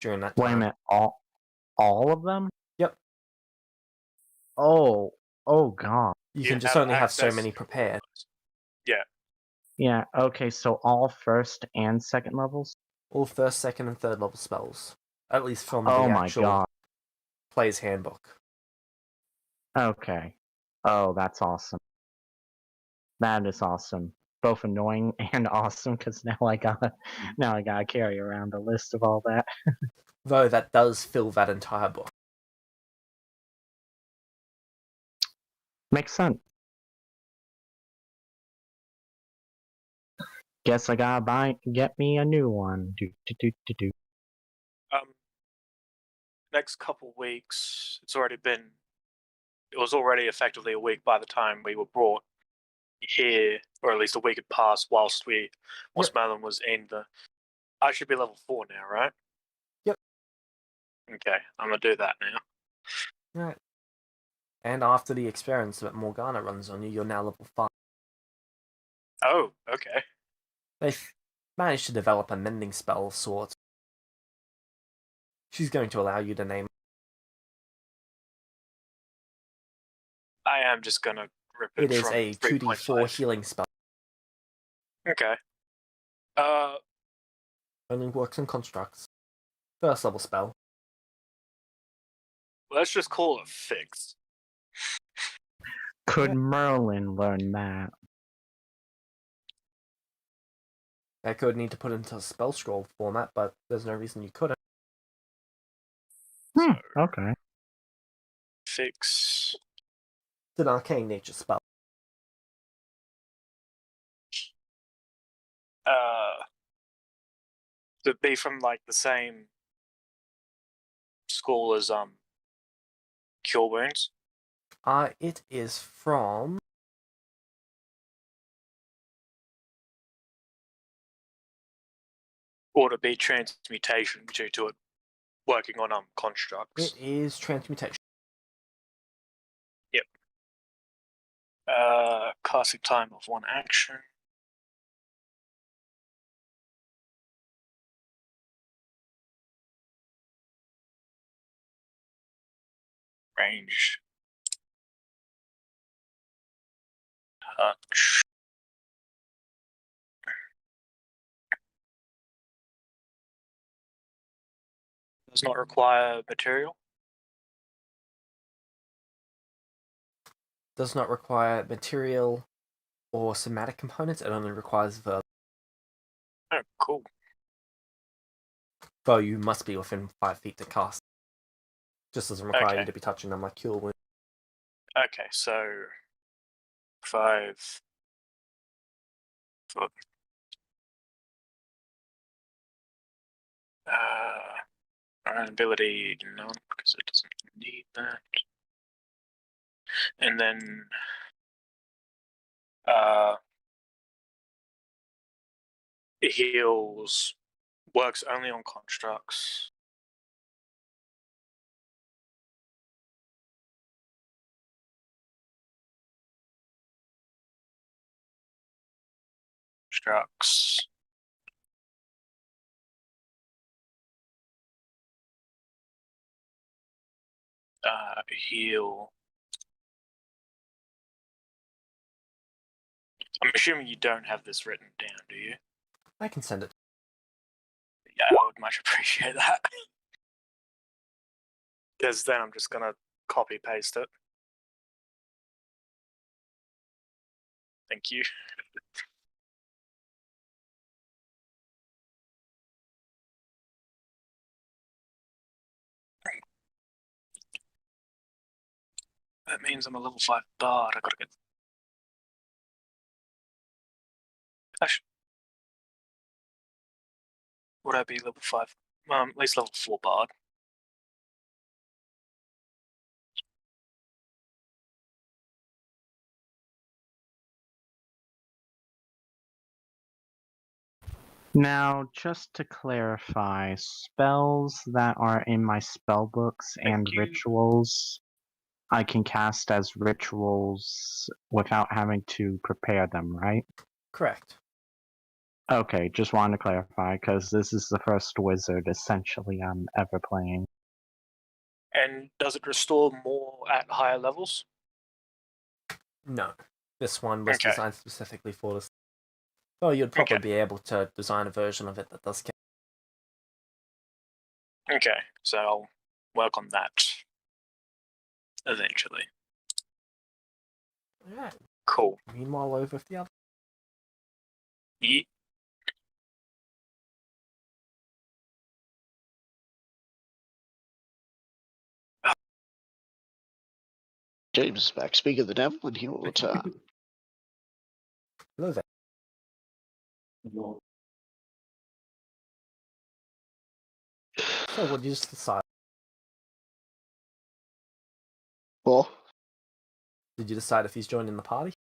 during that time. Wait a minute. All of them? Yep. Oh god. You you can just only have so access many to all of prepared. those. Yeah. Yeah. Okay. So all first and second levels. All first, second, and third level spells. At least from Oh the my actual god. player's handbook. Okay. Oh, that's awesome. That is awesome. Both annoying and awesome, because now I gotta carry around a list of all that. Though that does fill that entire book. Makes sense. Guess I gotta get me a new one. Do. Next couple weeks, it was already effectively a week by the time we were brought here, or at least a week had passed whilst Melon was in the. I should be level 4 now, right? Yep. Okay, I'm gonna do that now. Right. And after the experience that Morgana runs on you, you're now level 5. Oh, okay. They've managed to develop a mending spell of sorts. She's going to allow you to name. I am just gonna rip it It is from a 2d4 3.5. healing spell. Okay. Only works on constructs. First level spell. Let's just call it fixed. Could Merlin learn that? I could need to put it into a spell scroll format, but there's no reason you couldn't. Okay. Fix. It's an arcane nature spell. To be from like the same school as Cure Wounds. It is from. Or to be transmutation due to it working on constructs. It is transmutation. Yep. Casting time of 1 action. Range. Touch. Does not require material. Does not require material or somatic components. It only requires verbal. Oh, cool. Though you must be within 5 feet to cast. Just doesn't require you to be touching them like Cure Wounds. Okay, so 5 foot. Ability none because it doesn't need that. And then it heals, works only on constructs. Constructs. Heal. I'm assuming you don't have this written down, do you? I can send it. Yeah, I would much appreciate that. Because then I'm just gonna copy paste it. Thank you. That means I'm a level 5 bard. I gotta get. Actually, would I be level 5? At least level 4 bard. Now, just to clarify, spells that are in my spell books and you. rituals, I can cast as rituals without having to prepare them, right? Correct. Okay, just wanted to clarify, because this is the first wizard, essentially, I'm ever playing. And does it restore more at higher levels? No. This one was Okay. designed specifically for this. Well, you'd probably be able to design a version of it that does. Okay, so I'll work on that. eventually. Alright. Cool. Meanwhile, over with the other. Yeah. James is back. Speak of the devil, and he will return. Hello there. So, what did you just decide? Well, Did you decide if he's joining the party?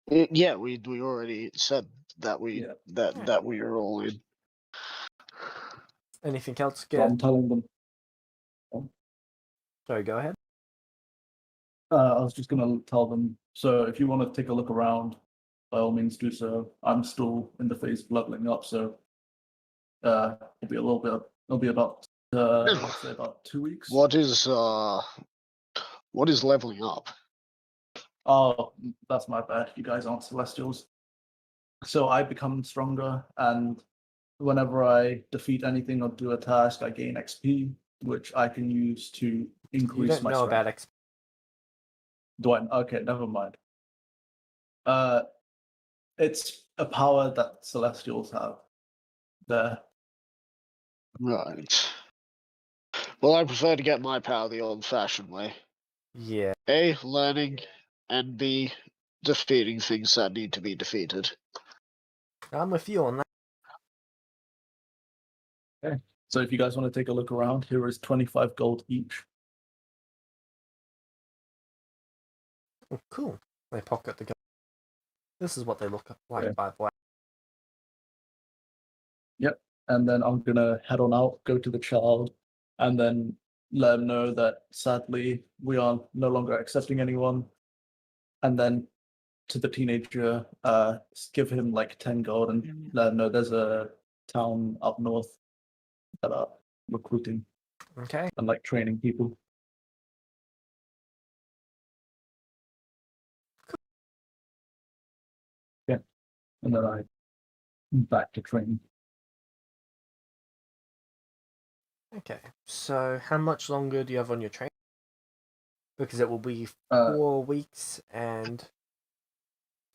yeah, we already said that we Yeah. that we are all in. Anything else? So Get. I'm telling them. Sorry, go ahead. I was just gonna tell them. So if you want to take a look around, by all means do so. I'm still in the phase of leveling up, so it'll be a little bit. It'll be about I'd say about 2 weeks. What is leveling up? Oh, that's my bad. You guys aren't Celestials. So I become stronger, and whenever I defeat anything or do a task, I gain XP, which I can use to You increase don't my know strength. about Do I? Okay, never mind. It's a power that Celestials have. There. Right. Well, I prefer to get my power the old-fashioned way. Yeah. A, learning, and B, defeating things that need to be defeated. I'm with you on that. Okay. So if you guys want to take a look around, here is 25 gold each. Oh, cool. They pocket the gun. This is what they look like, Yeah. by the way. Yep. And then I'm gonna head on out, go to the child, and then let him know that sadly we are no longer accepting anyone. And then to the teenager, give him like 10 gold and let him know there's a town up north that are recruiting Okay. and like training people. Yeah. And then I'm back to training. Okay. So, how much longer do you have on your train? Because it will be 4 weeks and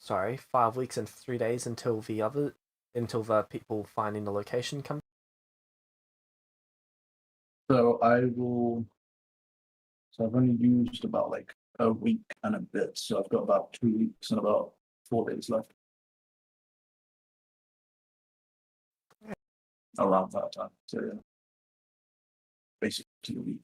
5 weeks and 3 days until the people finding the location come. So I've only used about like a week and a bit. So I've got about 2 weeks and about 4 days left. Around that time. So yeah. Basically a week.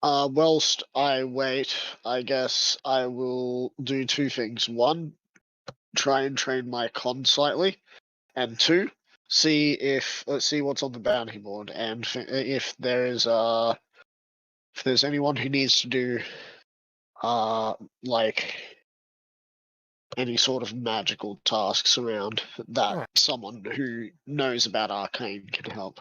Whilst I wait, I guess I will do two things. One, try and train my con slightly, and two, see what's on the bounty board, and if there's anyone who needs to do like any sort of magical tasks around that Right. someone who knows about arcane can help.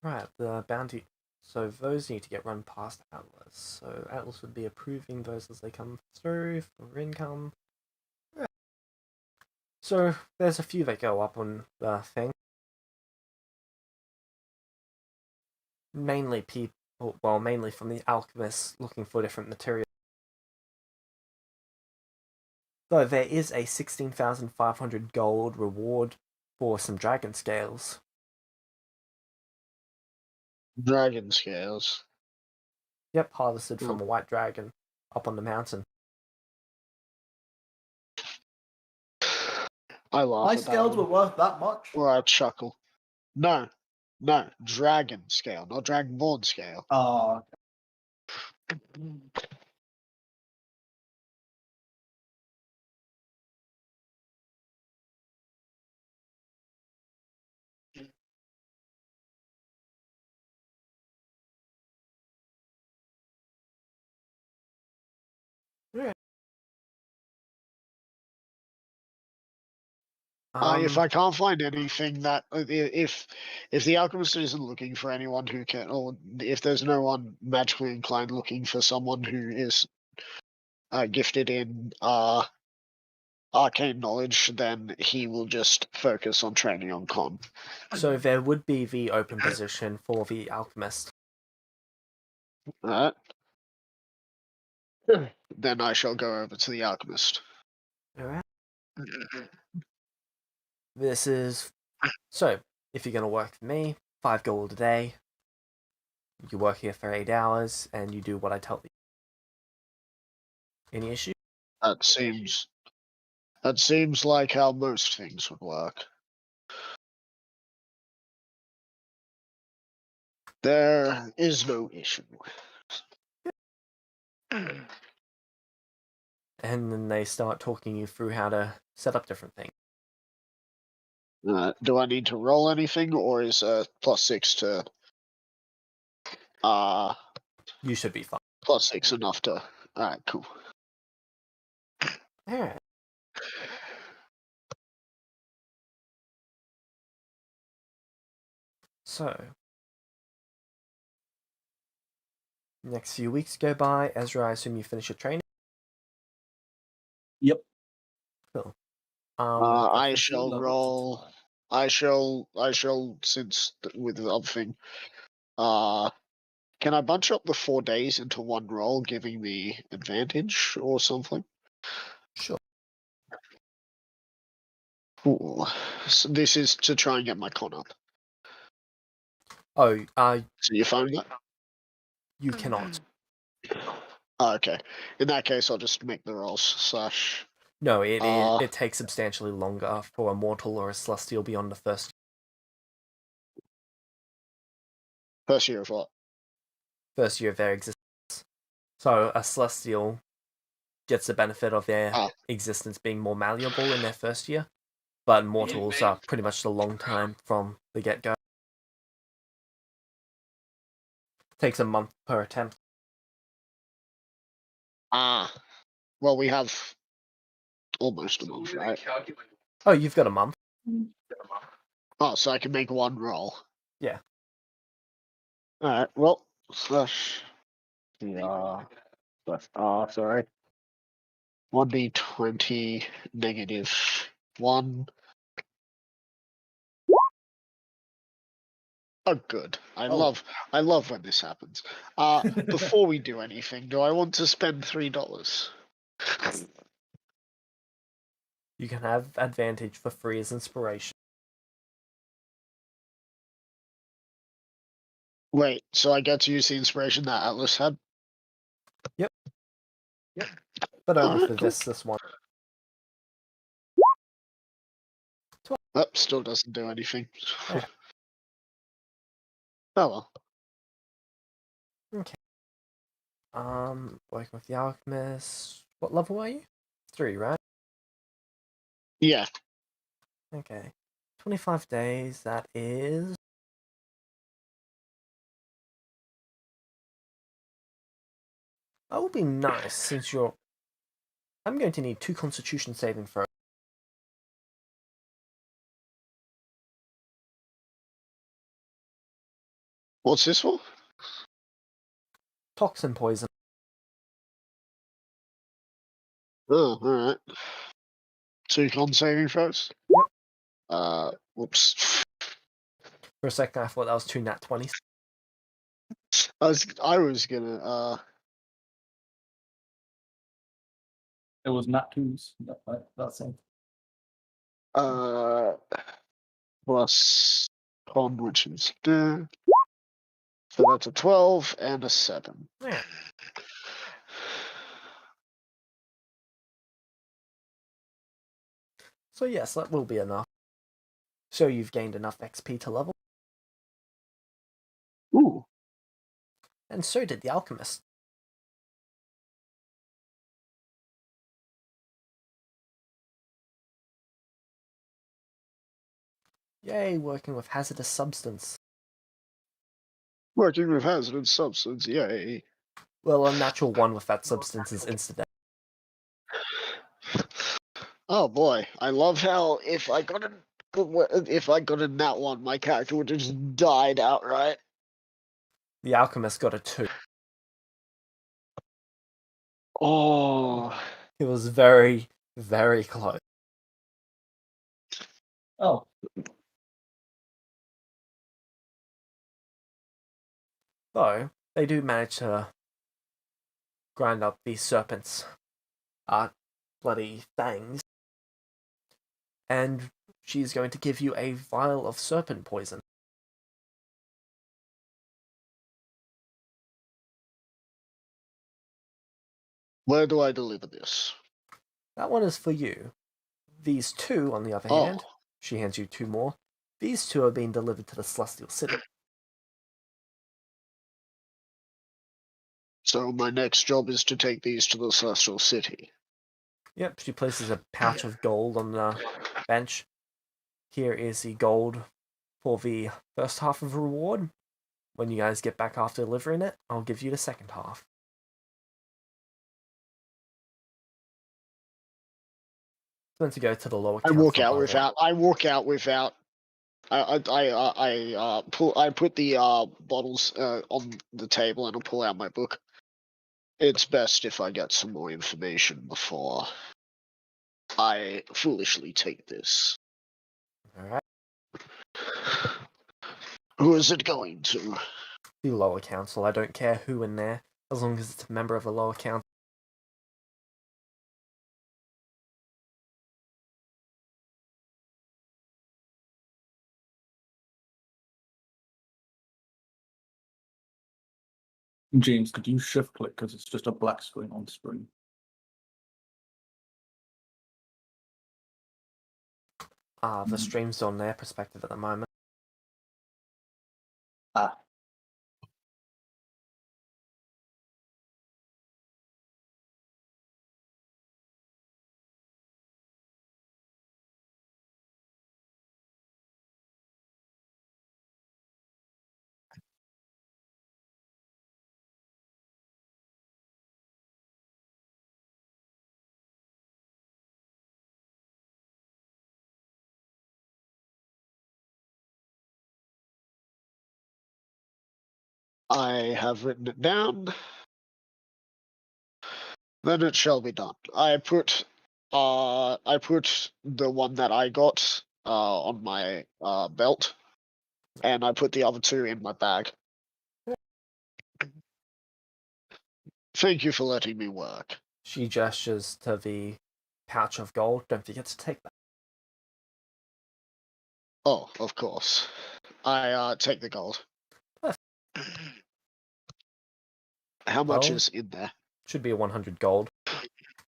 Right, the bounty. So those need to get run past Atlas. So Atlas would be approving those as they come through for income. Right. So there's a few that go up on the thing. Mainly mainly from the alchemists looking for different materials. Though there is a 16,500 gold reward for some dragon scales. Dragon scales. Yep, harvested from a white dragon up on the mountain. I laugh My at scales that were worth that much. or I chuckle. No, dragon scale, not dragonborn scale. Ah, If I can't find anything that if the alchemist isn't looking for anyone who can, or if there's no one magically inclined looking for someone who is gifted in arcane knowledge, then he will just focus on training on con. So there would be the open position for the alchemist. Alright. Then I shall go over to the alchemist. Alright. This is so. If you're gonna work for me, 5 gold a day. You work here for 8 hours, and you do what I tell you. Any issue? That seems like how most things would work. There is no issue. And then they start talking you through how to set up different things. Do I need to roll anything, or is +6 to You should be fine. +6 enough to? Alright, cool. Alright. So, next few weeks go by. Ezra, I assume you finish your training. Yep. Cool. I shall roll. I shall. Since with the other thing, can I bunch up the 4 days into one roll, giving me advantage or something? Sure. Ooh. So this is to try and get my con up. Oh, So you're fine with that? you cannot. Oh, okay. In that case, I'll just make the rolls / No, it takes substantially longer for a mortal or a celestial beyond the first year of what? year of their existence. So a celestial gets the benefit of their existence being more malleable in their first year, but mortals are pretty much the long time from the get-go. Takes a month per attempt. Well, we have almost a month, right? Oh, you've got a month. Oh, so I can make one roll. Yeah. Alright, well, sorry. 1d20 -1. Oh, good. I love when this happens. Before we do anything, do I want to spend $3? You can have advantage for free as inspiration. Wait, so I get to use the inspiration that Atlas had? Yep. But only for cool. this one. That still doesn't do anything. Yeah. Oh well. Okay. Working with the alchemist. What level are you? 3, right? Yeah. Okay. 25 days, that is... That would be nice, since you're... I'm going to need 2 constitution saving throws. What's this for? Toxin poison. Oh, alright. 2 con saving throws? Yep. Whoops. For a second, I thought that was 2 nat 20s. I was gonna, It was not twos. That's it. plus con, which is there. So that's a 12 and a 7. Yeah. So yes, that will be enough. So you've gained enough XP to level. Ooh. And so did the alchemist. Yay, working with hazardous substance. Working with hazardous substance, yay. Well, a natural 1 with that substance is insta-death. Oh boy, I love how if I got a nat 1, my character would have just died outright. The alchemist got a 2. Oh. It was very, very close. Oh, Though they do manage to grind up these serpents' bloody fangs, and she's going to give you a vial of serpent poison. Where do I deliver this? That one is for you. These two, on the other Oh. hand, she hands you two more. These two are being delivered to the Celestial City. So my next job is to take these to the Celestial City. Yep, she places a pouch of gold on the bench. Here is the gold for the first half of the reward. When you guys get back after delivering it, I'll give you the second half. It's meant to go to the lower I council. walk out without. I put the bottles on the table and I pull out my book. It's best if I get some more information before I foolishly take this. Alright. Who is it going to? The lower council. I don't care who in there, as long as it's a member of the lower council. James, could you shift click because it's just a black screen on screen? The stream's on their perspective at the moment. Ah. I have written it down. Then it shall be done. I put the one that I got on my belt, and I put the other two in my bag. Thank you for letting me work. She gestures to the pouch of gold. Don't forget to take that. Oh, of course. I take the gold. How much Well, is in there? Should be a 100 gold.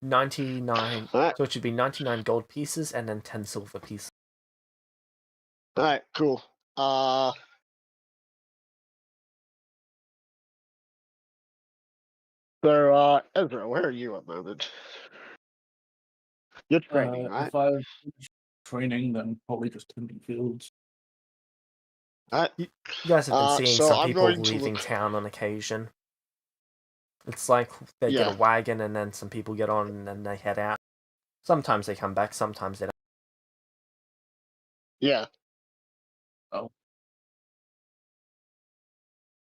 99. Alright. So it should be 99 gold pieces and then 10 silver pieces. Alright, cool. So, Ezra, where are you at the moment? You're training, right? If I'm training, then probably just tending fields. Alright. You guys have been seeing so some I'm people going to leaving look- town on occasion. It's like they get a Yeah. wagon and then some people get on and then they head out. Sometimes they come back, sometimes they don't. Yeah. Oh.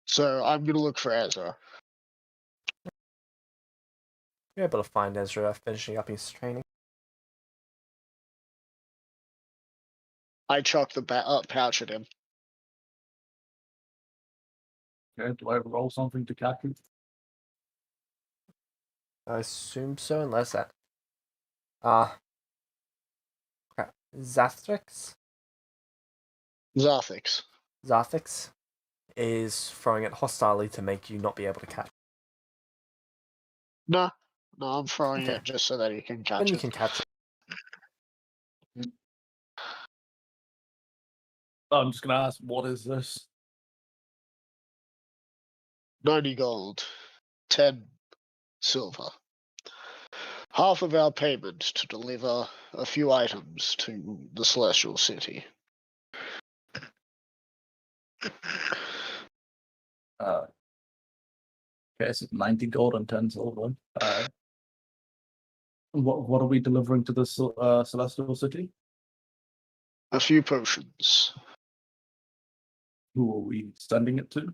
So I'm gonna look for Ezra. You're able to find Ezra finishing up his training. I chuck the pouch at him. Okay, do I roll something to catch it? I assume so, unless that. Crap. Zathrix? Zathix. Is throwing it hostilely to make you not be able to catch. No, I'm throwing Okay. it just so that he can catch Then you it. can catch it. I'm just gonna ask, what is this? 90 gold, 10 silver. Half of our payment to deliver a few items to the Celestial City. Okay, so 90 gold and 10 silver. What are we delivering to the Celestial City? A few potions. Who are we sending it to?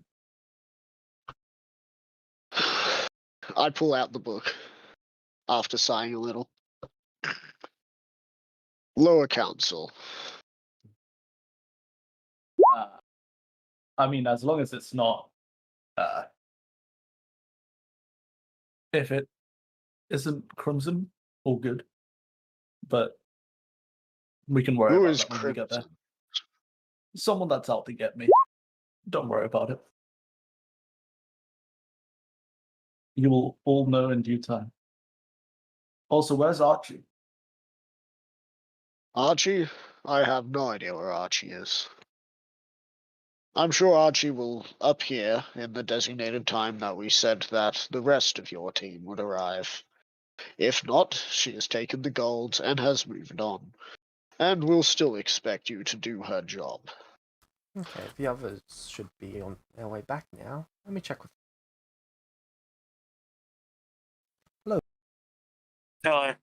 I pull out the book after sighing a little. Lower Council. I mean, as long as it's not, if it isn't Crimson, all good. But we can worry Who about is that when we get there. Crimson? Someone that's out to get me. Don't worry about it. You will all know in due time. Also, where's Archie? Archie? I have no idea where Archie is. I'm sure Archie will appear in the designated time that we said that the rest of your team would arrive. If not, she has taken the gold and has moved on, and will still expect you to do her job. Okay, the others should be on their way back now. Let me check with. Hello.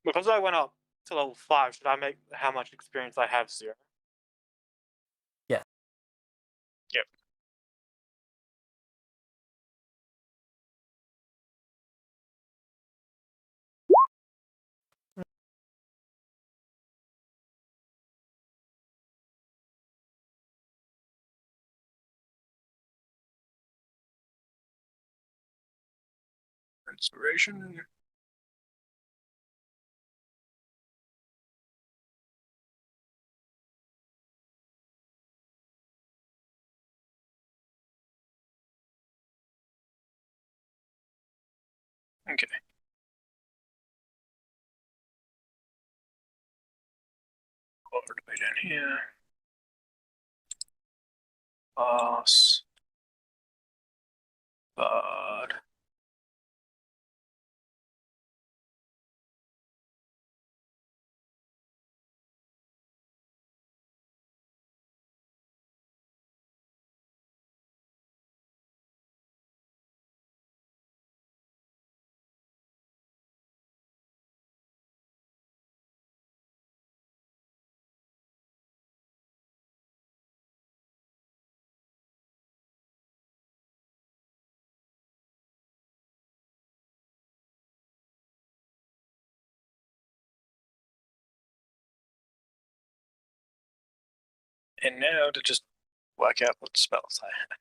Because I went up to level 5, should I make how much experience I have 0? Yeah. Yep. Inspiration. Okay. What do we down here? Boss. Bard. And now to just work out what spells I have.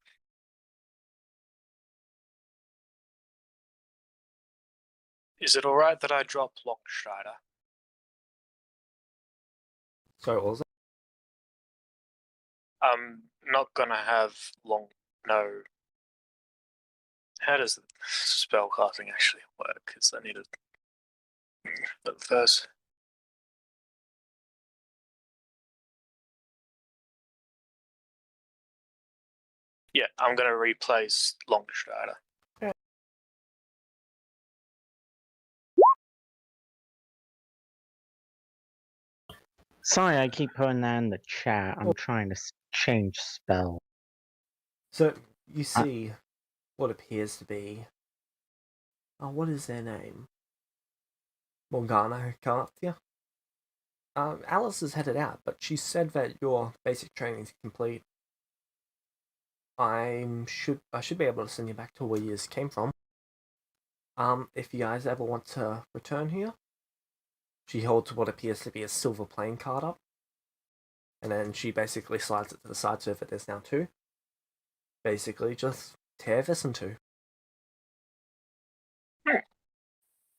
Is it alright that I drop Lockstrider? So what was it? I'm not gonna have long. No. How does spell casting actually work? Because I need to. But first. Yeah, I'm gonna replace Longstrider. Sorry, I keep putting that in the chat. I'm trying to change spell. So you see what appears to be. Oh, what is their name? Morgana Cartia. Alice is headed out, but she said that your basic training is complete. I should be able to send you back to where you came from. If you guys ever want to return here, she holds what appears to be a silver playing card up, and then she basically slides it to the side so that there's now 2. Basically, just tear this in 2.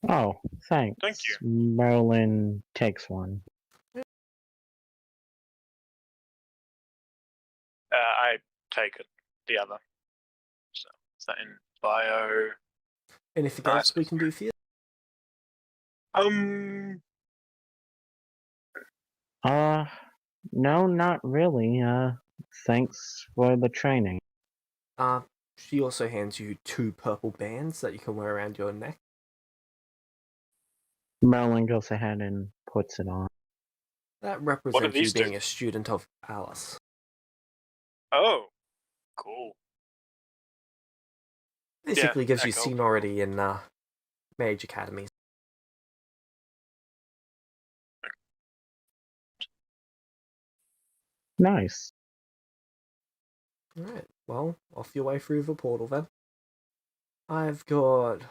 Oh, thanks. Thank you. Merlin takes one. I take it the other. So is that in bio? Anything else we can do for you? No, not really. Thanks for the training. She also hands you 2 purple bands that you can wear around your neck. Merlin goes ahead and puts it on. That represents you these being do? a student of Alice. Oh, cool. Basically gives you echo. seniority in mage academies. Nice. Alright, well, off your way through the portal then. I've got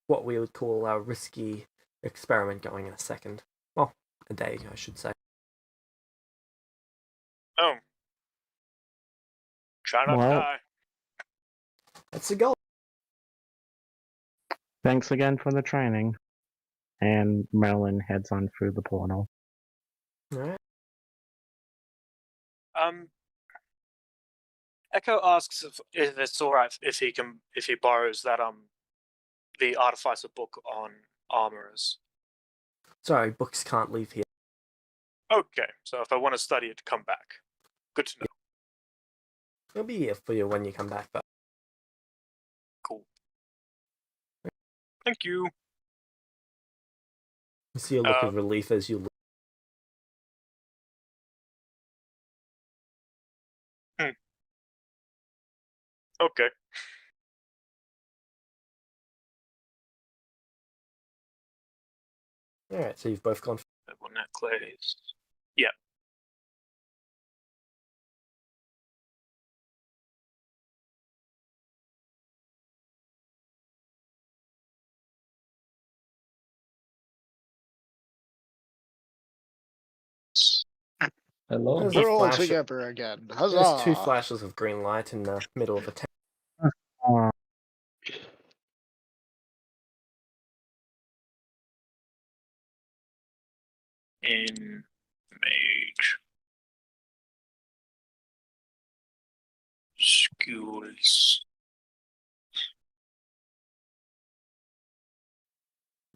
what we would call a risky experiment going in a second. Well, a day, I should say. Oh. Try not to Well- die. That's the goal. Thanks again for the training. And Merlin heads on through the portal. All right. Echo asks if it's alright if he borrows that the Artificer book on armorers. Sorry, books can't leave here. Okay, so if I want to study it, come back. Good to know. It'll be here for you when you come back, though. Cool. Thank you. You see a look of relief as you. Okay. All right, so you've both gone. Double necklace. Yeah. Hello. There's We're a all flash. together again. There's Huzzah! 2 flashes of green light in the middle of the tent. Uh, In mage. Schools.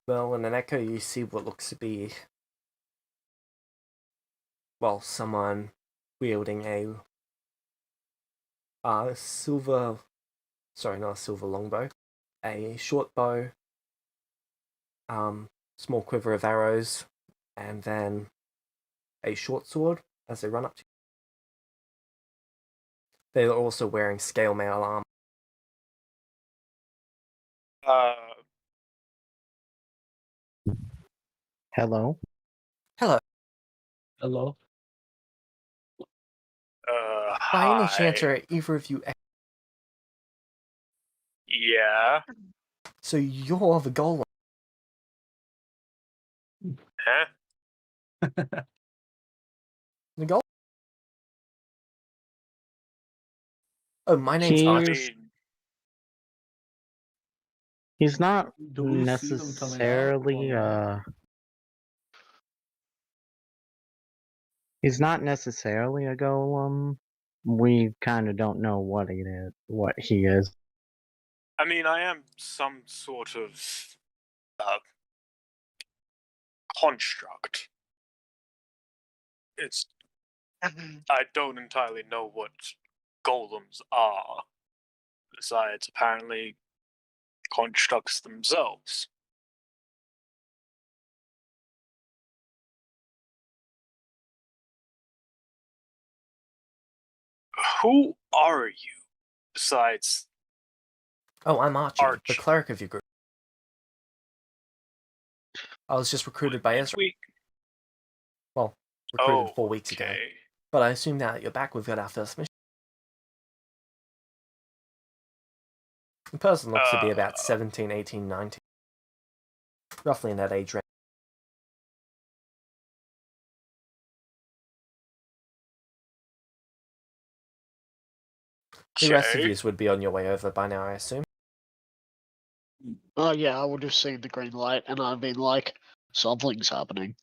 Well, in an echo, you see what looks to be, well, someone wielding a silver, sorry, not a silver longbow, a short bow, small quiver of arrows, and then a short sword as they run up to you. They're also wearing scale mail armor. hello? Hello. Hello. By any Hi. chance are either of you? Yeah. So you're the golem. Huh? The golem. Oh, my name's He- I Archie. mean, He's not Do we see them coming out, necessarily, or he's not necessarily a golem. We kind of don't know what he is. I mean, I am some sort of construct. It's I don't entirely know what golems are. Besides, apparently, constructs themselves. Who are you? Besides, Oh, I'm Archie, the Arch. cleric of your group. I was just recruited by Ezra. Recruited 4 weeks ago. Okay. But I assume now that you're back, we've got our first mission. The person looks to be about 17, 18, 19. Roughly in that age range. The rest of Okay. you would be on your way over by now, I assume. Oh yeah, I would have seen the green light and I've been like, something's happening.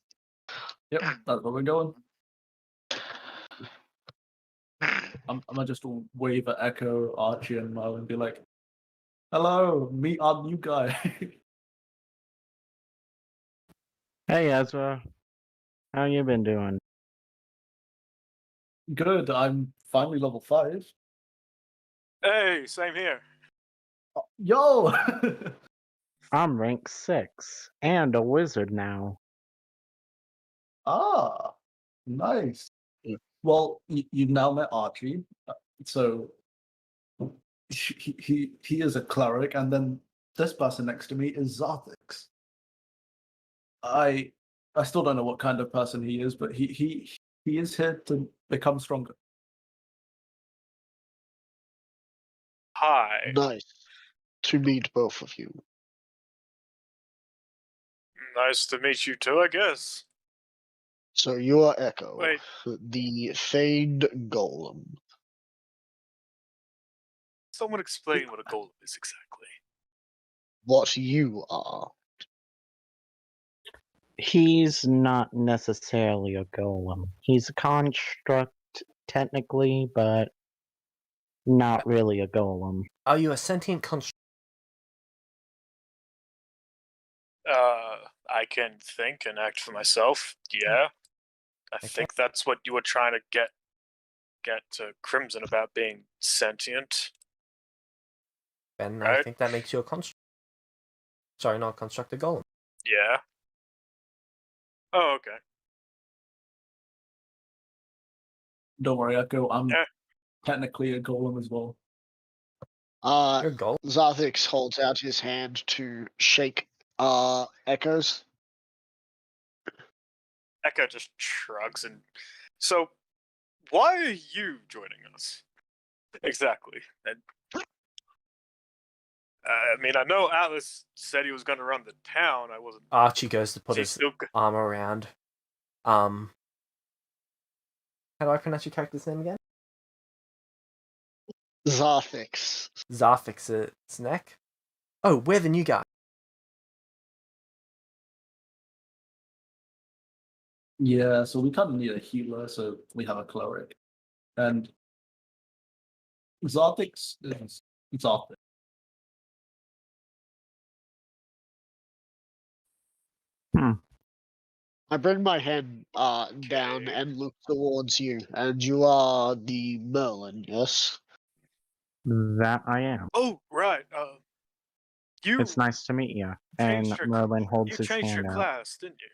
Yep, that's where we're going. I'm gonna just wave at Echo, Archie, and Mo and be like, "Hello, meet our new guy." Hey Ezra, how you been doing? Good. I'm finally level 5. Hey, same here. Yo. I'm rank 6 and a wizard now. Ah, nice. Well, you now met Archie, so he is a cleric, and then this person next to me is Zarthix. I still don't know what kind of person he is, but he is here to become stronger. Hi. Nice to meet both of you. Nice to meet you too, I guess. So you are Echo, Wait. the feigned golem. Someone explain what a golem is exactly. What you are. He's not necessarily a golem. He's a construct, technically, but not really a golem. Are you a sentient construct? I can think and act for myself. Yeah. I Okay. think that's what you were trying to get to Crimson about being sentient. And I Right. think that makes you a construct. Sorry, not a construct, a golem. Yeah. Oh, okay. Don't worry, Echo. I'm Yeah. technically a golem as well. You're a golem. Zarthix holds out his hand to shake Echoes. Echo just shrugs and. So, why are you joining us? Exactly. And, I mean, I know Atlas said he was going to run the town. I wasn't. Archie goes to put He's his still. arm around. How do I pronounce your character's name again? Zarthix. Zarthix's neck. Oh, we're the new guy. Yeah, so we kind of need a healer, so we have a cleric. And Zarthix is Zarthix. I bring my head down and look towards you, and you are the Merlin, yes? That I am. Oh, right. You It's nice to meet you. And changed your- Merlin holds you his changed hand your out. class, didn't you?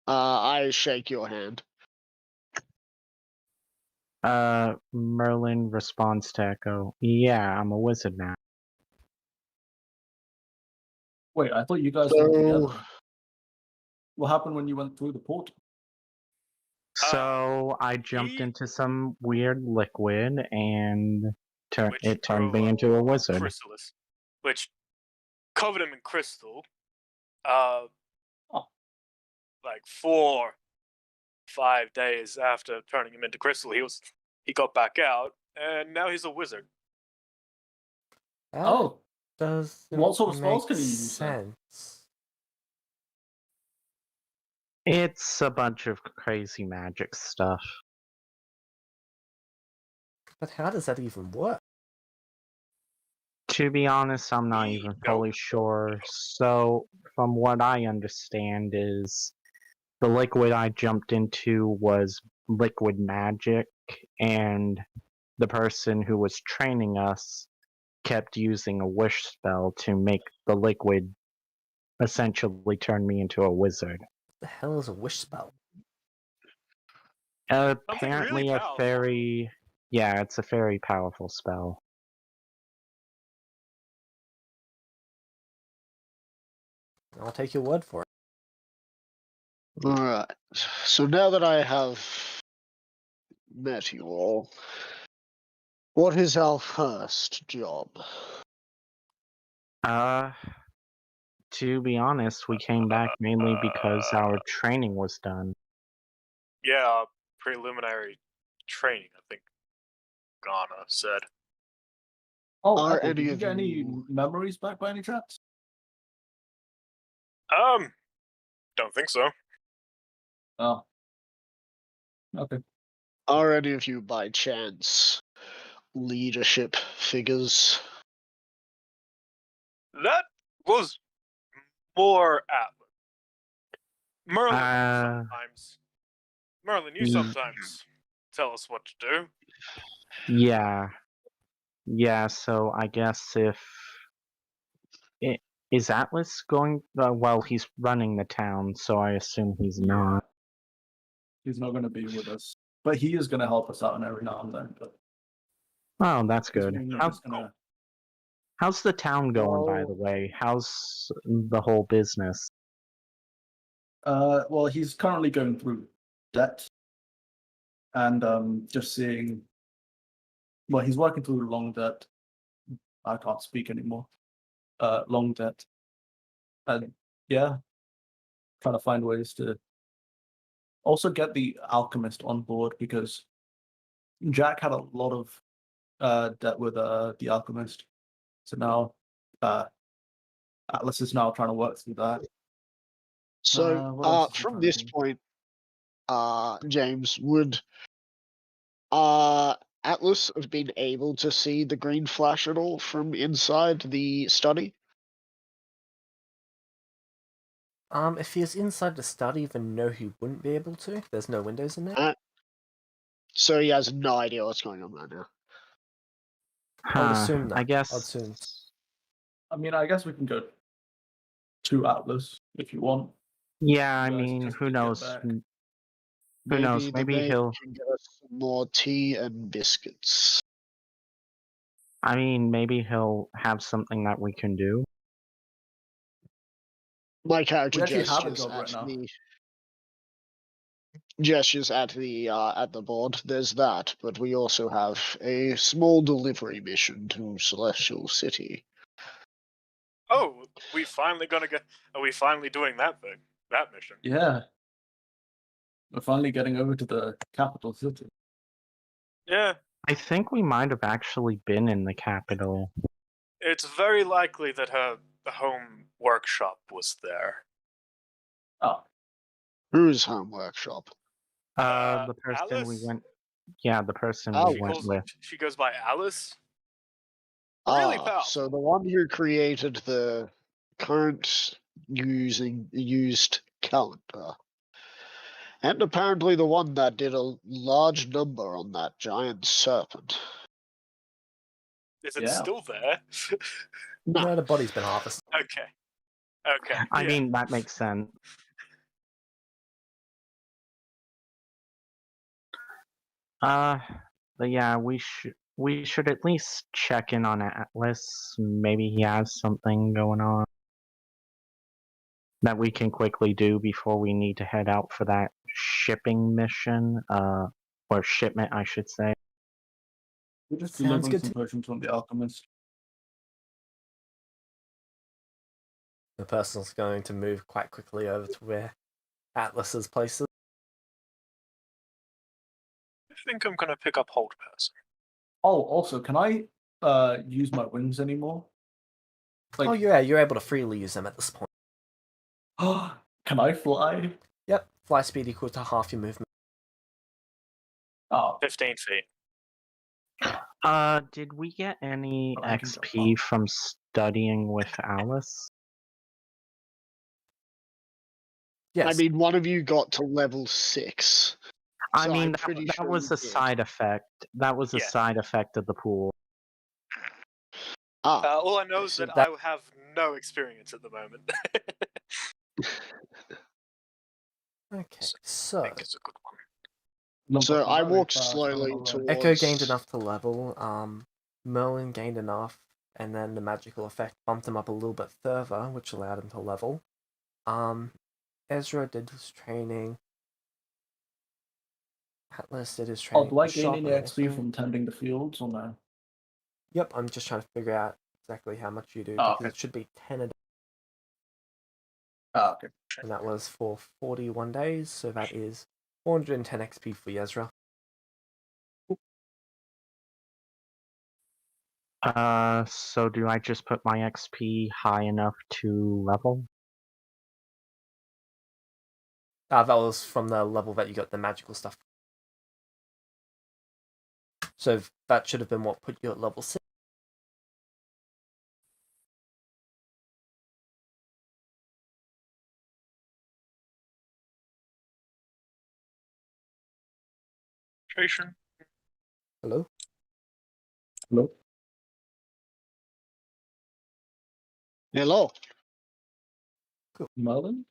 I shake your hand. Merlin responds to Echo. Yeah, I'm a wizard now. Wait, I thought you guys were So, together. What happened when you went through the portal? So I jumped he- into some weird liquid and Which it turned drove me up into a wizard. Chrysalis, which covered him in crystal. Oh. Like 4-5 days after turning him into crystal, he got back out, and now he's a wizard. That Oh, does what sort of spells make can he use then? sense. It's a bunch of crazy magic stuff. But how does that even work? To be honest, I'm not We even don't fully sure. So, from what I understand is the liquid I jumped into was liquid magic, and the person who was training us kept using a wish spell to make the liquid essentially turn me into a wizard. What the hell is a wish spell? Apparently really a powerful. very... Yeah, it's a very powerful spell. I'll take your word for it. alright. So now that I have met you all, what is our first job? To be honest, we came back mainly because our training was done. Yeah, preliminary training, I think Ghana said. Oh, Are Echo, any did you of get any you- memories back by any chance? Don't think so. Oh. Okay. Are any of you by chance leadership figures? That was more Atlas. Merlin sometimes. Merlin, you ye- sometimes tell us what to do. Yeah. Yeah, so I guess if... Is Atlas going... well, he's running the town, so I assume he's not. He's not going to be with us. But he is going to help us out every now and then. But Oh, that's good. we're How's, just gonna... how's the town going, by Oh. the way? How's the whole business? Well, he's currently going through debt. And just seeing... Well, he's working through long debt. I can't speak anymore. Long debt. And yeah, trying to find ways to also get the alchemist on board, because Jack had a lot of debt with the alchemist. So now Atlas is now trying to work through that. So, what else is he from trying to this do? point, James, would Atlas have been able to see the green flash at all from inside the study? If he was inside the study, then no, he wouldn't be able to. There's no windows in there. So he has no idea what's going on right now. I would assume that. I guess. I'd assume. I mean, I guess we can go to Atlas if you want. Yeah, I You guys mean, just who get knows? back. Who Maybe knows? the Maybe maid he'll. can get us some more tea and biscuits. I mean, maybe he'll have something that we can do. My character We actually have a gestures job at right now. at the board. There's that, but we also have a small delivery mission to Celestial City. Oh, we finally gonna get. Are we finally doing that thing? That mission? Yeah. We're finally getting over to the capital city. Yeah, I think we might have actually been in the capital. it's very likely that her home workshop was there. Oh, Whose home workshop? The person we Alice? went. Yeah, the person Oh. we went with. She goes by Alice. Really powerful. So the one who created the current used calendar. And apparently the one that did a large number on that giant serpent. Is it Yeah. still there? No, the body's been harvested. Okay. Okay. I yeah. mean, that makes sense. But yeah, we should at least check in on Atlas. Maybe he has something going on that we can quickly do before we need to head out for that shipping mission, or shipment, I should say. we're just Sounds delivering good some potions from the alchemist. The person's going to move quite quickly over to where Atlas's place is. I think I'm gonna pick up Hold Person. Oh, also, can I use my wings anymore? Like, Oh yeah, you're able to freely use them at this point. can I fly? Yep, fly speed equal to half your movement. Oh, 15 feet. Did we get any Oh, I can XP from studying with Alice? Yes. I mean, one of you got to level 6. I So mean, I'm that, pretty that sure was you a did. side effect. That was a Yeah. side effect of the pool. All I know is so that I have no experience at the moment. Okay, I so think it's a good one. So I walked fast, slowly I'm towards. Echo gained enough to level. Merlin gained enough, and then the magical effect bumped him up a little bit further, which allowed him to level. Ezra did his training. Atlas did his Oh, training. do I The gain shop any and XP everything. from tending the fields or no? Yep, I'm just trying to figure out exactly how much you do, Oh, because okay. it should be 10 a day, Ah, okay. and that was for 41 days, so that is 410 XP for Ezra. So do I just put my XP high enough to level? That was from the level that you got the magical stuff. So that should have been what put you at level 6. Station. Hello? Hello? Hello. Merlin?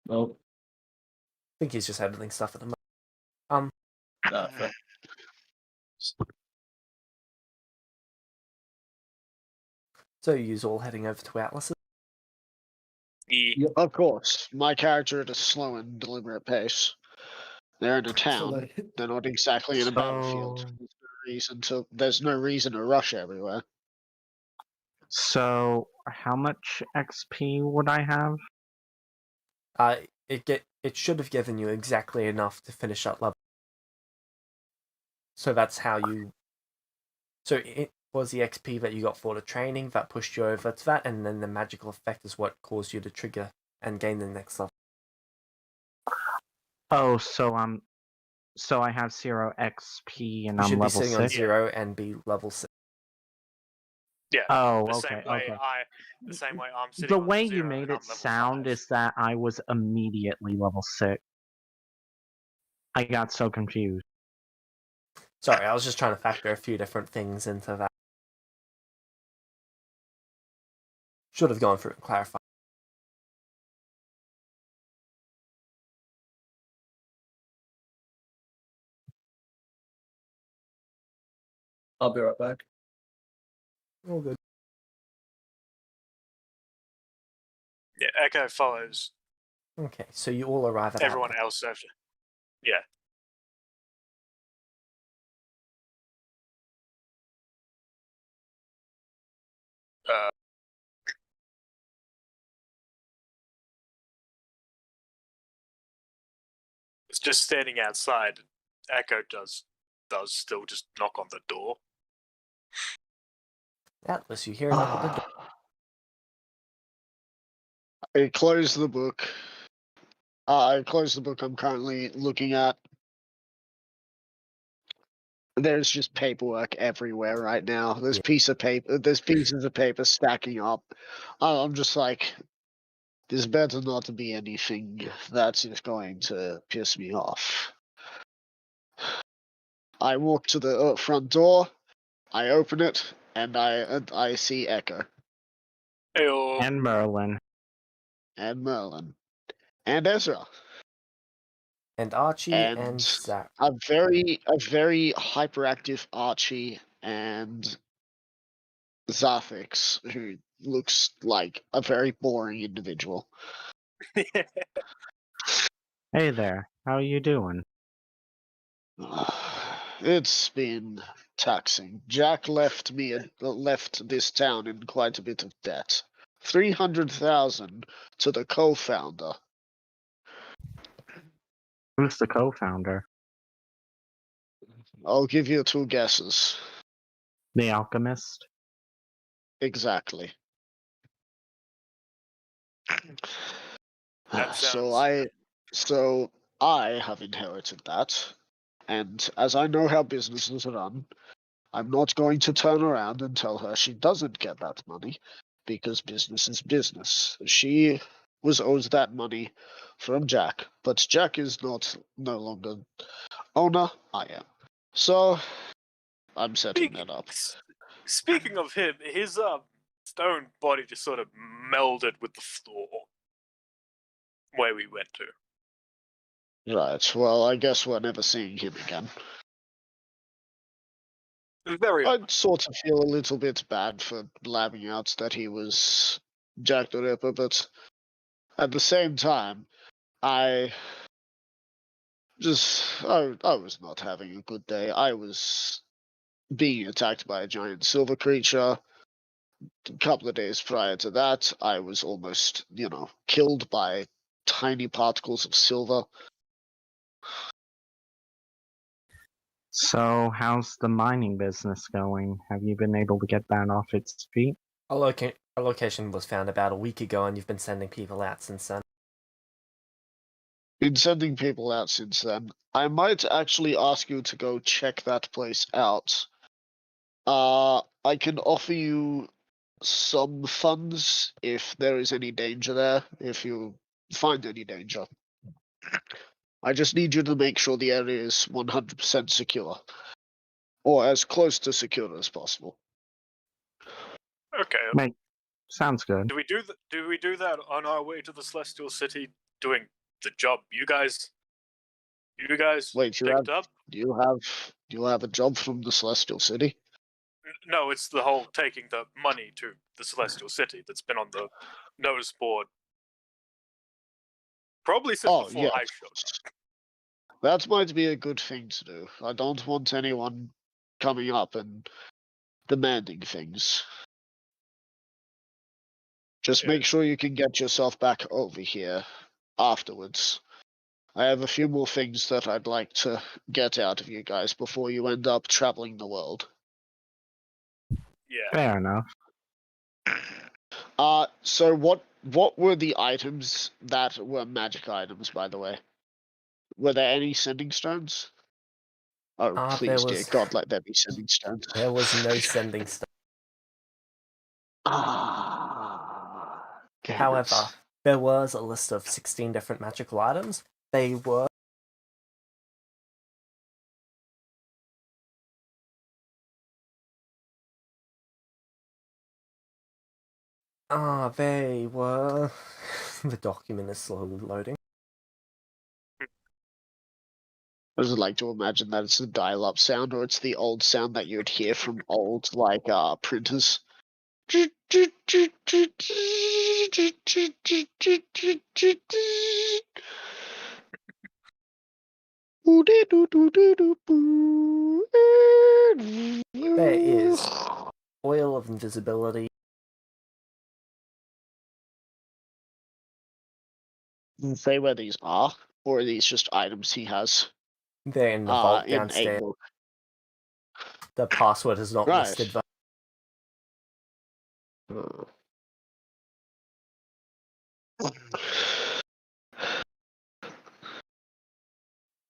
No. I think he's just handling stuff at the moment. Fair. So you all heading over to Atlas? The Of course, my character at a slow and deliberate pace. They're in a town. They're not exactly in a battlefield. There's no reason to rush everywhere. So how much XP would I have? It should have given you exactly enough to finish that level. So that's how you. So it was the XP that you got for the training that pushed you over to that, and then the magical effect is what caused you to trigger and gain the next level. Oh, so I have 0 XP and You I'm should be level sitting on 6. 0 and be level 6. Yeah. Oh, The okay, same way okay. the same way I'm sitting The on way 0 you made and I'm it level sound 5. is that I was immediately level 6. I got so confused. Sorry, I was just trying to factor a few different things into that. Should have gone through and clarified. I'll be right back. All good. Yeah, Echo follows Okay, so you all arrive at everyone that. else after. Yeah. It's just standing outside. Echo does still just knock on the door. Atlas, you hear a knock at the door. I close the book. I close the book I'm currently looking at. There's just paperwork everywhere right now. There's pieces of paper stacking up. I'm just like, there's better not to be anything that's just going to piss me off. I walk to the front door. I open it, and I see Echo Ew. And Merlin. and Merlin and Ezra And Archie and Zach. a very hyperactive Archie and Zathix, who looks like a very boring individual. Hey there, how are you doing? It's been taxing. Jack left this town in quite a bit of debt. 300,000 to the co-founder. Who's the co-founder? I'll give you 2 guesses. The Alchemist? Exactly. That So I have inherited that, and as I know how businesses run, I'm not going to turn around and tell her she doesn't get that money, because business is business. She was owed that money from Jack, but Jack is no longer owner. I am. So I'm setting that up. Speaking of him, his stone body just sort of melded with the floor where we went to. Right. Well, I guess we're never seeing him again. Very I sort of feel a little bit bad for blabbing out that he was Jack the Ripper, but at the same time, I was not having a good day. I was being attacked by a giant silver creature. A couple of days prior to that, I was almost, killed by tiny particles of silver. So, how's the mining business going? Have you been able to get that off its feet? A location was found about a week ago, and you've been sending people out since then. Been sending people out since then. I might actually ask you to go check that place out. I can offer you some funds if there is any danger there, if you find any danger. I just need you to make sure the area is 100% secure, or as close to secure as possible. Okay. Sounds good. Do we do that on our way to the Celestial City, doing the job you guys Wait, picked up? do you have a job from the Celestial City? No, it's the whole taking the money to the Celestial City that's been on the notice board probably since before I showed up. That might be a good thing to do. I don't want anyone coming up and demanding things. Just make sure you can get yourself back over here afterwards. I have a few more things that I'd like to get out of you guys before you end up traveling the world. Yeah. Fair enough. So what were the items that were magic items, by the way? Were there any sending stones? Oh, There please, dear was- God, let there be sending stones. There was no sending stuff. Damn However, it. there was a list of 16 different magical items. They were they were the document is slowly loading. I just like to imagine that it's the dial-up sound, or it's the old sound that you would hear from old, like, printers. There is oil of invisibility. Say where these are, or are these just items he has? They're in the vault In a downstairs. book. The password is not Right. listed, but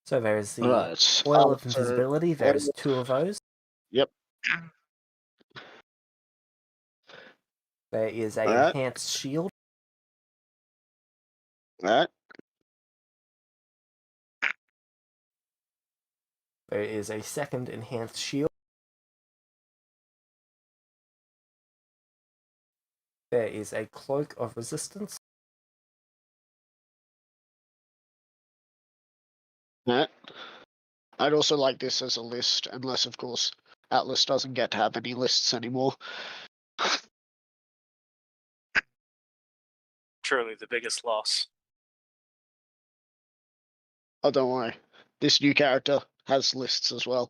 so there is the Right. oil of So, invisibility. There's 2 of those. Yep. There is a Alright. enhanced shield. Alright. There is a second enhanced shield. There is a cloak of resistance. Alright. I'd also like this as a list, unless, of course, Atlas doesn't get to have any lists anymore. Truly the biggest loss. Oh, don't worry. This new character has lists as well.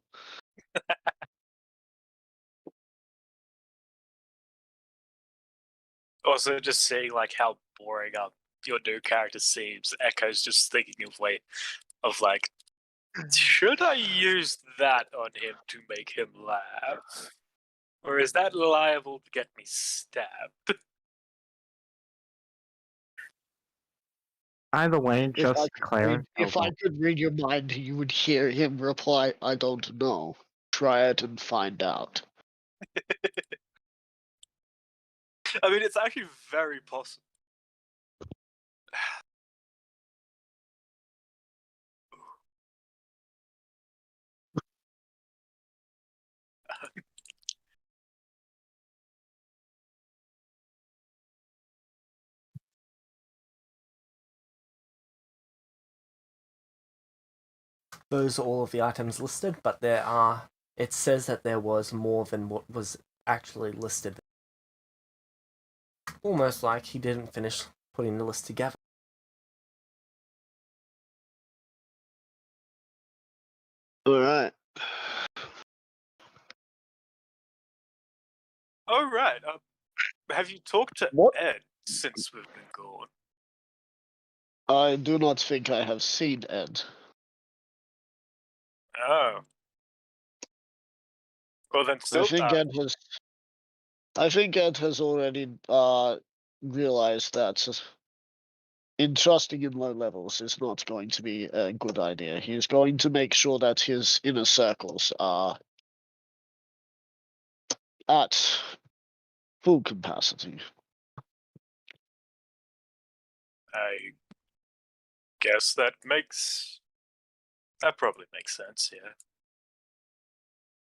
Also, just seeing like how boring your new character seems echoes just thinking of like, should I use that on him to make him laugh, or is that liable to get me stabbed? Either way, just cleric. If I could read your mind, you would hear him reply, "I don't know. Try it and find out." I mean, it's actually very possible. Those are all of the items listed, but it says that there was more than what was actually listed. Almost like he didn't finish putting the list together. Alright. Oh right. Have you talked to What? Ed since we've been gone? I do not think I have seen Ed. Oh. Well then, still. I think Ed has already realized that entrusting in low levels is not going to be a good idea. He's going to make sure that his inner circles are at full capacity. I guess that probably makes sense. Yeah.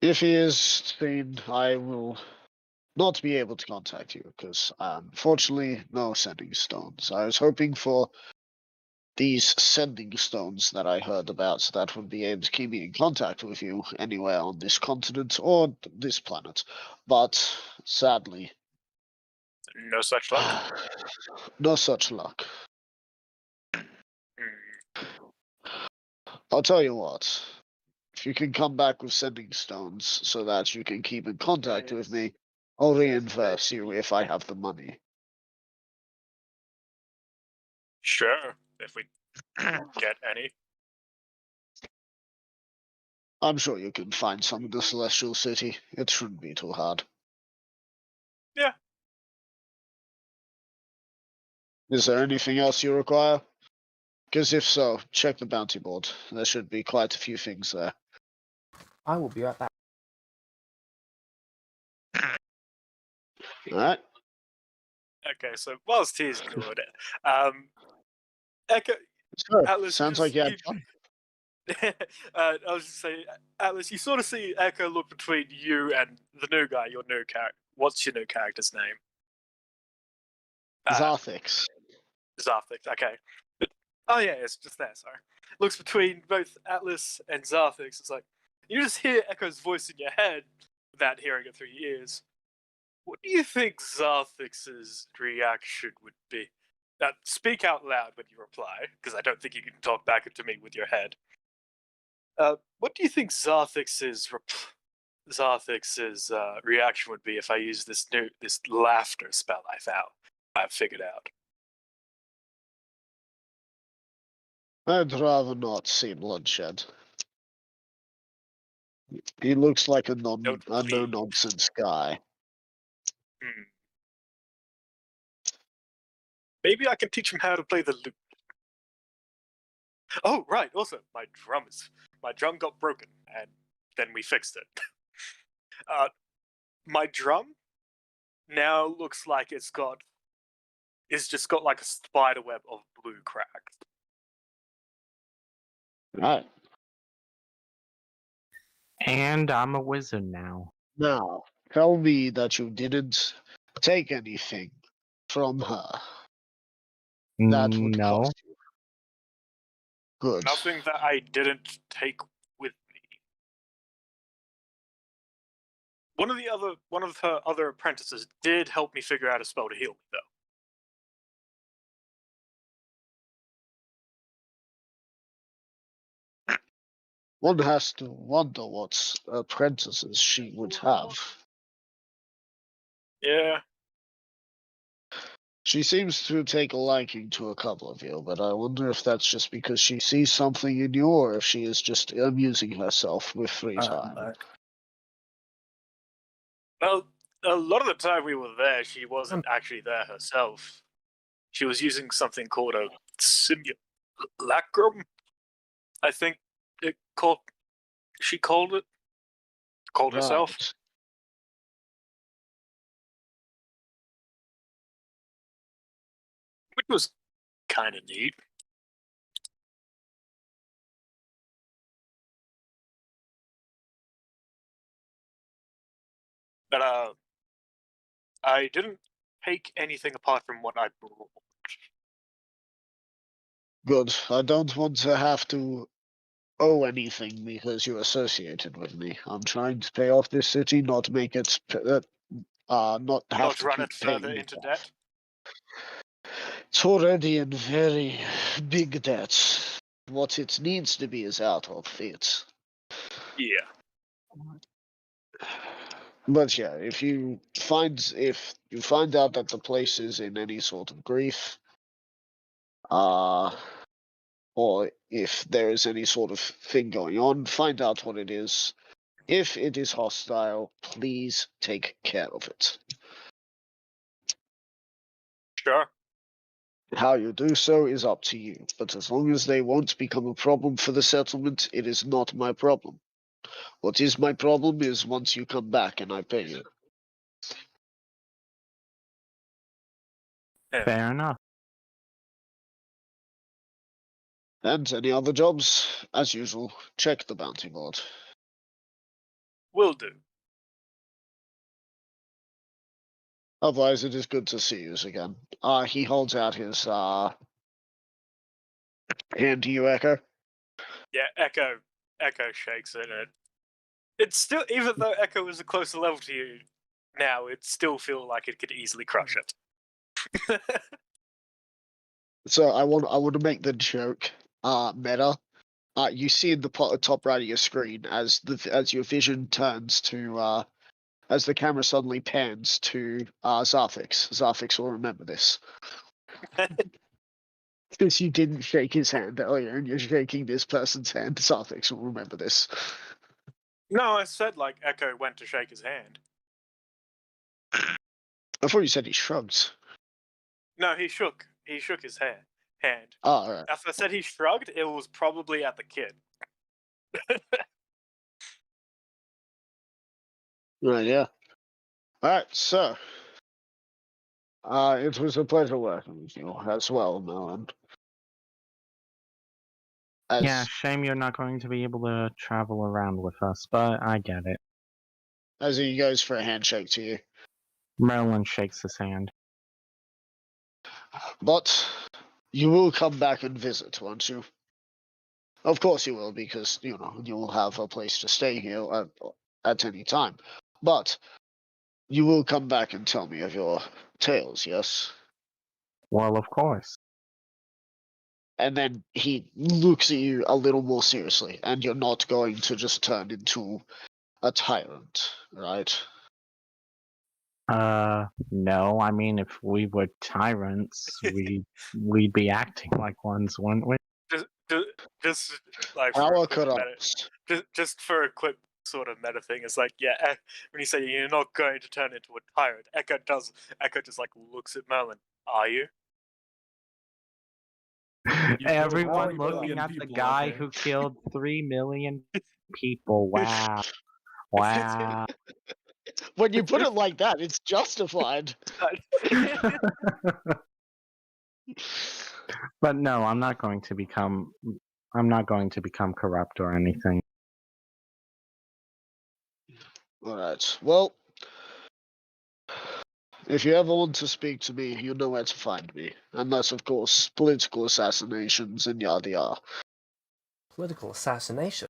If he is seen, I will not be able to contact you because, unfortunately, no sending stones. I was hoping for these sending stones that I heard about that would be able to keep me in contact with you anywhere on this continent or this planet. But sadly, No such luck. no such luck. Hmm. I'll tell you what. If you can come back with sending stones so that you can keep in contact with me, I'll reimburse you if I have the money. Sure. If we get any. I'm sure you can find some in the Celestial City. It shouldn't be too hard. Yeah. Is there anything else you require? Because if so, check the bounty board. There should be quite a few things there. I will be right back. Alright? Okay, so whilst he's doing it, Echo, So, Atlas, sounds like you had fun. I was just saying, Atlas, you sort of see Echo look between you and the new guy, your new character. What's your new character's name? Zarthix. Zarthix, okay. Oh yeah, it's just there, sorry. Looks between both Atlas and Zarthix. It's like, you just hear Echo's voice in your head without hearing it through your ears. What do you think Zarthix's reaction would be? Now, speak out loud when you reply, because I don't think you can talk back to me with your head. What do you think Zarthix's reaction would be if I use this laughter spell I've figured out? I'd rather not see bloodshed. He looks like a Don't bleed. no-nonsense guy. Maybe I can teach him how to play the lute. Oh, right. Also, my drum got broken, and then we fixed it. My drum now looks like it's just got like a spider web of blue cracks. Right. And I'm a wizard now. Now, tell me that you didn't take anything from her. That would No. cost you. Good. Nothing that I didn't take with me. One of her other apprentices did help me figure out a spell to heal me, though. One has to wonder what apprentices she would have. Yeah. She seems to take a liking to a couple of you, but I wonder if that's just because she sees something in you, or if she is just amusing herself with free time. Well, a lot of the time we were there, she wasn't actually there herself. She was using something called a simulacrum. I think she called herself. Right. Which was kind of neat. But I didn't take anything apart from what I brought. Good. I don't want to have to owe anything because you're associated with me. I'm trying to pay off this city, not make it, not have Not to run keep it further paying into off. debt. It's already in very big debt. What it needs to be is out of it. Yeah. But yeah, if you find out that the place is in any sort of grief, or if there is any sort of thing going on, find out what it is. If it is hostile, please take care of it. Sure. How you do so is up to you, but as long as they won't become a problem for the settlement, it is not my problem. What is my problem is once you come back and I pay you. Yeah. Fair enough. And any other jobs, as usual, check the bounty board. Will do. Otherwise, it is good to see you again. He holds out his hand to you, Echo. Yeah, Echo shakes it, and it's still, even though Echo is a closer level to you now, it still feels like it could easily crush it. So I want to make the joke meta. You see in the top right of your screen as your vision turns to as the camera suddenly pans to Zarthix. Zarthix will remember this. Because you didn't shake his hand earlier, and you're shaking this person's hand. Sarthix will remember this. No, I said like Echo went to shake his hand. I thought you said he shrugged. No, he shook. He shook his hand. Oh, alright. If I said he shrugged, it was probably at the kid. Right, yeah. Alright, so. It was a pleasure working with you as well, Melon. Yeah, shame you're not going to be able to travel around with us, but I get it. As he goes for a handshake to you. Merlin shakes his hand. But you will come back and visit, won't you? Of course you will, because, you know, you will have a place to stay here at any time. But you will come back and tell me of your tales, yes? Well, of course. And then he looks at you a little more seriously, and you're not going to just turn into a tyrant, right? No. I mean, if we were tyrants, we'd be acting like ones, wouldn't we? Just like for Power a quick corrupts. just for a quick sort of meta thing, it's like, yeah, when you say you're not going to turn into a tyrant, Echo just like looks at Merlin. Are you? Everyone 3 looking billion at the people, guy okay. who killed 3 million people. Wow. Wow. When you put it like that, it's justified. But no, I'm not going to become corrupt or anything. Alright, well, if you ever want to speak to me, you know where to find me. Unless, of course, political assassinations and yada yada. Political assassination.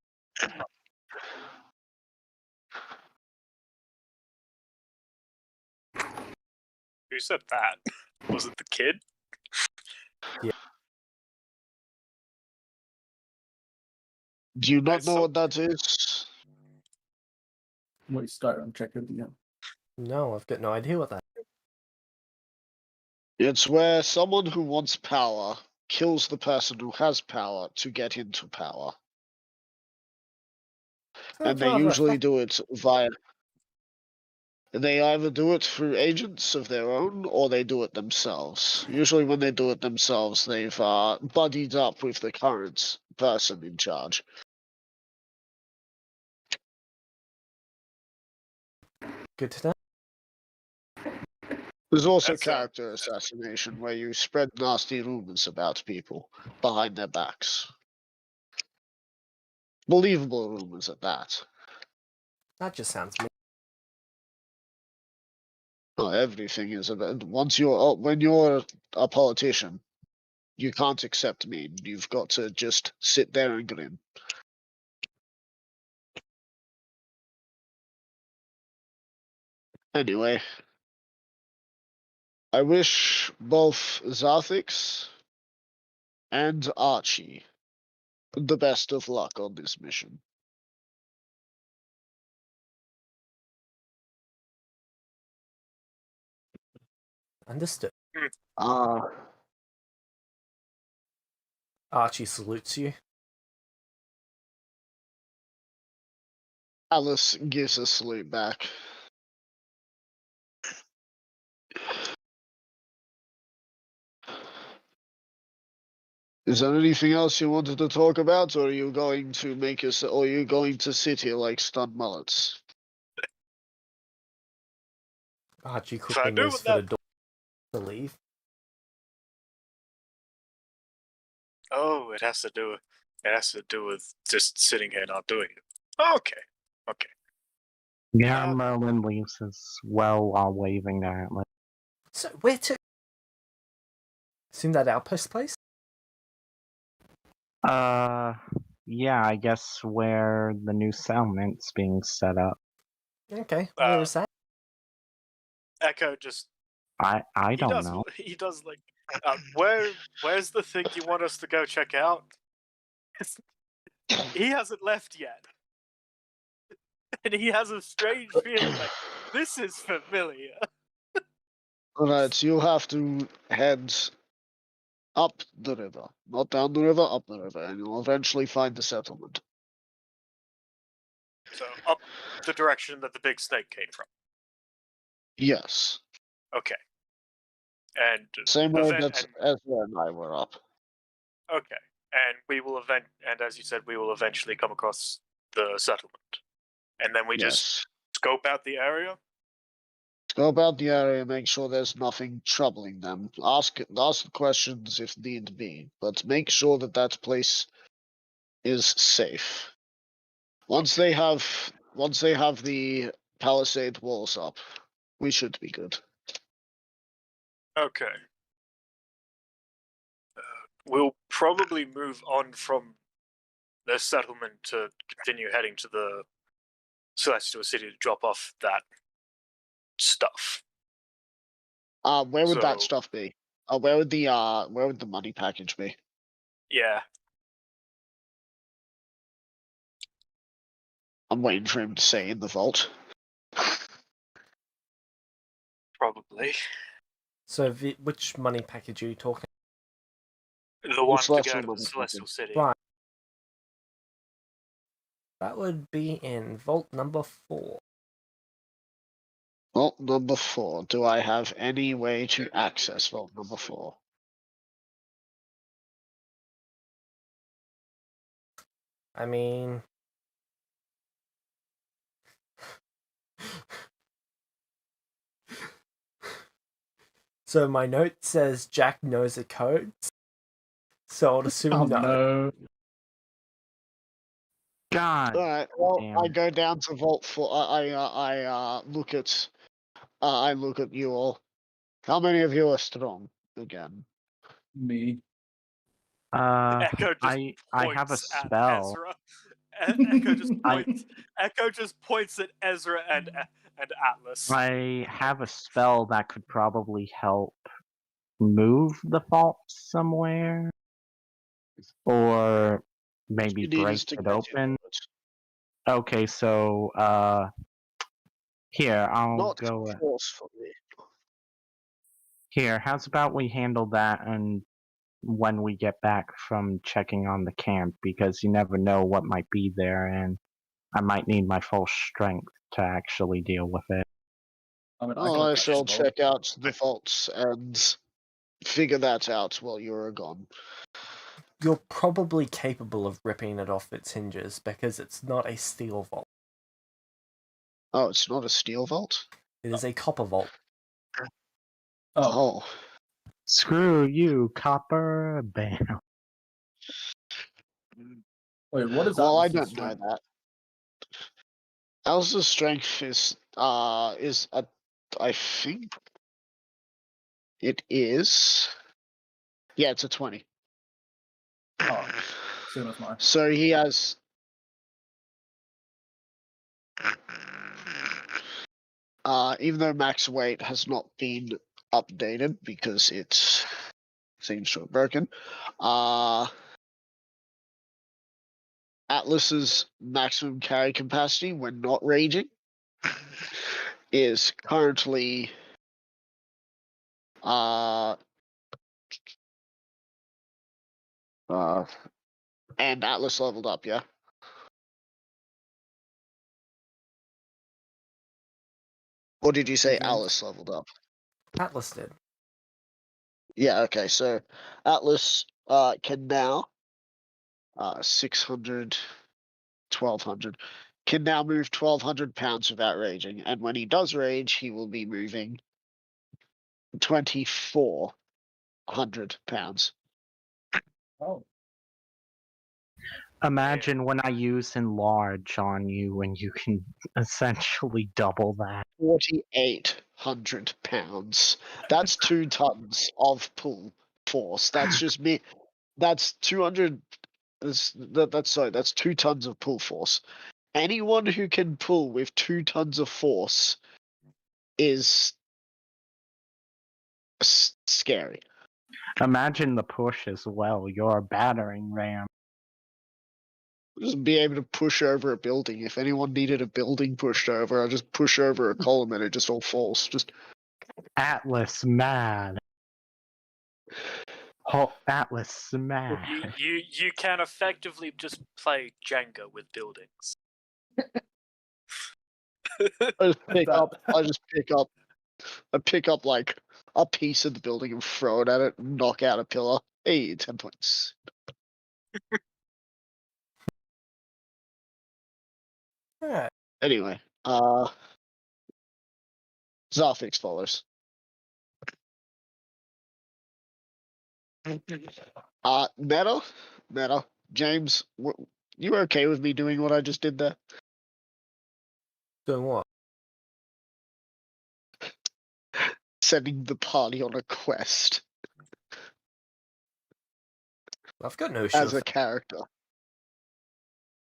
Who said that? Was it the kid? Do you not I know saw- what that is? Wait, start on check it again. No, I've got no idea what that is. It's where someone who wants power kills the person who has power to get into power. And Sounds they rather usually effective. do it via. They either do it through agents of their own or they do it themselves. Usually, when they do it themselves, they've buddied up with the current person in charge. Good to know. There's also That's, character assassination, where you spread nasty rumors about people behind their backs. Believable rumors at that. That just sounds mean. Oh, everything is about. When you're a politician, you can't accept me. You've got to just sit there and grin. Anyway, I wish both Zarthix and Archie the best of luck on this mission. Understood. Archie salutes you. Alice gives a salute back. Is there anything else you wanted to talk about, or are you going to or are you going to sit here like stunned mullets? Archie I quickly do moves with for the that- door to leave. Oh, it has to do with just sitting here not doing it. Okay. Yeah, Merlin leaves as well while waving to Atlas. So, where to? Assume that outpost place? Yeah, I guess where the new settlement's being set up. Okay, where is that? Echo just I don't know. He does like where's the thing you want us to go check out? He hasn't left yet. And he has a strange feeling like this is familiar. Alright, you'll have to head up the river. Not down the river, up the river, and you'll eventually find the settlement. So up the direction that the big snake came from. Yes. Okay. And Same way event that and Ezra and I were up. okay. And we will and as you said, we will eventually come across the settlement. And then we just Yes. scope out the area. Go about the area, make sure there's nothing troubling them. Ask questions if need be, but make sure that that place is safe. Once they have the palisade walls up, we should be good. Okay. We'll probably move on from the settlement to continue heading to the Celestial City to drop off that stuff. Where would that So- stuff be? Where would the money package be? Yeah. I'm waiting for him to say in the vault. Probably. So, which money package are you talking? The one to Celestial go to the Money Celestial City. Right. That would be in vault number 4. Vault number 4. Do I have any way to access vault number 4? I mean, so my note says Jack knows the codes, so I'll assume Oh no. no. God. Alright, well, I Damn. go down to vault 4. I look at you all. How many of you are strong again? Me. Echo just I have a points at spell. Ezra. Echo just I- points. Echo just points at Ezra and Atlas. I have a spell that could probably help move the vault somewhere, or maybe You need break us to it get you open. to it. Okay, so here I'll Not go. forcefully. Here, how's about we handle that and when we get back from checking on the camp, because you never know what might be there, and I might need my full strength to actually deal with it. I mean, Oh, I can shall catch the check out the vaults and figure that out while you're gone. You're probably capable of ripping it off its hinges because it's not a steel vault. Oh, it's not a steel vault? It is a copper vault. Oh, Oh. Screw you, copper. Bam. wait, what is that? Well, I don't know that. Alice's strength is at, I think it is. Yeah, it's a 20. Oh, same as mine. So he has. Even though max weight has not been updated because it seems to have broken, Atlas's maximum carry capacity when not raging is currently and Atlas leveled up, yeah. Or did you say Mhm. Alice leveled up? Atlas did. Yeah, okay, so Atlas can now 600, 1200, can now move 1200 pounds without raging, and when he does rage, he will be moving 2400 pounds. Oh, Imagine when I use enlarge on you and you can essentially double that. 4800 pounds. That's 2 tons of pull force. That's just me. That's 200. That's 2 tons of pull force. Anyone who can pull with 2 tons of force is scary. Imagine the push as well. You're a battering ram. Just be able to push over a building. If anyone needed a building pushed over, I'll just push over a column and it just all falls. Just Atlas mad. Oh, Atlas smash. You can effectively just play Jenga with buildings. I just pick That- up. I pick up like a piece of the building and throw it at it, and knock out a pillar. Hey, 10 points. Alright. Anyway, Zarfix follows. Meta, James, you okay with me doing what I just did there? Doing what? Sending the party on a quest I've got no issue as with a character.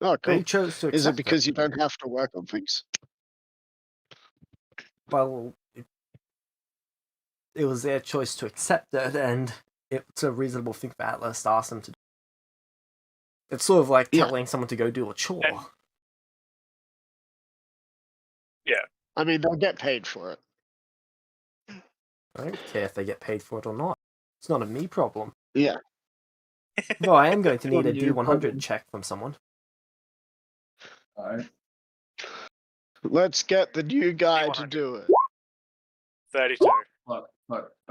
Oh, They cool. chose to accept Is it because you don't have to work on things? Well, it was their choice to accept it, and it's a reasonable thing for Atlas to ask them to do. It's sort of like Yeah. telling someone to go do a chore. And- I mean, they'll get paid for it. I don't care if they get paid for it or not. It's not a me problem. Yeah. Though I am going to Not need a a you D100 problem. check from someone. Alright. Let's get the new guy to 100. do it. 32. Fuck.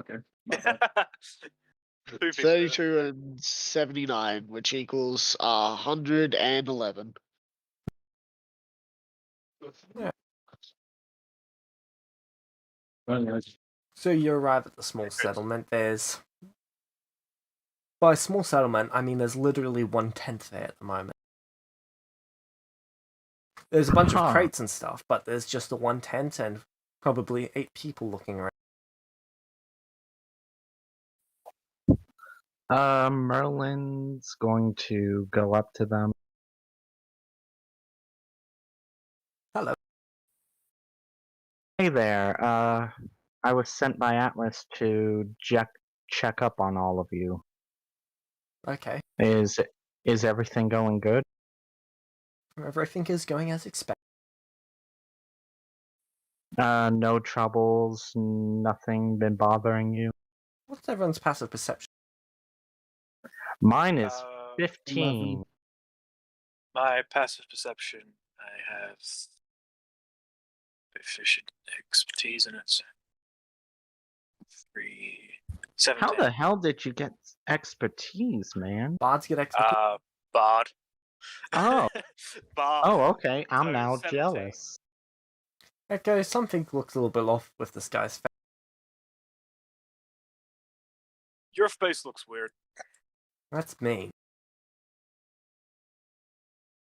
Okay. My bad. 32 and 79, which equals 111. Anyways, So you arrive at the small settlement. By small settlement, I mean there's literally 1/10 there at the moment. There's a bunch of Huh. crates and stuff, but there's just the 1/10 and probably 8 people looking around. Merlin's going to go up to them. Hello. Hey there. I was sent by Atlas to check up on all of you. Okay. Is everything going good? Everything is going as expected. No troubles, nothing been bothering you? What's everyone's passive perception? Mine is 11. 15. My passive perception, I have efficient expertise in it. 17. How the hell did you get expertise, man? Bards get expertise. Bard. Oh. Bard. Oh, okay. I'm So, now 17. jealous. Okay, something looks a little bit off with this guy's face. Your face looks weird. That's mean.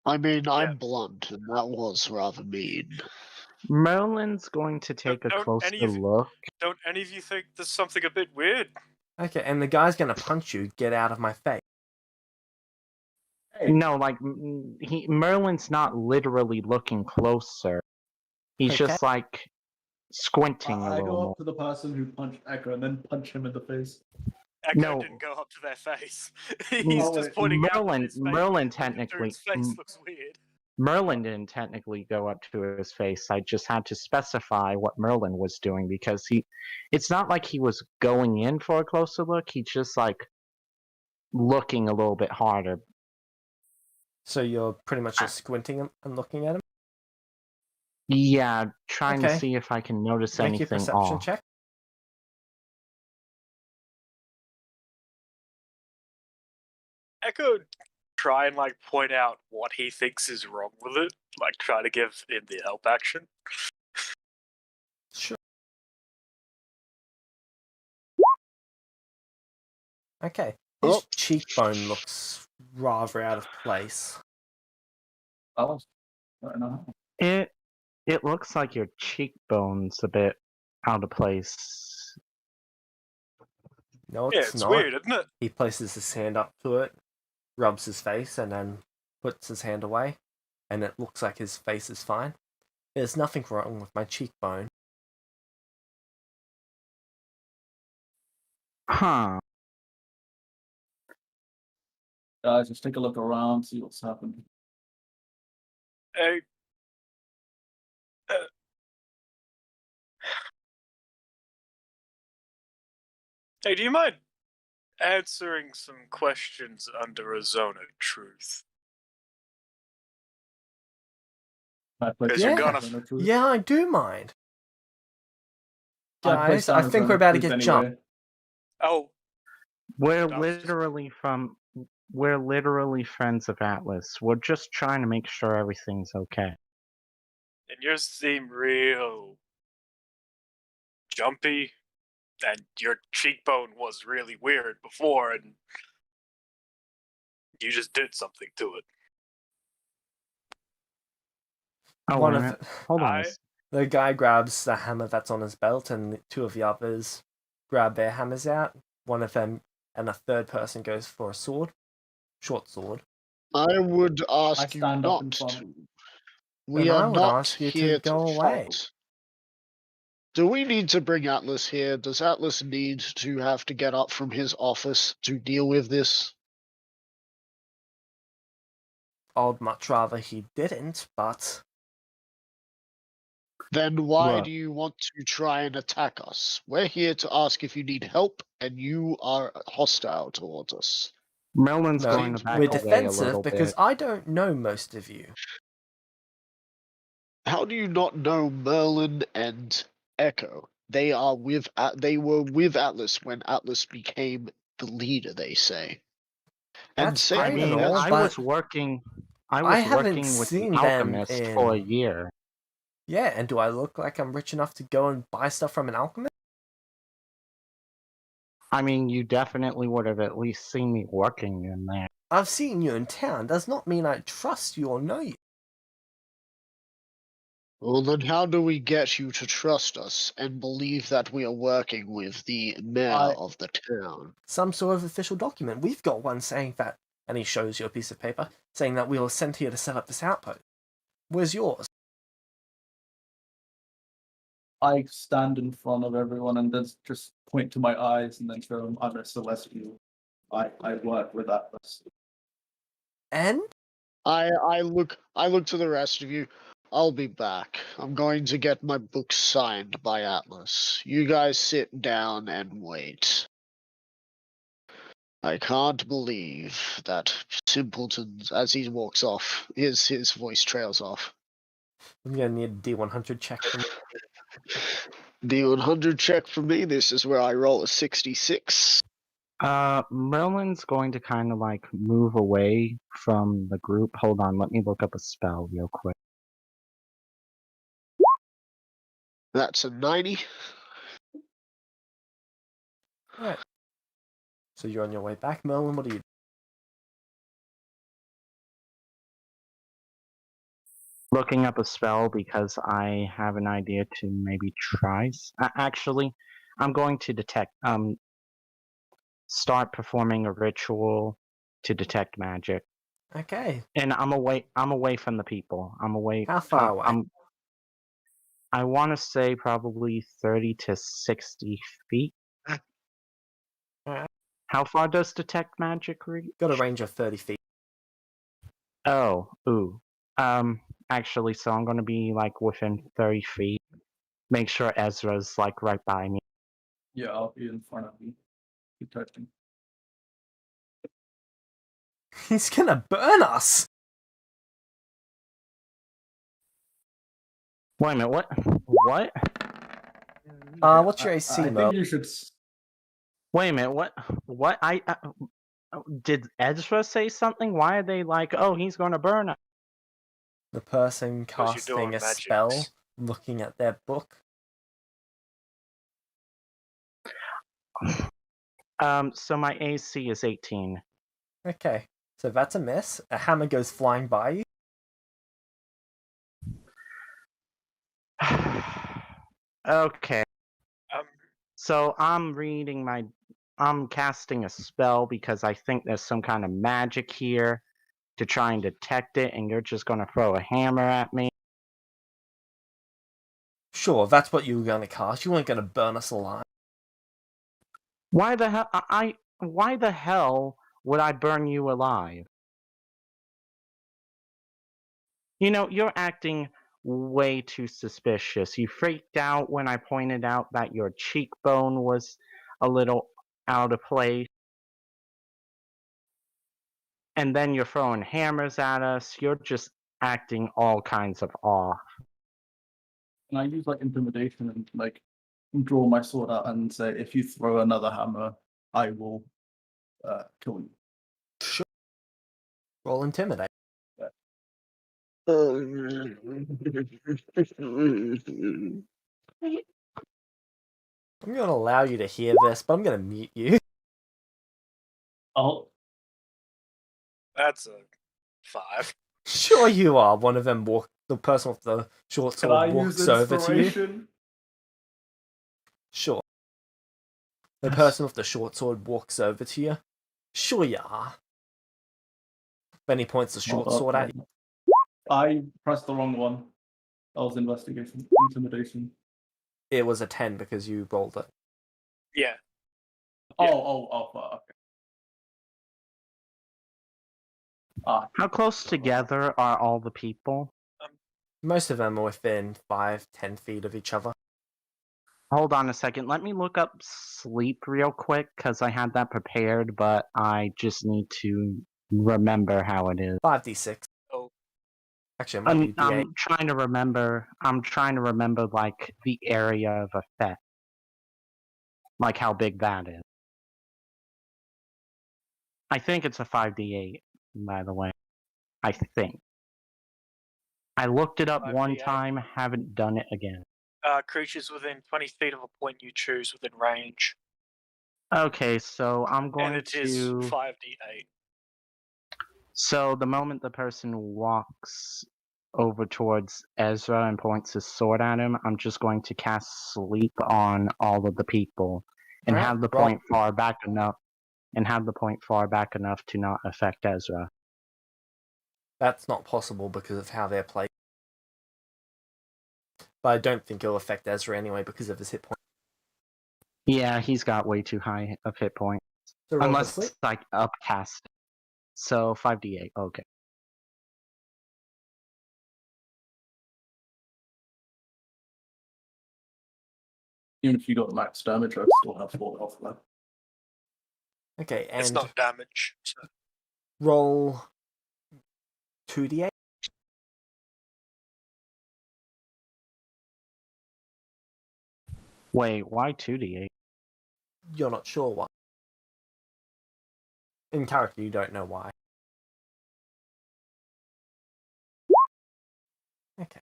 I mean, Yeah. I'm blunt, and that was rather mean. Merlin's going to take a Don't closer any of you- look. Don't any of you think there's something a bit weird? Okay, and the guy's gonna punch you. Get out of my face. No, like Merlin's not literally looking closer. He's Okay. just like squinting a I little go more. up to the person who punched Echo and then punch him in the face. Echo No. didn't go up to their face. He's Oh, just wait. pointing out that Merlin- his face, Merlin that technically- dude's face looks weird. Merlin didn't technically go up to his face. I just had to specify what Merlin was doing because it's not like he was going in for a closer look. He's just like looking a little bit harder. So you're pretty much just squinting and looking at him. Yeah, trying to Okay. see if I can notice Make your anything perception off. check. Echo try and like point out what he thinks is wrong with it, like try to give him the help action. Sure. Okay. His Oh. cheekbone looks rather out of place. Oh, I don't know. It looks like your cheekbone's a bit out of place. No, Yeah, it's it's not. weird, isn't it? He places his hand up to it, rubs his face, and then puts his hand away, and it looks like his face is fine. There's nothing wrong with my cheekbone. Huh. Guys, just take a look around, see what's happening. Hey, hey, do you mind answering some questions under a zone of truth. Because you're gonna. Yeah, I do mind. I Guys, placed down I a think zone we're of about to truth get anyway. jumped. Oh, We're That was just- literally friends of Atlas. We're just trying to make sure everything's okay. and yours seem real jumpy, and your cheekbone was really weird before, and you just did something to it. Oh, One wait a of minute. Hold on. the guy grabs the hammer that's on his belt, and two of the others grab their hammers out. One of them and a third person goes for a sword, short sword. I would ask you stand up in not front. to. We Then I are would not ask you to here go away. fight. Do we need to bring Atlas here? Does Atlas need to have to get up from his office to deal with this? I'd much rather he didn't, but Then why Look. do you want to try and attack us? We're here to ask if you need help, and you are hostile towards us. Merlin's no, going to back we're away a defensive little because bit. I don't know most of you. How do you not know Merlin and Echo? They are with. They were with Atlas when Atlas became the leader. They say. And That's same I great with and mean, all, Ezra. I but was working. I I was haven't working with the seen them alchemist for a in- year. yeah, and do I look like I'm rich enough to go and buy stuff from an alchemist? I mean, you definitely would have at least seen me working in there. I've seen you in town. Does not mean I trust you or know you. Well, then how do we get you to trust us and believe that we are working with the mayor of the town? Some sort of official document. We've got one saying that, and he shows you a piece of paper, saying that we were sent here to set up this outpost. Where's yours? I stand in front of everyone and then just point to my eyes and then show them I'm a Celestial. I work with Atlas. And? I look to the rest of you. I'll be back. I'm going to get my book signed by Atlas. You guys sit down and wait. I can't believe that simpletons, as he walks off, his voice trails off. I'm gonna need a D100 check from D100 check for me. This is where I roll a 66. Merlin's going to kind of like move away from the group. Hold on, let me look up a spell real quick. That's a 90. Alright. So you're on your way back, Merlin. What are you? Looking up a spell because I have an idea to maybe try. Actually, I'm going to start performing a ritual to detect magic. Okay. And I'm away from the people. I'm away. How far away? I want to say probably 30 to 60 feet. Alright. How far does detect magic reach? Got a range of 30 feet. Oh, ooh. Actually, so I'm gonna be like within 30 feet. Make sure Ezra's like right by me. Yeah, I'll be in front of you. Detecting. He's gonna burn us! Wait a minute, what? What? What's your AC, I Merlin? think you should. Wait a minute, what? What? Did Ezra say something? Why are they like, oh, he's gonna burn us? The person Because you're doing casting a magics. spell, looking at their book. So my AC is 18. Okay. So that's a miss. A hammer goes flying by you. Okay. Um, So I'm casting a spell because I think there's some kind of magic here to try and detect it, and you're just gonna throw a hammer at me. Sure, that's what you were gonna cast. You weren't gonna burn us alive. Why the hell? Why the hell would I burn you alive? You know, you're acting way too suspicious. You freaked out when I pointed out that your cheekbone was a little out of place. and then you're throwing hammers at us. You're just acting all kinds of off. And I use like intimidation and like draw my sword out and say, if you throw another hammer, I will kill you. Sure. Roll intimidate. I'm going to allow you to hear this, but I'm going to mute you. Oh, That's a 5. Sure you are. One of them the person with the short can I sword use walks over to you. inspiration? Sure. The Yes. person with the short sword walks over to you. Sure you are. Then he points the short sword at you. I pressed the wrong one. That was intimidation. It was a 10 because you rolled it. Yeah. Oh, fuck. Ah, How close together are all the people? Most of them are within 5-10 feet of each other. Hold on a second. Let me look up sleep real quick because I had that prepared, but I just need to remember how it is. 5d6. Oh. Actually, it might be d8. I'm trying to remember. I'm trying to remember like the area of effect, like how big that is. I think it's a 5d8, by the way. I think. I looked it up one 5d8. time, haven't done it again. Creatures within 20 feet of a point you choose within range. Okay, so I'm And going it is to. 5d8. So the moment the person walks over towards Ezra and points his sword at him, I'm just going to cast sleep on all of the people and Alright, have the roll. point far back enough to not affect Ezra. That's not possible because of how they're played. But I don't think it'll affect Ezra anyway because of his hit point. Yeah, he's got way too high of hit point. So roll Unless for sleep. it's like upcast. So 5d8, okay. even if you got max damage, I'd still have 4 health left. Okay, It's and not damage. So. roll 2d8. Wait, why 2d8? You're not sure why. In character, you don't know why. Okay.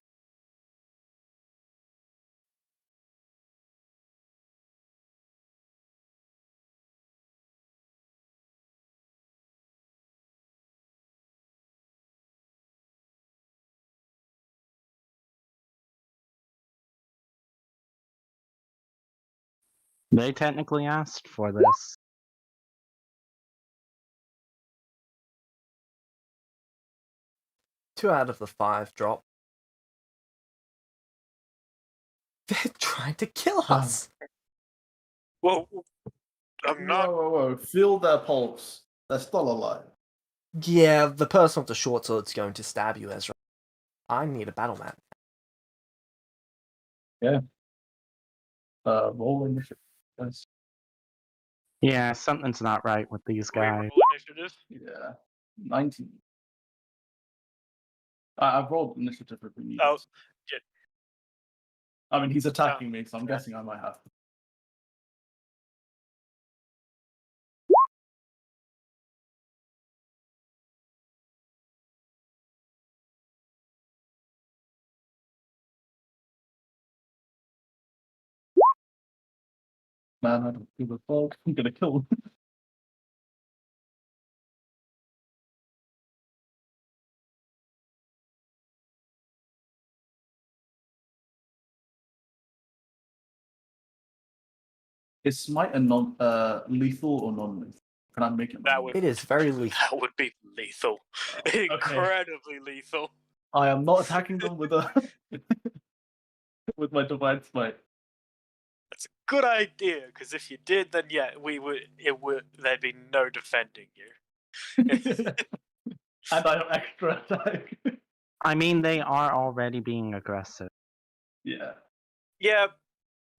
They technically asked for this. Two out of the 5 drop. They're trying to kill us. Well, I'm not. Whoa. Feel their pulse. They're still alive. Yeah, the person with the short sword's going to stab you, Ezra. I need a battle map. Roll initiative. Yes. Yeah, something's not right with these guys. Reroll initiative. Yeah. 19. I've rolled initiative if we need Oh, it. yeah. I mean, he's attacking me, so I'm guessing I might have to. Man, I don't give a fuck. I'm gonna kill him. Is smite a lethal or non-lethal? Can I make it? That would. It is very lethal. That would be lethal. Okay. Incredibly lethal. I am not attacking them with a with my divine smite. That's a good idea, because if you did, then yeah, there'd be no defending you. And I have extra attack. I mean, they are already being aggressive. Yeah. Yeah,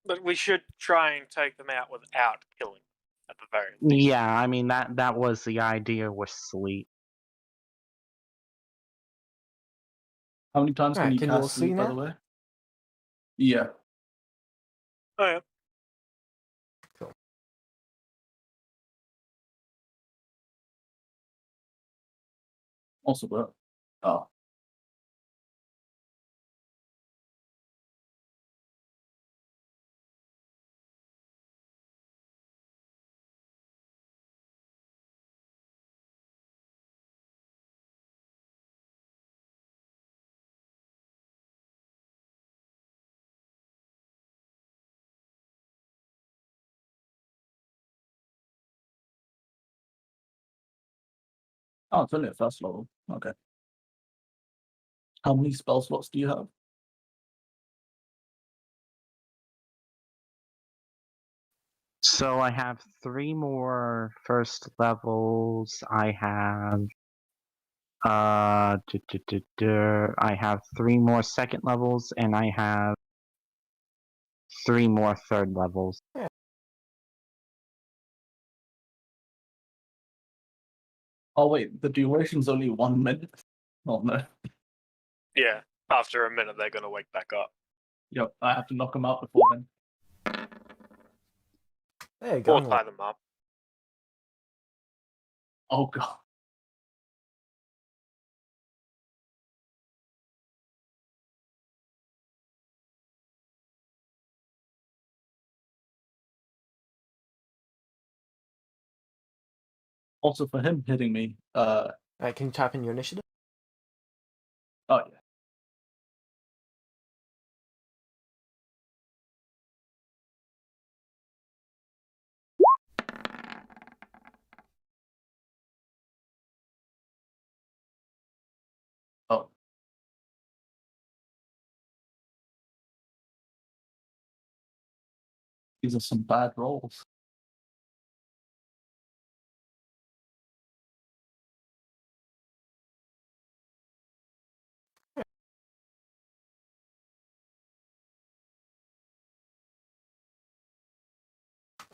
but we should try and take them out without killing them, at the very least. Yeah, I mean that was the idea with sleep. How many times can Alright, you can you all cast see sleep, by now? the way? Yeah. Oh yeah. Also, but oh, it's only a first level. Okay. How many spell slots do you have? So I have 3 more first levels. I have I have 3 more second levels, and I have 3 more third levels. Oh wait, the duration's only 1 minute. Oh no. Yeah. After a minute, they're gonna wake back up. Yep, I have to knock them out before then. There you go. Or tie them up. Oh god. Also, for him hitting me, Alright, can you type in your initiative? oh yeah. Oh. These are some bad rolls.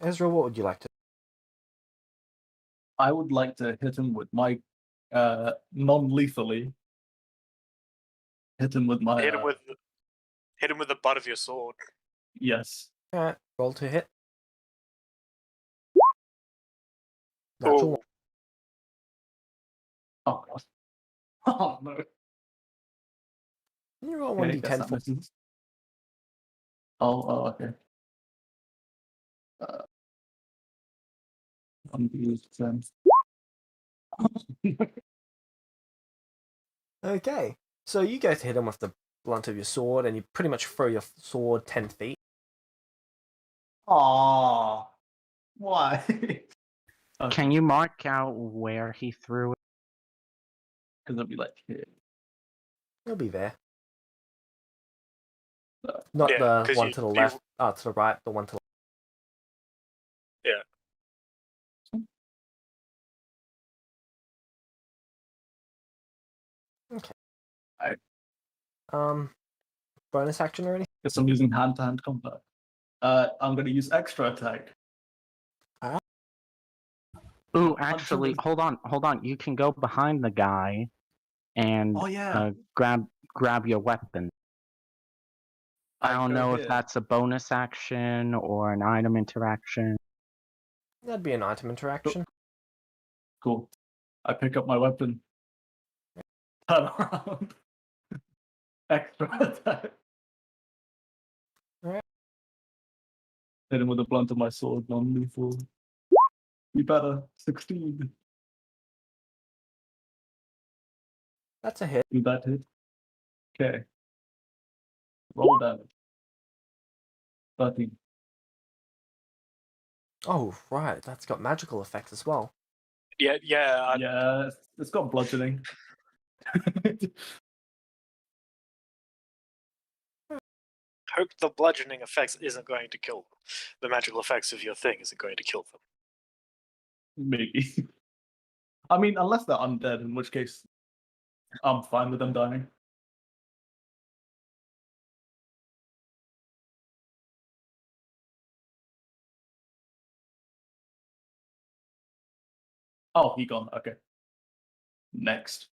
Ezra, what would you like to? I would like to hit him with my non-lethally. Hit him with my Hit him with the butt of your sword. yes. Alright, roll to hit. Natural Ooh. Oh god. Oh no. Can you roll Okay, guess 1d10 that for misses. Oh, okay. $1d10. Okay, so you go to hit him with the blunt of your sword, and you pretty much throw your sword 10 feet. Aww. Why? Okay, Can you mark out where he threw it? because it'll be like here. It'll be there. Not Yeah, the 'cause one you- to the you- left, to the right, the one to the Yeah. Okay. Alright. Bonus action or anything? Guess I'm using hand-to-hand combat. I'm gonna use extra attack. Ooh, Punch him actually, with- hold on. You can go behind the guy and Oh yeah. grab your weapon. I don't go know if here. that's a bonus action or an item interaction. That'd be an item interaction. Cool. I pick up my weapon. Turn around. Extra attack. Alright. Hit him with the blunt of my sword, non-lethal. Be better. 16. That's a hit. Do that hit. Okay. Roll damage. 13. Oh, right, that's got magical effects as well. Yeah. Yeah, it's got bludgeoning. Hope the bludgeoning effects isn't going to kill them. The magical effects of your thing isn't going to kill them. Maybe. I mean, unless they're undead, in which case I'm fine with them dying. Oh, he gone. Okay. Next.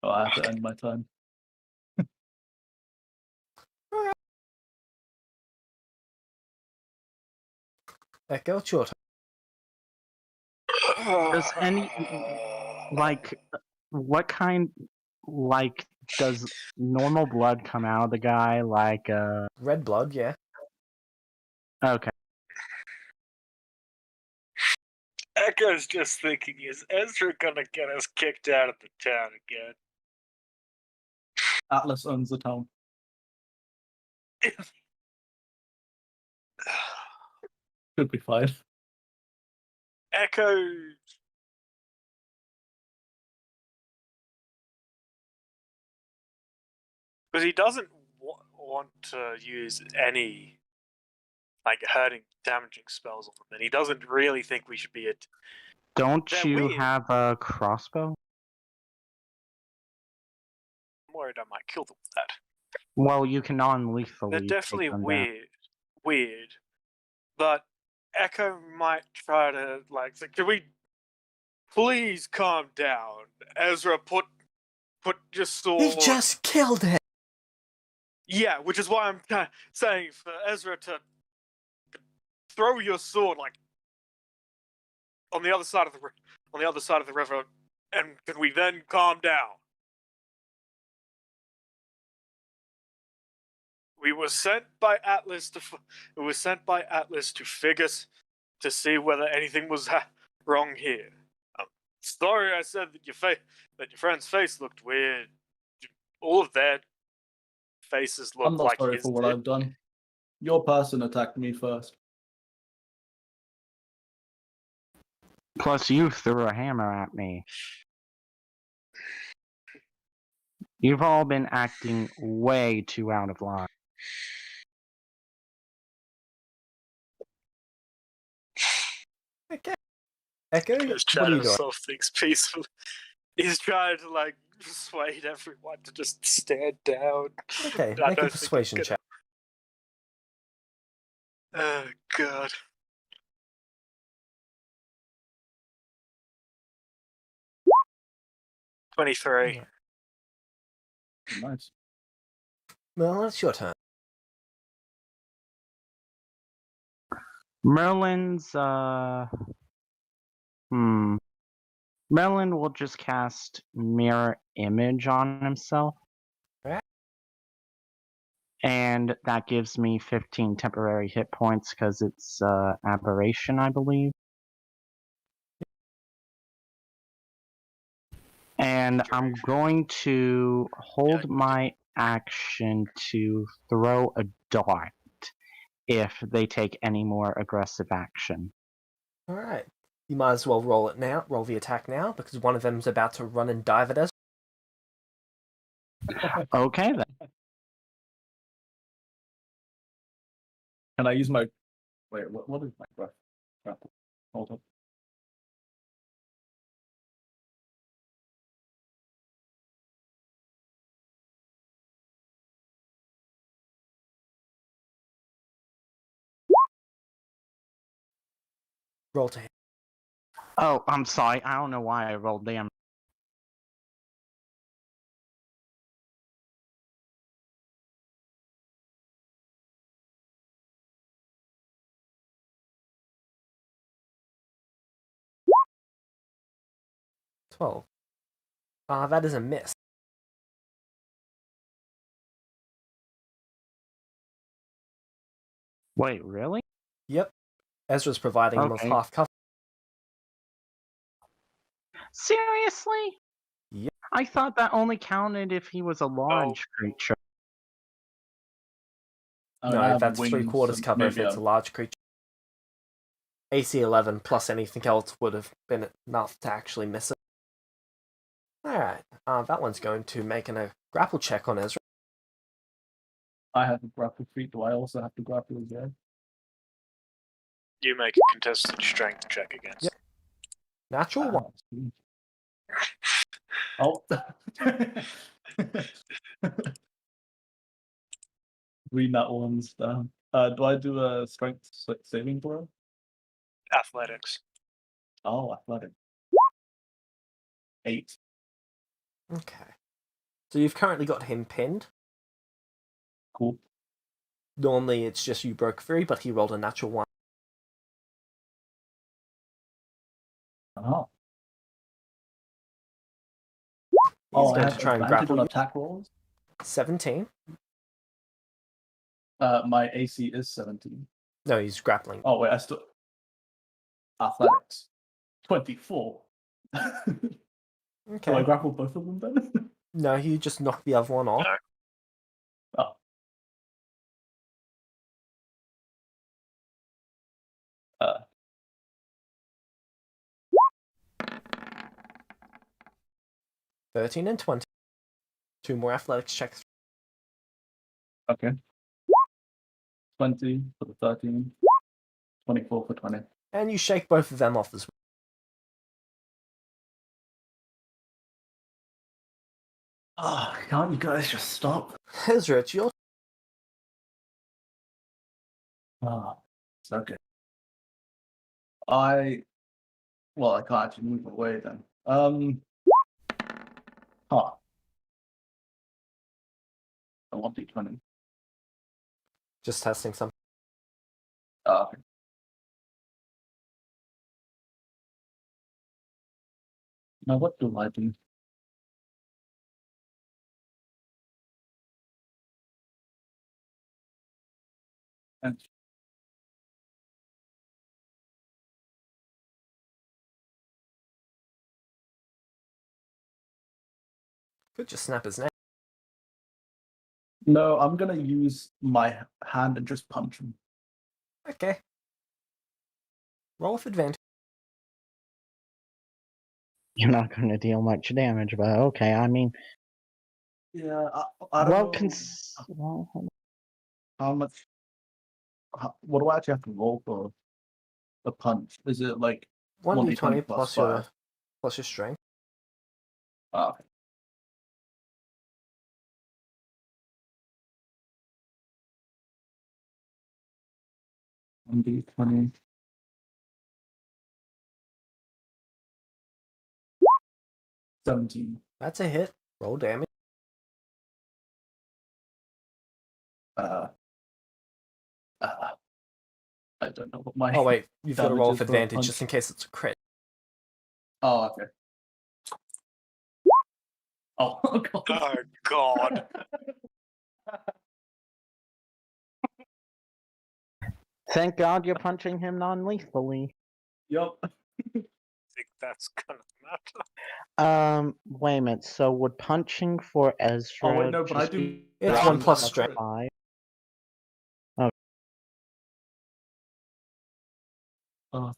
Oh, I have to end my turn. Echo, it's your turn. Does any like what kind like does normal blood come out of the guy? Like Red blood, yeah. okay. Echo's just thinking, is Ezra gonna get us kicked out of the town again? Atlas owns the town. Should be fine. Echo. Because he doesn't want to use any like hurting, damaging spells on them, and he doesn't really think we should be at. Don't They're you weird. have a crossbow? I'm worried I might kill them with that. Well, you can non-lethally. They're definitely take them down. weird. But Echo might try to say, can we please calm down? Ezra, put your sword. He just killed him. Yeah, which is why I'm kind of saying for Ezra to throw your sword on the other side of the river, and can we then calm down? We were sent by Atlas to figure to see whether anything was wrong here. Sorry, I said that your friend's face looked weird. All of their faces look I'm not like sorry his for what did. I've done. Your person attacked me first. Plus, you threw a hammer at me. You've all been acting way too out of line. Okay. Echo, He's what trying are you to doing? solve things peacefully. He's trying to persuade everyone to just stand down. Okay, I make a don't think it's persuasion gonna- check. Oh god. $23. Nice. Well, it's your turn. Merlin's Merlin will just cast Mirror Image on himself. Alright. And that gives me 15 temporary hit points because it's aberration, I believe. And I'm going to hold my action to throw a dart if they take any more aggressive action. Alright. You might as well roll it now. Roll the attack now, because one of them's about to run and dive at us. Okay, then. Can I use my... Wait, what is my grapple? Hold up. Roll to hit. Oh, I'm sorry. I don't know why I rolled damage. $12. That is a miss. Wait, really? Yep. Ezra's providing him with Okay. half cover. Seriously? Yep. I thought that only counted if he was a large creature. I mean, I No, have that's wings, 3/4 so cover if maybe it's a large creature. AC 11 plus anything else would have been enough to actually miss it. Alright, that one's going to make a grapple check on Ezra. I have a grapple feat. Do I also have to grapple as well? You make a contested strength check against. Yep. Natural one. Oh. Read that one's down. Do I do a strength saving throw? Athletics. Oh, athletic. 8. Okay. So you've currently got him pinned. Cool. Normally it's just you broke free, but he rolled a natural 1. Oh. He's I going have to try and advantage grapple on you. attack rolls. 17. My AC is 17. No, he's grappling. Oh wait, I still athletics 24. Do Okay. I grapple both of them then? No, you just knock the other one off. No. Oh. 13 and 20. 2 more athletics checks. Okay. 20 for the 13. 24 for 20. And you shake both of them off as well. Oh, can't you guys just stop? Ezra, it's your Ah, it's okay. I can't actually move away then. Huh. I want D20. just testing something. Okay. Now what do I do? And Could just snap his neck. no, I'm gonna use my hand and just punch him. Okay. Roll with advantage. You're not going to deal much damage, but okay. I mean, Yeah, I don't know well, how much. What do I actually have to roll for a punch? Is it like 1d20 plus plus your strength. Ah, okay. D20. 17. That's a hit. Roll damage. I don't know what my. Oh wait, you've got to roll with Damages for a advantage punch. just in case it's a crit. Oh, okay. Oh, God. Oh God. thank God you're punching him non-lethally. Yup. Think that's gonna matter. Wait a minute. So would punching for Ezra? Oh, wait, no, but I just do. be It's damage 1 plus on a strength. crit. 5?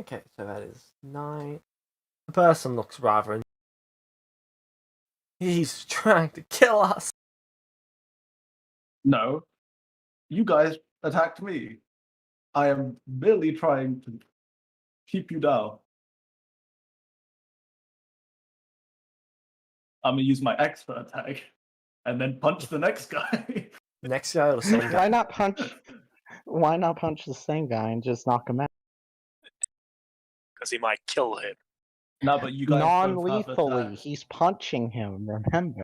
Okay, so that is 9. The person looks rather. He's trying to kill us. No. You guys attacked me. I am merely trying to keep you down. I'm gonna use my expert attack and then punch the next guy. Next guy or the same guy? Why not punch? Why not punch the same guy and just knock him out? Because he might kill him. No, but you guys both have Non-lethally. attacked. He's punching him. Remember.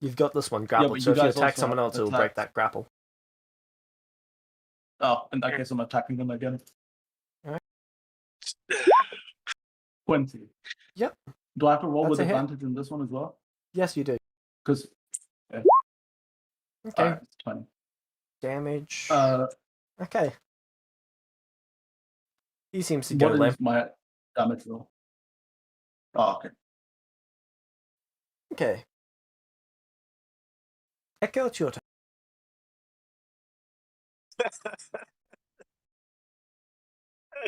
You've got this one grappled, but so you if you guys attack also someone have else, it'll break attacked. that grapple. Oh, in that case, I'm attacking them again. Alright. 20. Yep. Do I have to roll That's with a hit. advantage in this one as well? Yes, you do. Because Okay. alright, it's 20. Damage. Uh, Okay. He seems to go what limp. is my damage roll? Oh, okay. Okay. Echo, it's your turn.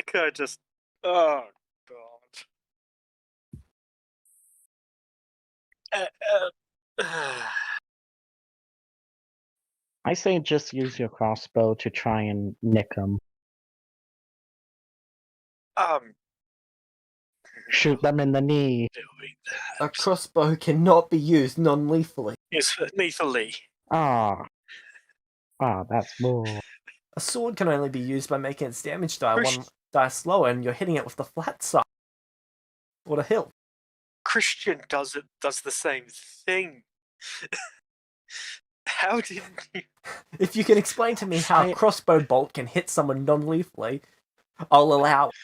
Okay, just. Oh God. I say just use your crossbow to try and nick him. Shoot them in the knee. Doing A that. crossbow cannot be used non-lethally. It's lethally. Ah. Ah, that's bull. A sword can only be used by making its damage die Christ- 1 dice lower, and you're hitting it with the flat side. Or the hilt. Christian does the same thing. How did you? If you can explain to me how I- a crossbow bolt can hit someone non-lethally, I'll allow it.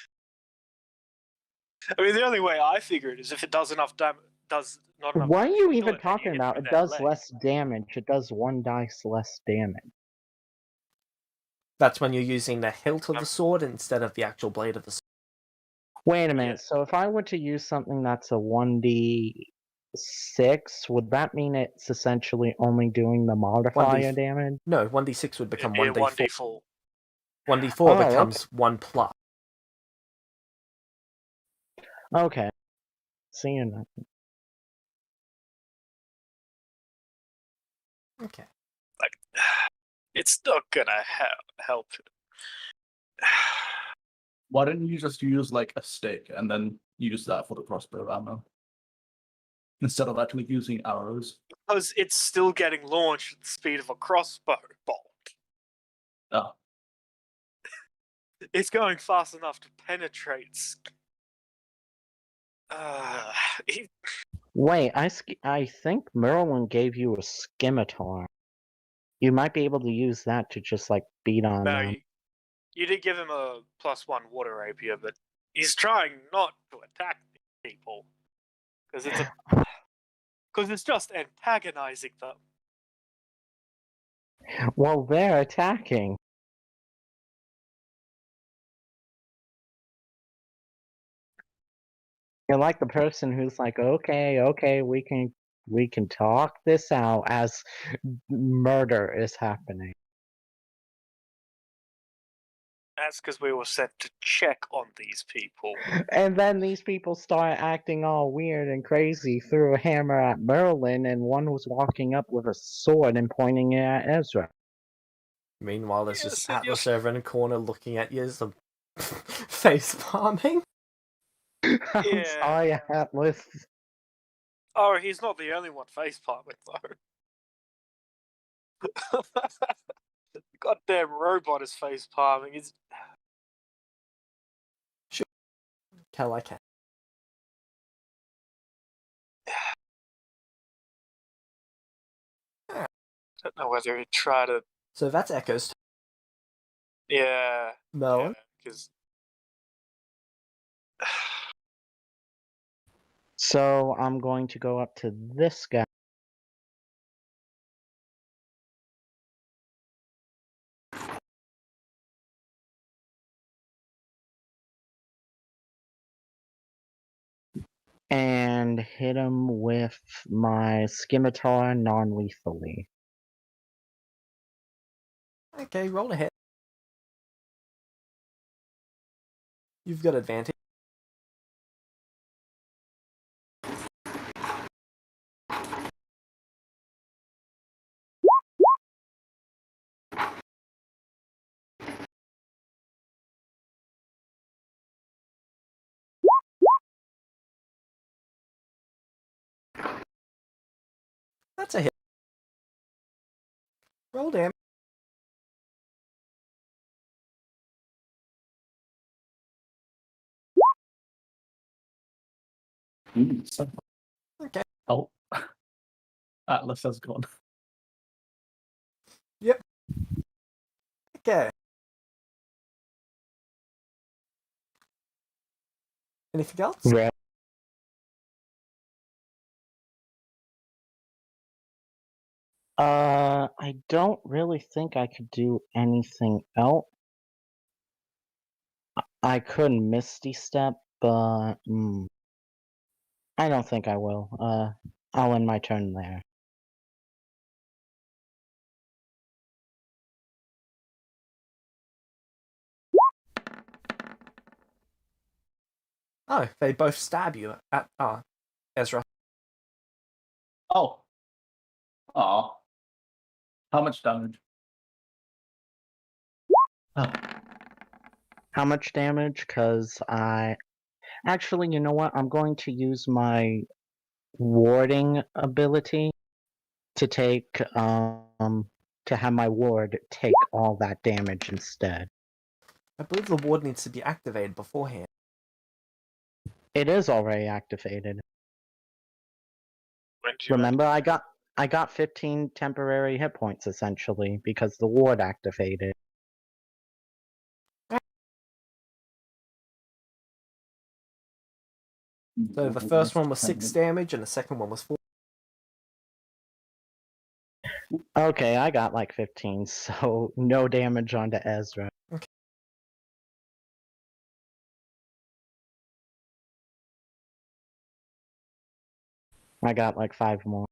I mean, the only way I figure it is if it does enough damage. Does not enough. What are you damage to kill even it, and you talking hit it about? with It that does leg. less damage. It does 1 dice less damage. That's when you're using the hilt of the sword instead of the actual blade of the sword. Wait a minute. So if I were to use something that's a 1d6, would that mean it's essentially only doing the modifier damage? No, 1d6 would become It'd be a 1d4. 1d4. 1d4 Oh, becomes 1 plus. Okay. See you now. Okay. Like, it's not gonna help. Why didn't you just use like a stick and then use that for the crossbow ammo instead of actually using arrows? Because it's still getting launched at the speed of a crossbow bolt. Oh, It's going fast enough to penetrate. Wait, I think Merlin gave you a scimitar. You might be able to use that to just like beat on No, them. you did give him a +1 water rapier, but he's trying not to attack people because it's just antagonizing them. Well, they're attacking. You're like the person who's like, okay, we can talk this out as murder is happening. That's because we were sent to check on these people. And then these people start acting all weird and crazy, threw a hammer at Merlin, and one was walking up with a sword and pointing it at Ezra. Meanwhile, there's Yes, just and Atlas over in a corner looking at you as the face palming. I'm Yeah. sorry, Atlas. Oh, he's not the only one facepalming, though. The goddamn robot is facepalming. He's... Kel, I can. I don't know whether he'd try to... So that's Echo's. Yeah. Merlin. Because... So I'm going to go up to this guy. And hit him with my scimitar non-lethally. Okay, roll a hit. You've got advantage. That's a hit. Roll damage. Okay. Oh, Atlas has gone. Yep. Okay. Anything else? Right. I don't really think I could do anything else. I could Misty Step, but I don't think I will. I'll end my turn there. Oh, they both stab you at Ezra. Oh. Aw. How much damage? Oh. How much damage? Because actually, you know what? I'm going to use my warding ability to take to have my ward take all that damage instead. I believe the ward needs to be activated beforehand. It is already activated. When do you Remember, I got I got 15 temporary hit points essentially because the ward activated. So the first one was 6 damage, and the second one was 4. Okay, I got like 15, so no damage onto Ezra. Okay. I got like 5 more.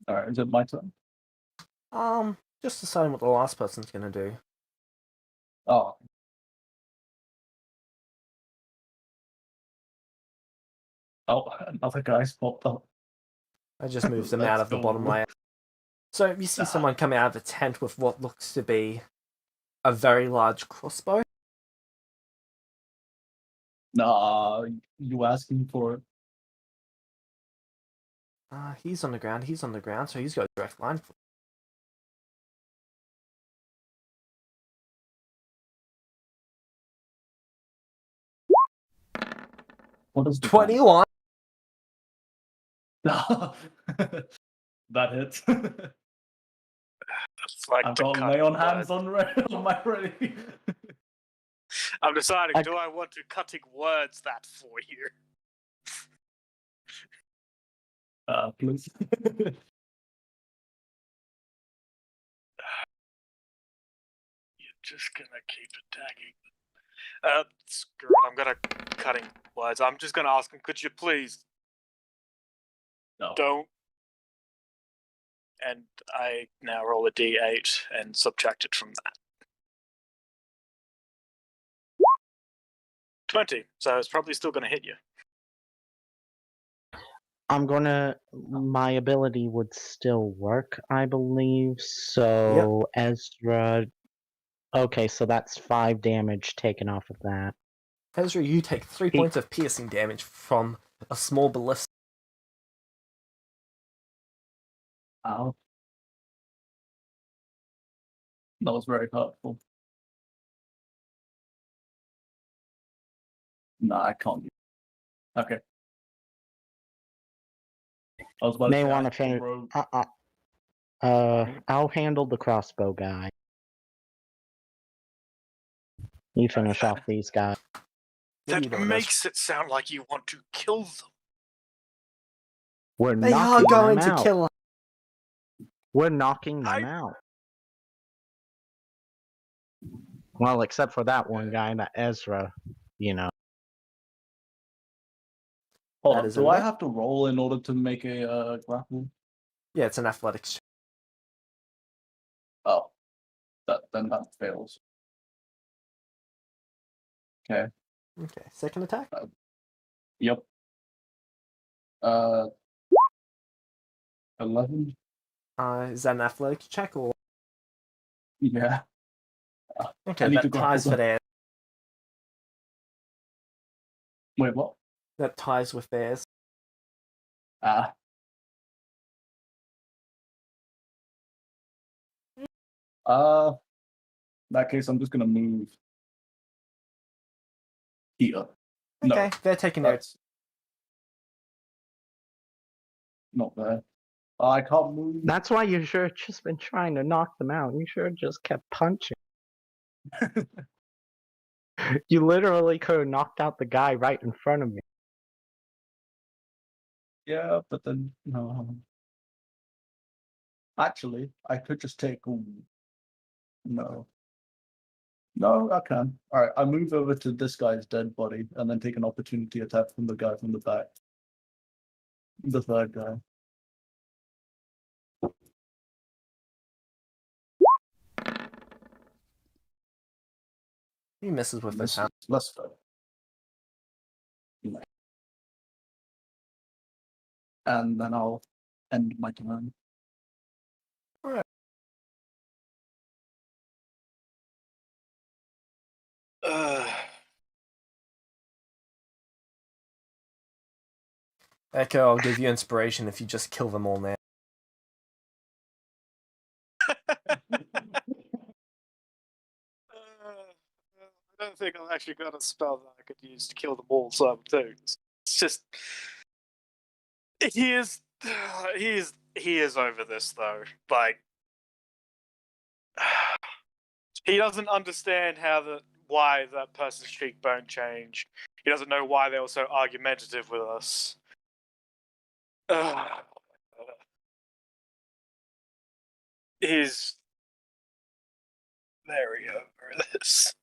Alright, is it my turn? Just deciding what the last person's gonna do. Oh. Oh, another guy's popped up. I just moved them out Let's of the go. bottom layer. So you see someone coming out of a tent with what looks to be a very large crossbow. Nah, you asking for it? He's on the ground, so he's got a direct line. What is the 21! That hits. It's like I've to got cut lay on words. hands on my ready. I'm deciding, I- do I want to cutting words that for you? Please. You're just gonna keep attacking. Screw it, I'm gonna cutting words. I'm just gonna ask him, could you please No. don't? And I now roll a d8 and subtract it from that. 20, so it's probably still gonna hit you. My ability would still work, I believe. So Ezra. Okay, so that's 5 damage taken off of that. Ezra, you take 3 points of piercing damage from a small ballista. Ow. That was very hurtful. No, I can't. Okay. I was about May to say, want I to finish. throw- I'll handle the crossbow guy. You finish off these guys. What are you That doing, makes it sound like you want to kill them. We're They are knocking going them to out. kill us. We're knocking them out. Well, except for that one guy, that Ezra, you know. Hold That on, is do a I net. have to roll in order to make a grapple? Yeah, it's an athletics check. Oh, then that fails. Okay. Okay, second attack? Yep. 11. Is that an athletics check or? Yeah. Okay, I need to that grapple ties for them. theirs. Wait, what? That ties with theirs. Ah. In that case, I'm just gonna move here. Okay, No, they're taking their. that's not there. I can't move. That's why you should have just been trying to knock them out. You should have just kept punching. You literally could have knocked out the guy right in front of me. Yeah, but then no. Actually, I could just take. No. No, I can. All right, I move over to this guy's dead body and then take an opportunity attack from the guy from the back. The third guy. He misses with his This hand. is Lester. And then I'll end my turn. Echo, I'll give you inspiration if you just kill them all now. I don't think I've actually got a spell that I could use to kill them all simultaneously. It's just he is over this though. Like he doesn't understand why that person's cheekbone changed. He doesn't know why they were so argumentative with us. He's very over this.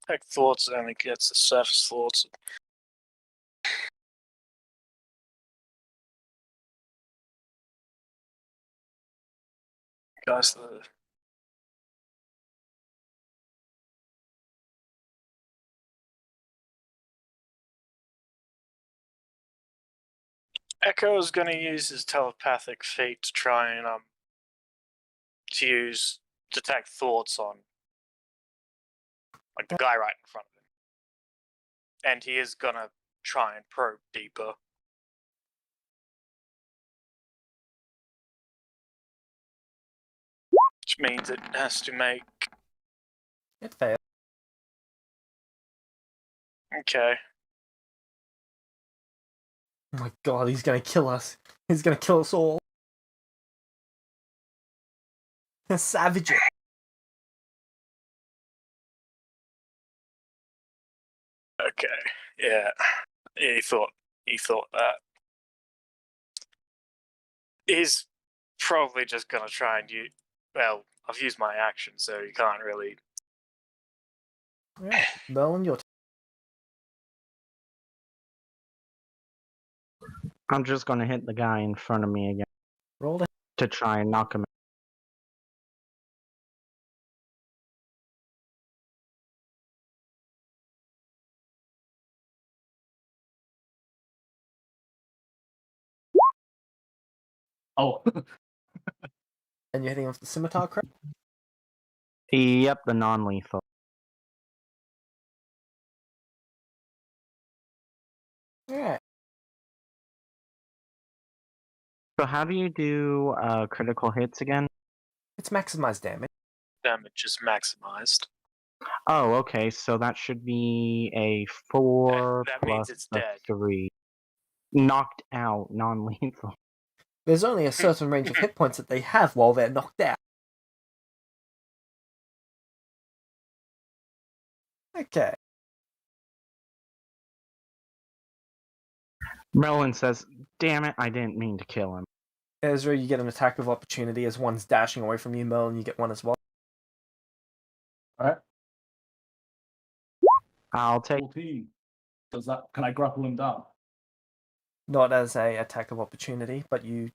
Tech thoughts only gets the surface thoughts. Guys, the Echo is going to use his telepathic feat to try and detect thoughts on like the guy right in front of him, and he is gonna try and probe deeper. Which means it has to make. It failed. Okay. Oh my god, he's gonna kill us. He's gonna kill us all. Savage it. Okay. Yeah. He thought that. He's probably just gonna try and use. Well, I've used my action, so you can't really. Alright, Merlin, your I'm just gonna hit the guy in front of me again roll it. to try and knock him out. Oh. And you're hitting off the scimitar, correct? Yep, the non-lethal. Alright. So how do you do critical hits again? It's maximized damage. Damage is maximized. Oh, okay, so that should be a 4 That plus means it's a dead. 3. Knocked out, non-lethal. There's only a certain range of hit points that they have while they're knocked out. Okay. Merlin says, damn it, I didn't mean to kill him. Ezra, you get an attack of opportunity as one's dashing away from you. Merlin, you get one as well. Alright. I'll take 14. Can I grapple him down? Not as a attack of opportunity, but you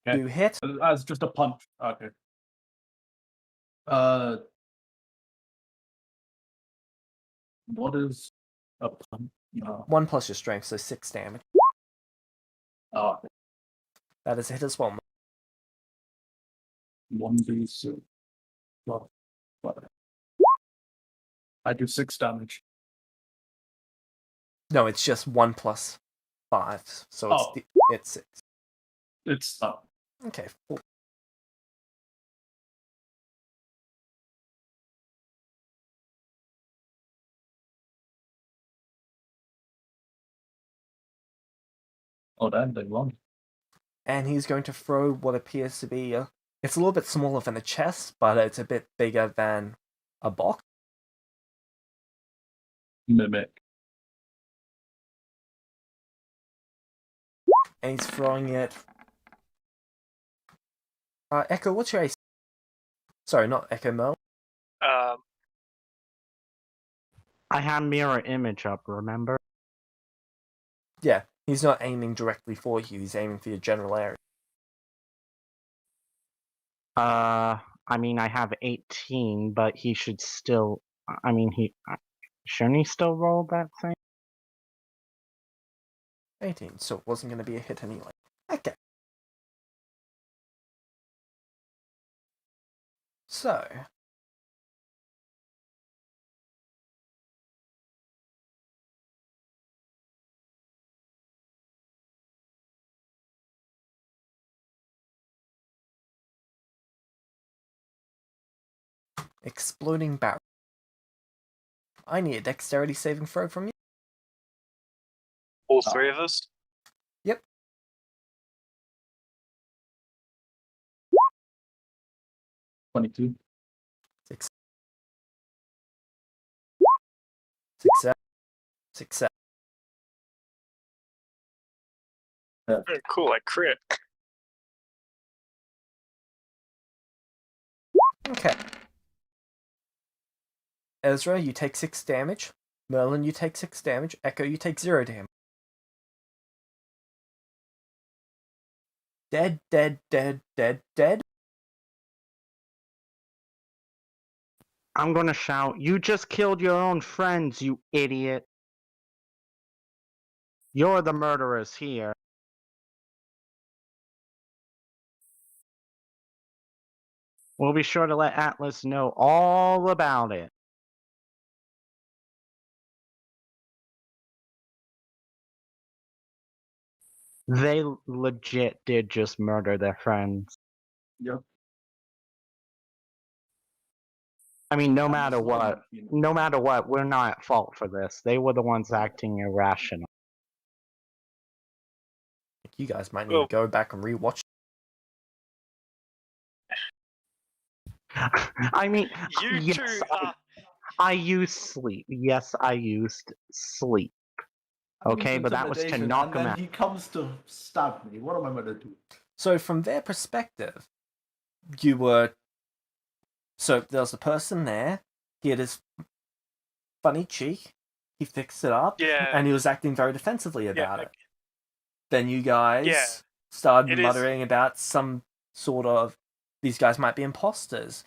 Okay. do hit. As just a punch. Okay. What is a punch? No. 1 plus your strength, so 6 damage. Oh, That is a hit as well. 1d6. Well, I do 6 damage. No, it's just 1 plus 5, so it's 6. It's Okay, 4. then they won. And he's going to throw what appears to be it's a little bit smaller than a chest, but it's a bit bigger than a box. Mimic. And he's throwing it. Echo, what's your AC? Sorry, not Echo, Merlin. I have mirror image up, remember? Yeah, he's not aiming directly for you, he's aiming for your general area. I mean, I have 18, but he should still. I mean, shouldn't he still roll that thing? 18, so it wasn't going to be a hit anyway. Okay. So. Exploding barrel. I need a dexterity saving throw from you. All three of us? Yep. 22. Success. Oh, cool, I crit. Okay. Ezra, you take 6 damage. Merlin, you take 6 damage. Echo, you take 0 damage. Dead. I'm gonna shout, "You just killed your own friends, you idiot! You're the murderers here." We'll be sure to let Atlas know all about it. They legit did just murder their friends. Yep. I mean, no And matter it's not, what, we're not at fault for this. They were the ones acting irrational. You guys might need Well- to go back and rewatch. I mean, You yes, two I used sleep. Yes, I used sleep. I use Okay, but that was to intimidation, knock and him then out. he comes to stab me. What am I going to do? So from their perspective, you were... So there was a person there. He had his funny cheek. He fixed it up. Yeah. And he was acting very defensively about yeah, it. Then you guys Yeah, started it is- muttering about some sort of... These guys might be imposters.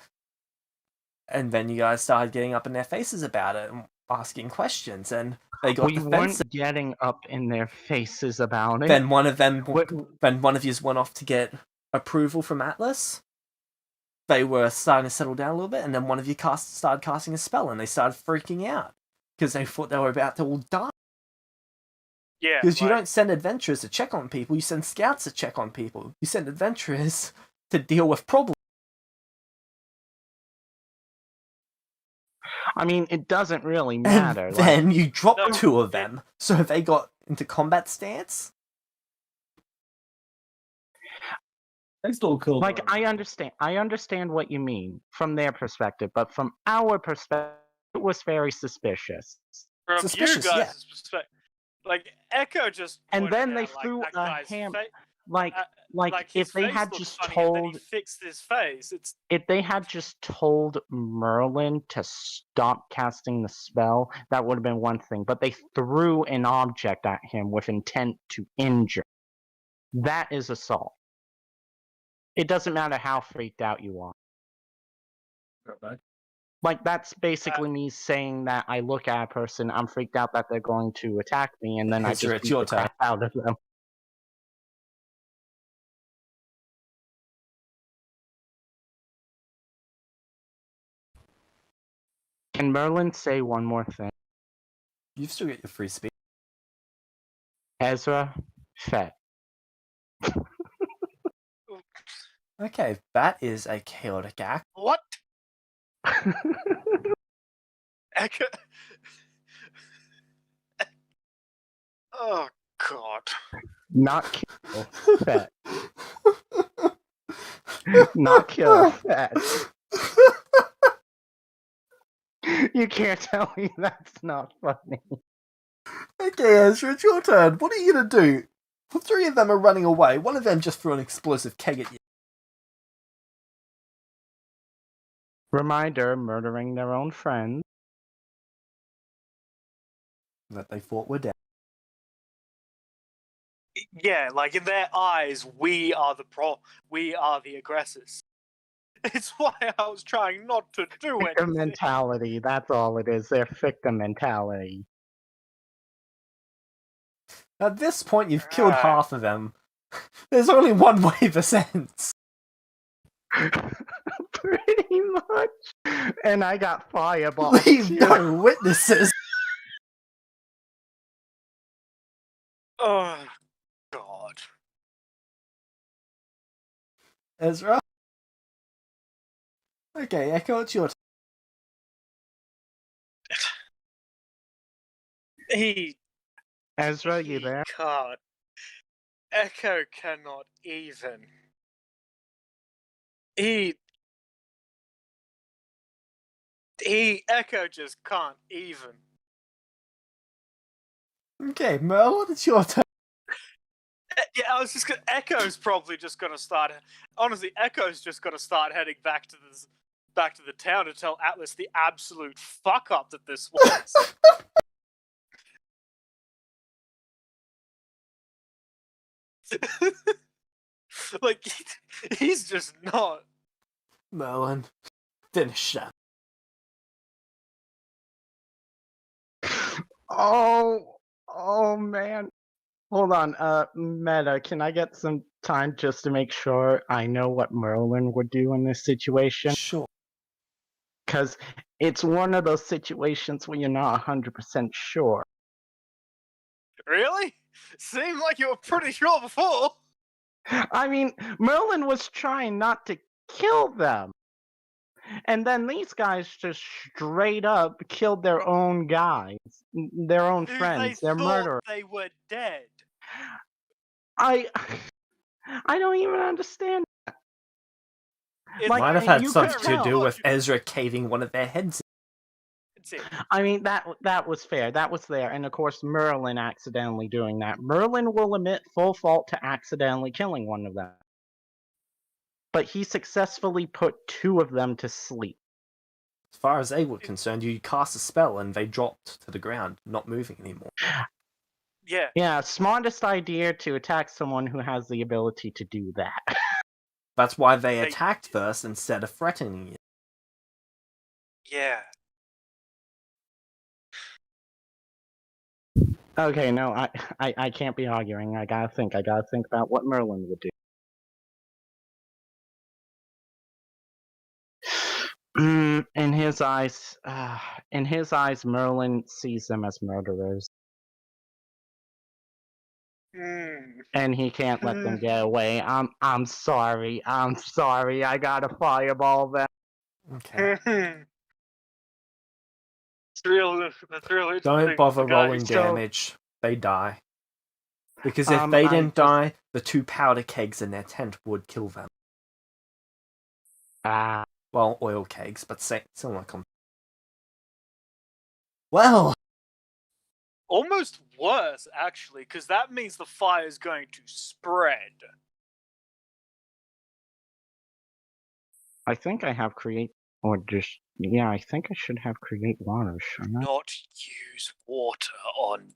And then you guys started getting up in their faces about it and asking questions. And they got We defensive. weren't getting up in their faces about it. Then one of them... What- Then one of you went off to get approval from Atlas. They were starting to settle down a little bit, and then one of you started casting a spell, and they started freaking out because they thought they were about to all die. yeah. Because you like, don't send adventurers to check on people, you send scouts to check on people. You send adventurers to deal with problems. I mean, it doesn't really And matter. then you drop No, 2 of them, so they got into combat stance. They still killed Like, her. I understand what you mean from their perspective, but from our perspective, it was very suspicious. from Suspicious, you yeah. guys' perspective, like Echo just. And pointed then they out, like, threw that a guy's ham. fa- Like, like his if they face had looks just funny, and then he told, fixed his face. It's if they had just told Merlin to stop casting the spell, that would have been one thing. But they threw an object at him with intent to injure. That is assault. It doesn't matter how freaked out you are. Okay. Like, that's basically me saying that I look at a person, I'm freaked out that they're going to attack me, and then I Ezra, just it's beat your the crap out of them. Can Merlin say one more thing? You've still got your free speech. Ezra, Fett. Okay, that is a chaotic act. what? Echo. Oh God. Not kill Fett. Not kill Fett. You can't tell me that's not funny. Okay, Ezra, it's your turn. What are you gonna do? 3 of them are running away. One of them just threw an explosive keg at you. Reminder, murdering their own friends. That they thought were dead. Yeah, like in their eyes, we are the aggressors. It's why I was trying not to do Victim anything. mentality, that's all it is. Their victim mentality. At this point, you've killed Ah. half of them. There's only one way this ends. Pretty much. And I got fireball. Leave too. no witnesses. Oh, God. Ezra. Okay, Echo, it's your turn. He Ezra, you He there? can't. Echo cannot even. Echo just can't even. Okay, Merlin, it's your turn. Yeah, I was just gonna. Echo's probably just gonna start. Honestly, Echo's just gonna start heading back to the town to tell Atlas the absolute fuck up that this was. Like he's just not. Merlin, finish that. Oh man. Hold on, Meta, can I get some time just to make sure I know what Merlin would do in this situation? Sure. Because it's one of those situations where you're not 100% sure. Really? Seemed like you were pretty sure before. I mean, Merlin was trying not to kill them. And then these guys just straight up killed their own guys, their own Who friends, they their thought murderers. they were dead. I don't even understand. It's Like, Might have very- had you something could to tell. do with Ezra caving one of their heads. It's it. I mean, that was fair. That was there. And of course, Merlin accidentally doing that. Merlin will admit full fault to accidentally killing one of them. But he successfully put two of them to sleep. As far as they were concerned, you cast a spell and they dropped to the ground, not moving anymore. Yeah. Yeah, smartest idea to attack someone who has the ability to do that. That's why they They- attacked first instead of threatening you. Yeah. Okay, no, I can't be arguing. I gotta think about what Merlin would do. In his eyes, Merlin sees them as murderers, Mm. and he can't let them get away. I'm sorry. I gotta fireball them. Okay. That's real interesting. Don't bother The guy rolling who's- damage. They die. Because if they didn't die, the 2 powder kegs in their tent would kill them. Well, oil kegs, but similar concept. Well, Almost worse, actually, because that means the fire is going to spread. I think I have create, or just I think I should have create water. Shouldn't I? Not use water on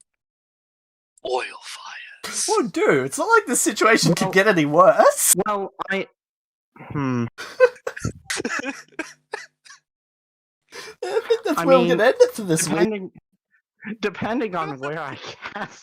oil fires. well, dude, it's not like the situation Well- could get any worse. Well, I I think that's I where we're mean, gonna end it for this week. depending on where I cast